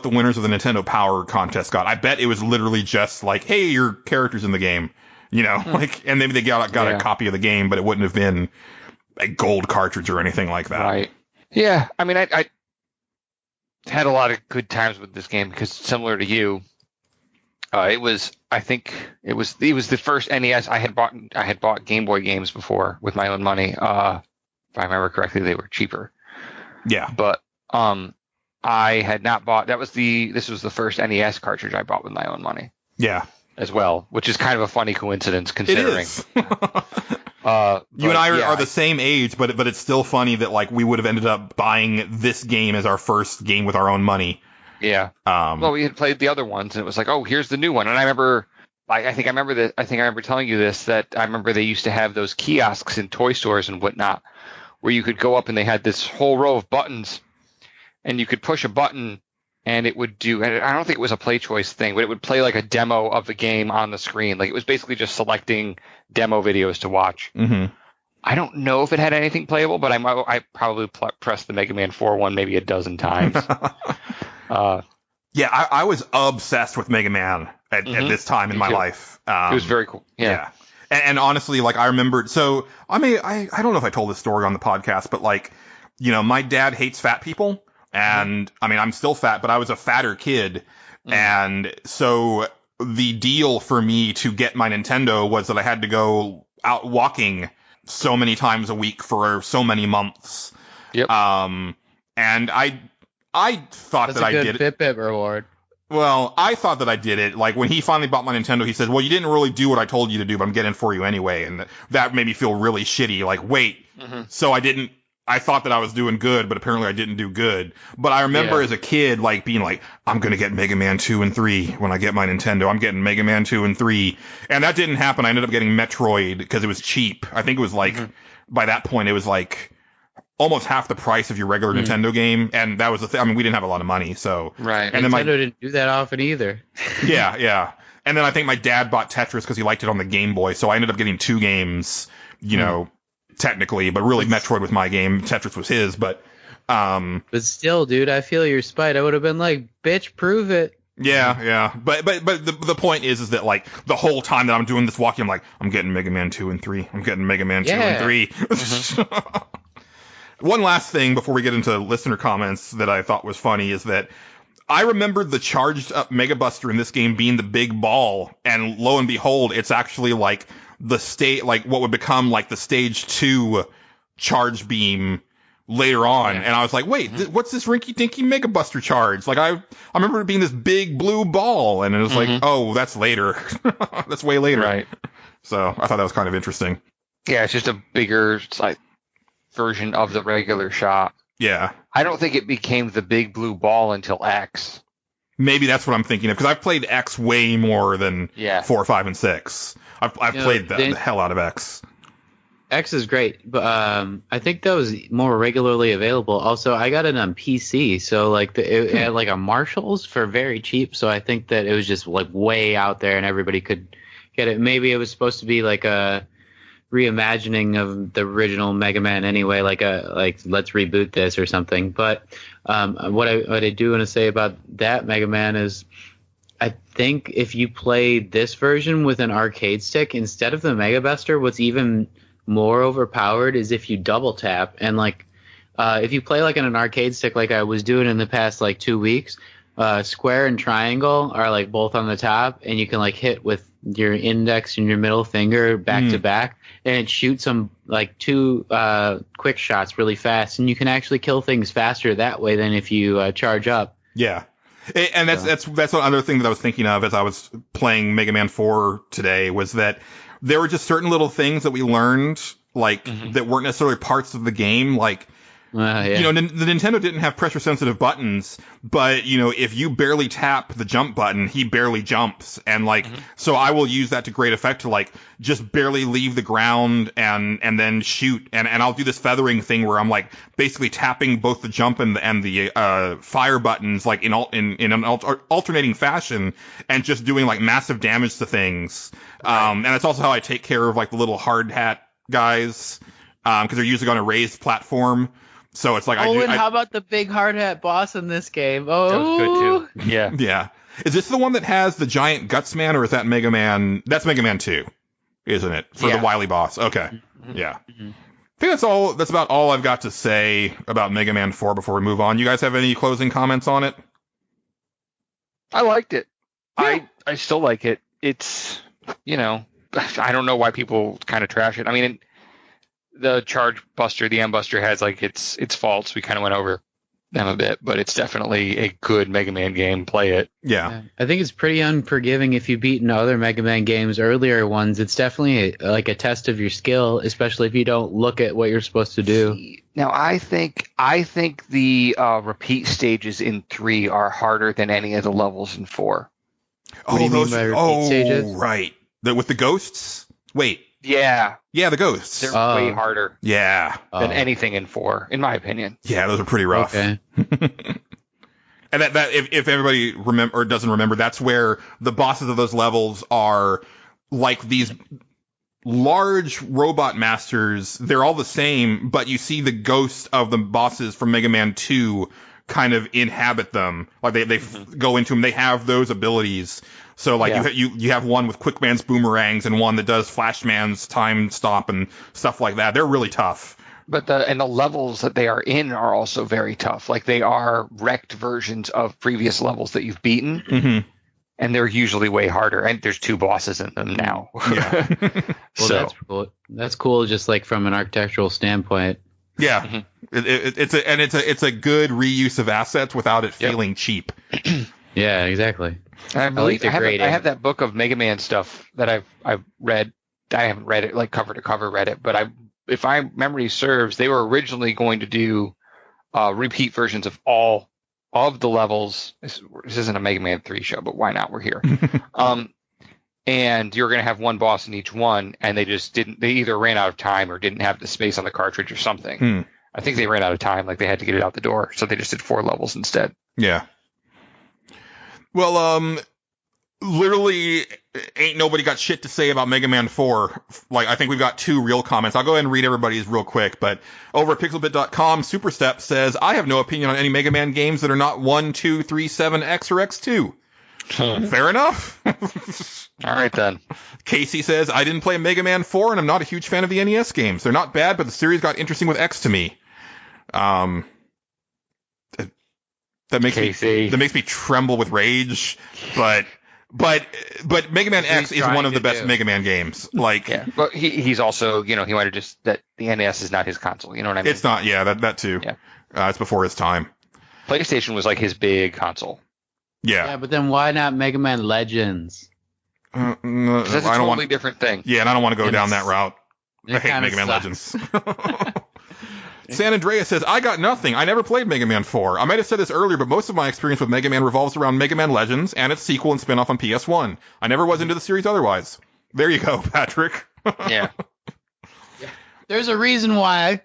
the winners of the Nintendo Power contest got. I bet it was literally just like, hey, your character's in the game, like, and maybe they got a copy of the game, but it wouldn't have been a gold cartridge or anything like that. Right. Yeah. I mean, I had a lot of good times with this game because similar to you, I think it was the first NES I had bought Game Boy games before with my own money. If I remember correctly, they were cheaper. Yeah. But, I had not bought. This was the first NES cartridge I bought with my own money. Yeah, as well, which is kind of a funny coincidence considering. It is. You and I are the same age, but it's still funny that like we would have ended up buying this game as our first game with our own money. Yeah. Well, we had played the other ones, and it was like, oh, here's the new one. And I remember, I think I remember telling you this, that I remember they used to have those kiosks in toy stores and whatnot, where you could go up and they had this whole row of buttons. And you could push a button, and it would do. And I don't think it was a play choice thing, but it would play like a demo of the game on the screen. Like it was basically just selecting demo videos to watch. Mm-hmm. I don't know if it had anything playable, but I probably pressed the Mega Man 4 one maybe a dozen times. Yeah, I was obsessed with Mega Man at this time in my life. It was very cool. Yeah. And honestly, like I remembered. So I don't know if I told this story on the podcast, but like, my dad hates fat people. And I mean, I'm still fat, but I was a fatter kid. And so the deal for me to get my Nintendo was that I had to go out walking so many times a week for so many months. Yep. And I thought that I did it. That's a good Fitbit reward. Well, I thought that I did it. Like when he finally bought my Nintendo, he said, well, you didn't really do what I told you to do, but I'm getting it for you anyway. And that made me feel really shitty. Like, wait, so I thought that I was doing good, but apparently I didn't do good. But I remember as a kid, like, being like, I'm going to get Mega Man 2 and 3 when I get my Nintendo. I'm getting Mega Man 2 and 3. And that didn't happen. I ended up getting Metroid because it was cheap. I think it was like, by that point, it was like almost half the price of your regular Nintendo game. And that was the thing. I mean, we didn't have a lot of money, so. Right. And Nintendo didn't do that often either. Yeah. And then I think my dad bought Tetris because he liked it on the Game Boy. So I ended up getting 2 games, technically, but really Metroid was my game. Tetris was his, but still, dude, I feel your spite. I would have been like, bitch, prove it. Yeah. But the point is that like the whole time that I'm doing this walking, I'm like, I'm getting Mega Man 2 and 3. I'm getting Mega Man 2 and 3. One last thing before we get into listener comments that I thought was funny is that I remembered the charged up Mega Buster in this game being the big ball, and lo and behold, it's actually like what would become like the stage 2 charge beam later on. And I was like, wait, what's this rinky dinky Mega Buster charge? Like I remember it being this big blue ball, and it was like, oh, that's later. That's way later. Right. So I thought that was kind of interesting. Yeah, it's just a bigger version of the regular shot. Yeah. I don't think it became the big blue ball until X. Maybe that's what I'm thinking of, because I've played X way more than 4, 5, and 6. I've played the hell out of X. X is great, but I think that was more regularly available. Also, I got it on PC, so like it had like a Marshalls for very cheap. So I think that it was just like way out there, and everybody could get it. Maybe it was supposed to be like a reimagining of the original Mega Man anyway, like let's reboot this or something. But what I do want to say about that Mega Man is, I think if you play this version with an arcade stick instead of the Mega Buster, what's even more overpowered is if you double tap, and if you play like on an arcade stick like I was doing in the past 2 weeks, square and triangle are both on the top, and you can hit with your index and your middle finger back to back, and it shoots them 2 quick shots really fast, and you can actually kill things faster that way than if you charge up. Yeah. And that's one other thing that I was thinking of as I was playing Mega Man 4 today, was that there were just certain little things that we learned that weren't necessarily parts of the game, Yeah. The Nintendo didn't have pressure-sensitive buttons, but, if you barely tap the jump button, he barely jumps. And, so I will use that to great effect to, just barely leave the ground and then shoot. And I'll do this feathering thing where I'm, basically tapping both the jump and the fire buttons, in an alternating fashion, and just doing, massive damage to things. Right. And that's also how I take care of, the little hard hat guys, because they're usually on a raised platform. So it's how about the big hard hat boss in this game? Oh, that was good too. Yeah. Yeah. Is this the one that has the giant guts man, or is that Mega Man? That's Mega Man 2, isn't it? For the Wily boss. Okay. Mm-hmm. Yeah. Mm-hmm. I think that's about all I've got to say about Mega Man 4 before we move on. You guys have any closing comments on it? I liked it. Yeah. I still like it. It's, I don't know why people kind of trash it. I mean, the Charge Buster, the M Buster has its faults. We kind of went over them a bit, but it's definitely a good Mega Man game. Play it. Yeah. I think it's pretty unforgiving if you've beaten other Mega Man games, earlier ones. It's definitely a test of your skill, especially if you don't look at what you're supposed to do. Now, I think the repeat stages in 3 are harder than any of the levels in 4. What do you mean by repeat stages? Right. With the ghosts? Wait. Yeah. Yeah, the ghosts. They're way harder. Yeah. Than anything in 4, in my opinion. Yeah, those are pretty rough. Okay. And that if everybody remember or doesn't remember, that's where the bosses of those levels are these large robot masters. They're all the same, but you see the ghosts of the bosses from Mega Man 2 kind of inhabit them. They go into them. They have those abilities. So you have one with Quickman's boomerangs and one that does Flashman's time stop and stuff like that. They're really tough. But the levels that they are in are also very tough. They are wrecked versions of previous levels that you've beaten, and they're usually way harder. And there's 2 bosses in them now. Yeah. Well, that's cool. That's cool, just from an architectural standpoint. Yeah, it's a good reuse of assets without it feeling cheap. Yeah, exactly. I have that book of Mega Man stuff that I've read. I haven't read it cover to cover read it, but if my memory serves, they were originally going to do repeat versions of all of the levels. This isn't a Mega Man 3 show, but why not? We're here. And you're going to have one boss in each one, and they just didn't. They either ran out of time or didn't have the space on the cartridge or something. I think they ran out of time, they had to get it out the door, so they just did 4 levels instead. Yeah. Well, literally, ain't nobody got shit to say about Mega Man 4. I think we've got 2 real comments. I'll go ahead and read everybody's real quick, but over at pixelbit.com, Superstep says, I have no opinion on any Mega Man games that are not 1, 2, 3, 7, X, or X2. Fair enough. All right, then. Casey says, I didn't play Mega Man 4, and I'm not a huge fan of the NES games. They're not bad, but the series got interesting with X to me. That makes me tremble with rage, but Mega Man X is one of the best Mega Man games. Yeah, but he's also, he might have just that the NES is not his console. You know what I mean? It's not. Yeah, that too. Yeah, it's before his time. PlayStation was his big console. Yeah, but then why not Mega Man Legends? That's a totally different thing. Yeah, and I don't want to go down that route. I hate Mega Man Legends. San Andreas says, I got nothing. I never played Mega Man 4. I might have said this earlier, but most of my experience with Mega Man revolves around Mega Man Legends and its sequel and spin-off on PS1. I never was into the series otherwise. There you go, Patrick. Yeah. There's a reason why.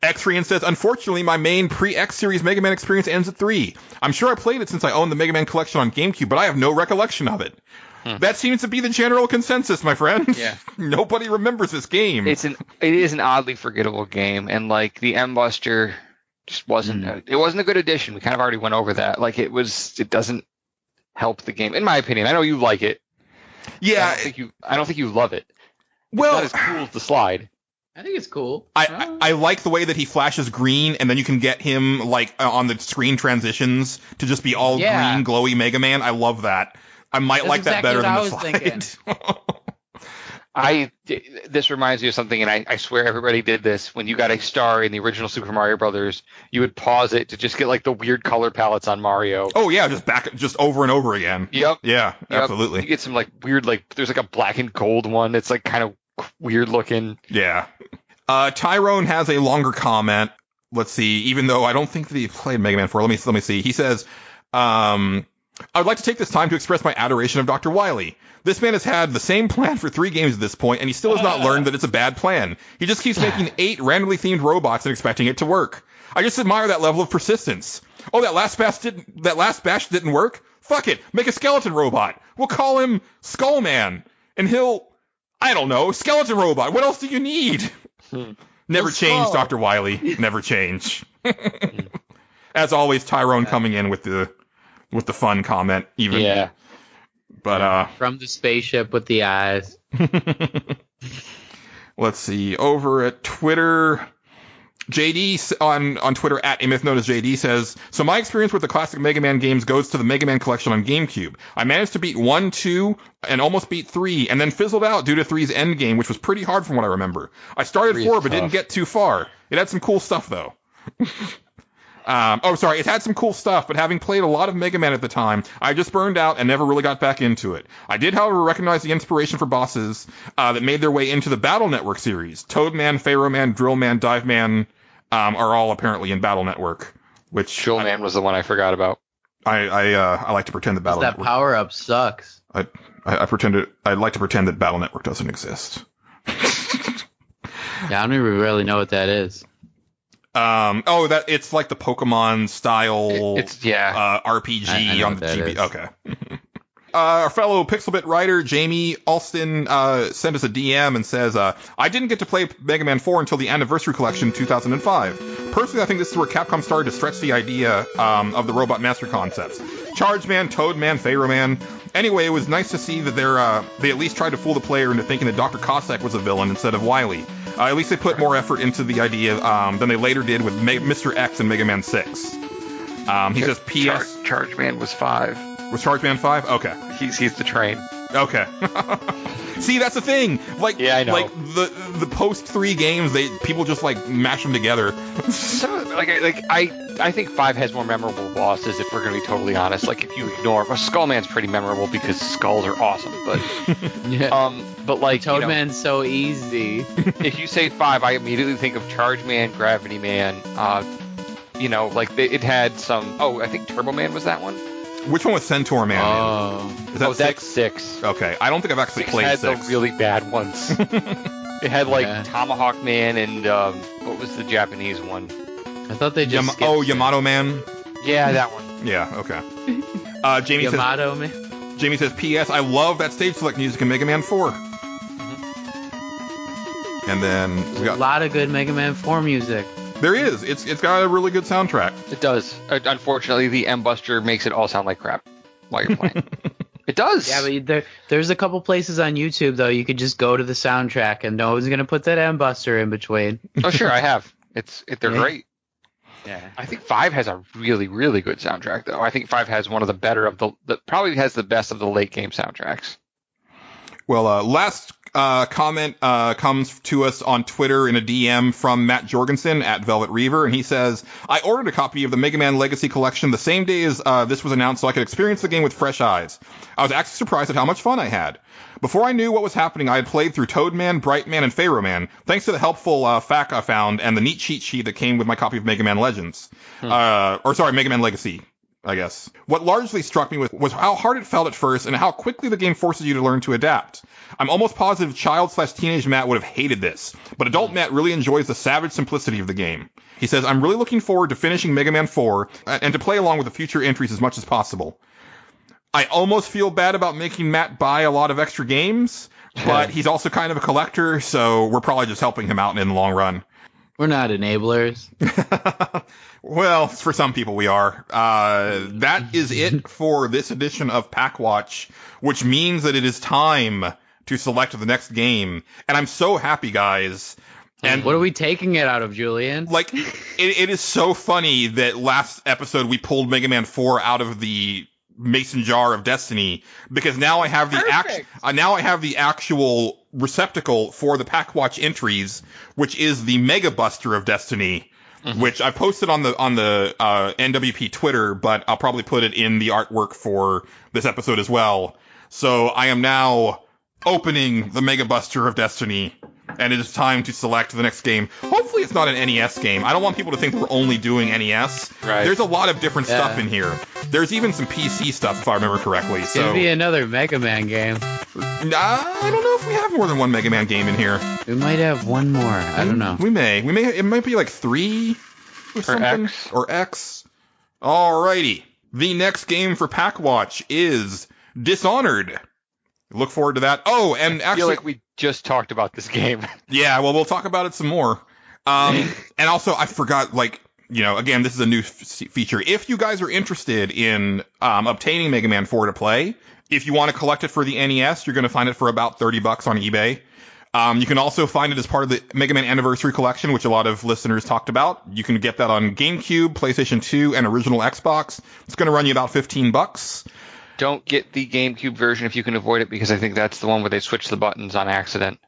X-Rian says, unfortunately, my main pre-X series Mega Man experience ends at 3. I'm sure I played it since I owned the Mega Man collection on GameCube, but I have no recollection of it. That seems to be the general consensus, my friend. Yeah. Nobody remembers this game. It is an oddly forgettable game, and like the M-Buster just wasn't a good addition. We kind of already went over that. Like it doesn't help the game, in my opinion. I know you like it. Yeah. I don't think you love it. Well, it's not as cool as the slide. I think it's cool. I like the way that he flashes green, and then you can get him like on the screen transitions to just be all green, glowy Mega Man. I love that. I might like that better than the slide. This reminds me of something, and I swear everybody did this. When you got a star in the original Super Mario Brothers, you would pause it to just get like the weird color palettes on Mario. Oh yeah, just over and over again. Yep. Yeah, absolutely. You get some like weird, like there's like a black and gold one. It's like kind of weird looking. Yeah. Tyrone has a longer comment. Let's see. Even though I don't think that he played Mega Man 4, let me see. He says, I would like to take this time to express my adoration of Dr. Wily. This man has had the same plan for 3 games at this point, and he still has not learned that it's a bad plan. He just keeps making 8 randomly themed robots and expecting it to work. I just admire that level of persistence. Oh, that last bash didn't work? Fuck it, make a skeleton robot. We'll call him Skullman, and I don't know, skeleton robot. What else do you need? Never change, Dr. Wily. Never change. As always, Tyrone coming in with the fun comment, even. Yeah. But from the spaceship with the eyes. Let's see. Over at Twitter, JD on Twitter at a myth known as JD says, so my experience with the classic Mega Man games goes to the Mega Man collection on GameCube. I managed to beat 1, 2, and almost beat 3, and then fizzled out due to 3's endgame, which was pretty hard from what I remember. I started 4, but didn't get too far. It had some cool stuff, though. It had some cool stuff, but having played a lot of Mega Man at the time, I just burned out and never really got back into it. I did, however, recognize the inspiration for bosses that made their way into the Battle Network series. Toadman, Pharaoh Man, Drill Man, Dive Man are all apparently in Battle Network. Which Drill Man was the one I forgot about. I like to pretend that Battle Network... That power-up sucks. I'd like to pretend that Battle Network doesn't exist. Yeah, I don't even really know what that is. That it's like the Pokemon style RPG on the GB. Okay. Our fellow Pixelbit writer Jamie Alston sent us a DM and says, I didn't get to play Mega Man 4 until the Anniversary Collection 2005. Personally, I think this is where Capcom started to stretch the idea of the Robot Master concepts. Charge Man, Toad Man, Pharaoh Man. Anyway, it was nice to see that they at least tried to fool the player into thinking that Dr. Cossack was a villain instead of Wily. At least they put more effort into the idea than they later did with Mr. X and Mega Man 6. He says, P.S. Charge Man was 5. Was Charge Man 5? Okay. He's the train. Okay. See, that's the thing. Like, yeah, I know. Like the post 3 games, people just like mash them together. I think 5 has more memorable bosses. If we're gonna be totally honest, like if you ignore, Skullman's pretty memorable because skulls are awesome. But but like Toadman's so easy. If you say 5, I immediately think of Charge Man, Gravity Man. It had some. Oh, I think Turbo Man was that one. Which one was Centaur Man? That's 6. Okay, I don't think I've actually played 6. It had the really bad ones. It had Tomahawk Man and what was the Japanese one? I thought they just Yamato Man. Yeah, that one. Yeah, okay. Jamie says, P.S. I love that stage select music in Mega Man 4. And then we got a lot of good Mega Man 4 music. There is. It's got a really good soundtrack. It does. Unfortunately, the M-Buster makes it all sound like crap while you're playing. It does. Yeah, but there's a couple places on YouTube, though, you could just go to the soundtrack and no one's going to put that M-Buster in between. Oh, sure, I have. They're great. Yeah. I think 5 has a really, really good soundtrack, though. I think 5 has one of the better of probably has the best of the late game soundtracks. Well, last comment comes to us on Twitter in a DM from Matt Jorgensen at Velvet Reaver, and he says, I ordered a copy of the Mega Man Legacy Collection the same day as this was announced so I could experience the game with fresh eyes. I was actually surprised at how much fun I had. Before I knew what was happening, I had played through Toadman, Brightman, and Pharaoh Man, thanks to the helpful FAQ I found and the neat cheat sheet that came with my copy of Mega Man Legends. Mega Man Legacy, I guess. What largely struck me was how hard it felt at first and how quickly the game forces you to learn to adapt. I'm almost positive child/teenage Matt would have hated this, but adult Matt really enjoys the savage simplicity of the game. He says, I'm really looking forward to finishing Mega Man 4 and to play along with the future entries as much as possible. I almost feel bad about making Matt buy a lot of extra games, but he's also kind of a collector, so we're probably just helping him out in the long run. We're not enablers. Well, for some people we are. That is it for this edition of PAK WATCH, which means that it is time to select the next game. And I'm so happy, guys. And what are we taking it out of, Julian? Like, it is so funny that last episode we pulled Mega Man 4 out of the mason jar of destiny, because now I have the actual receptacle for the PAK WATCH entries, which is the Mega Buster of Destiny, which I posted on the NWP Twitter, but I'll probably put it in the artwork for this episode as well. So I am now opening the Mega Buster of Destiny, and it is time to select the next game. Hopefully it's not an NES game. I don't want people to think we're only doing NES. Right. There's a lot of different stuff in here. There's even some PC stuff, if I remember correctly. So It'd be another Mega Man game. I don't know if we have more than one Mega Man game in here. We might have one more. I don't know. We may. It might be like 3 or something. X. Or X. Alrighty. The next game for PAK WATCH is Dishonored. Look forward to that. Oh, and I feel like we just talked about this game. Yeah, well, we'll talk about it some more. And also, I forgot, again, this is a new feature. If you guys are interested in obtaining Mega Man 4 to play, if you want to collect it for the NES, you're going to find it for about $30 on eBay. You can also find it as part of the Mega Man Anniversary Collection, which a lot of listeners talked about. You can get that on GameCube, PlayStation 2, and original Xbox. It's going to run you about $15. Don't get the GameCube version if you can avoid it, because I think that's the one where they switch the buttons on accident.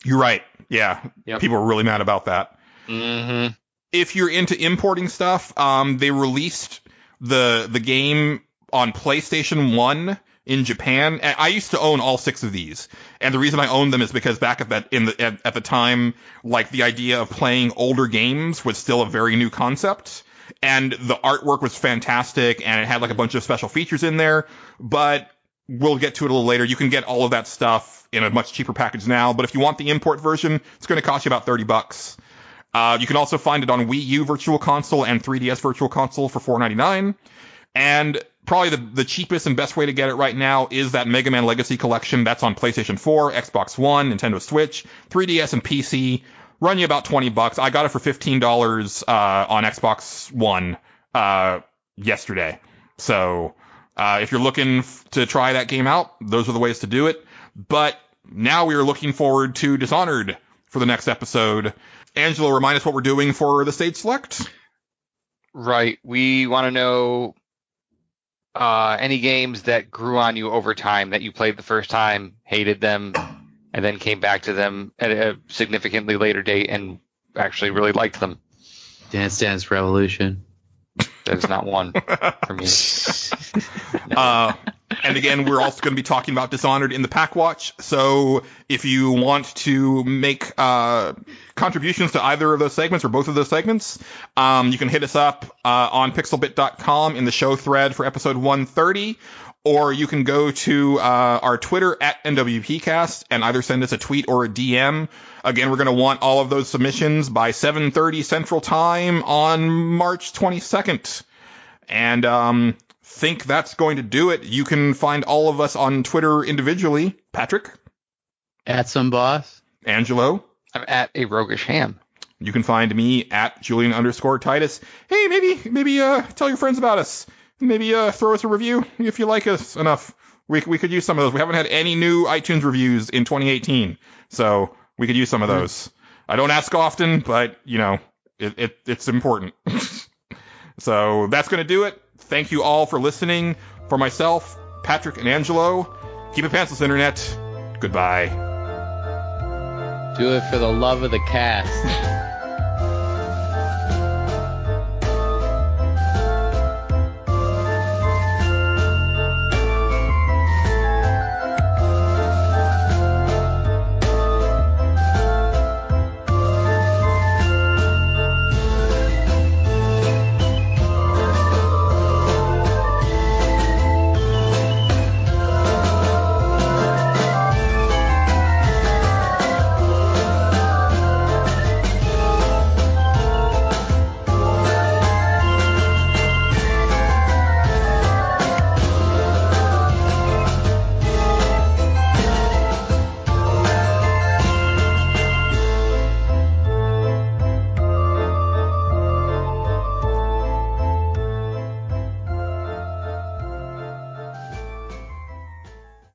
You're right. Yeah. Yep. People are really mad about that. Mm-hmm. If you're into importing stuff, they released the game on PlayStation 1 in Japan. And I used to own all 6 of these. And the reason I owned them is because back at the time, like, the idea of playing older games was still a very new concept. And the artwork was fantastic, and it had like a bunch of special features in there, but we'll get to it a little later. You can get all of that stuff in a much cheaper package now, but if you want the import version, it's going to cost you about $30. You can also find it on Wii U Virtual Console and 3DS Virtual Console for $4.99. And probably the cheapest and best way to get it right now is that Mega Man Legacy Collection. That's on PlayStation 4, Xbox One, Nintendo Switch, 3DS, and PC. Run you about $20. I got it for $15 on Xbox One yesterday. So if you're looking to try that game out, those are the ways to do it. But now we are looking forward to Dishonored for the next episode. Angelo, remind us what we're doing for the stage select. Right. We want to know any games that grew on you over time, that you played the first time, hated them, and then came back to them at a significantly later date and actually really liked them. Dance Dance Revolution. That is not one for me. And again, we're also going to be talking about Dishonored in the PAK WATCH. So if you want to make contributions to either of those segments or both of those segments, you can hit us up on pixelbit.com in the show thread for episode 130. Or you can go to our Twitter at NWPcast and either send us a tweet or a DM. Again, we're going to want all of those submissions by 7:30 Central Time on March 22nd. And think that's going to do it. You can find all of us on Twitter individually. Patrick? At some boss. Angelo? I'm at a roguish ham. You can find me at Julian_Titus. Hey, maybe tell your friends about us. Maybe throw us a review if you like us enough. We could use some of those. We haven't had any new iTunes reviews in 2018, so we could use some of those. I don't ask often, but it's important. So that's going to do it. Thank you all for listening. For myself, Patrick, and Angelo, keep it pantsless, Internet. Goodbye. Do it for the love of the cast.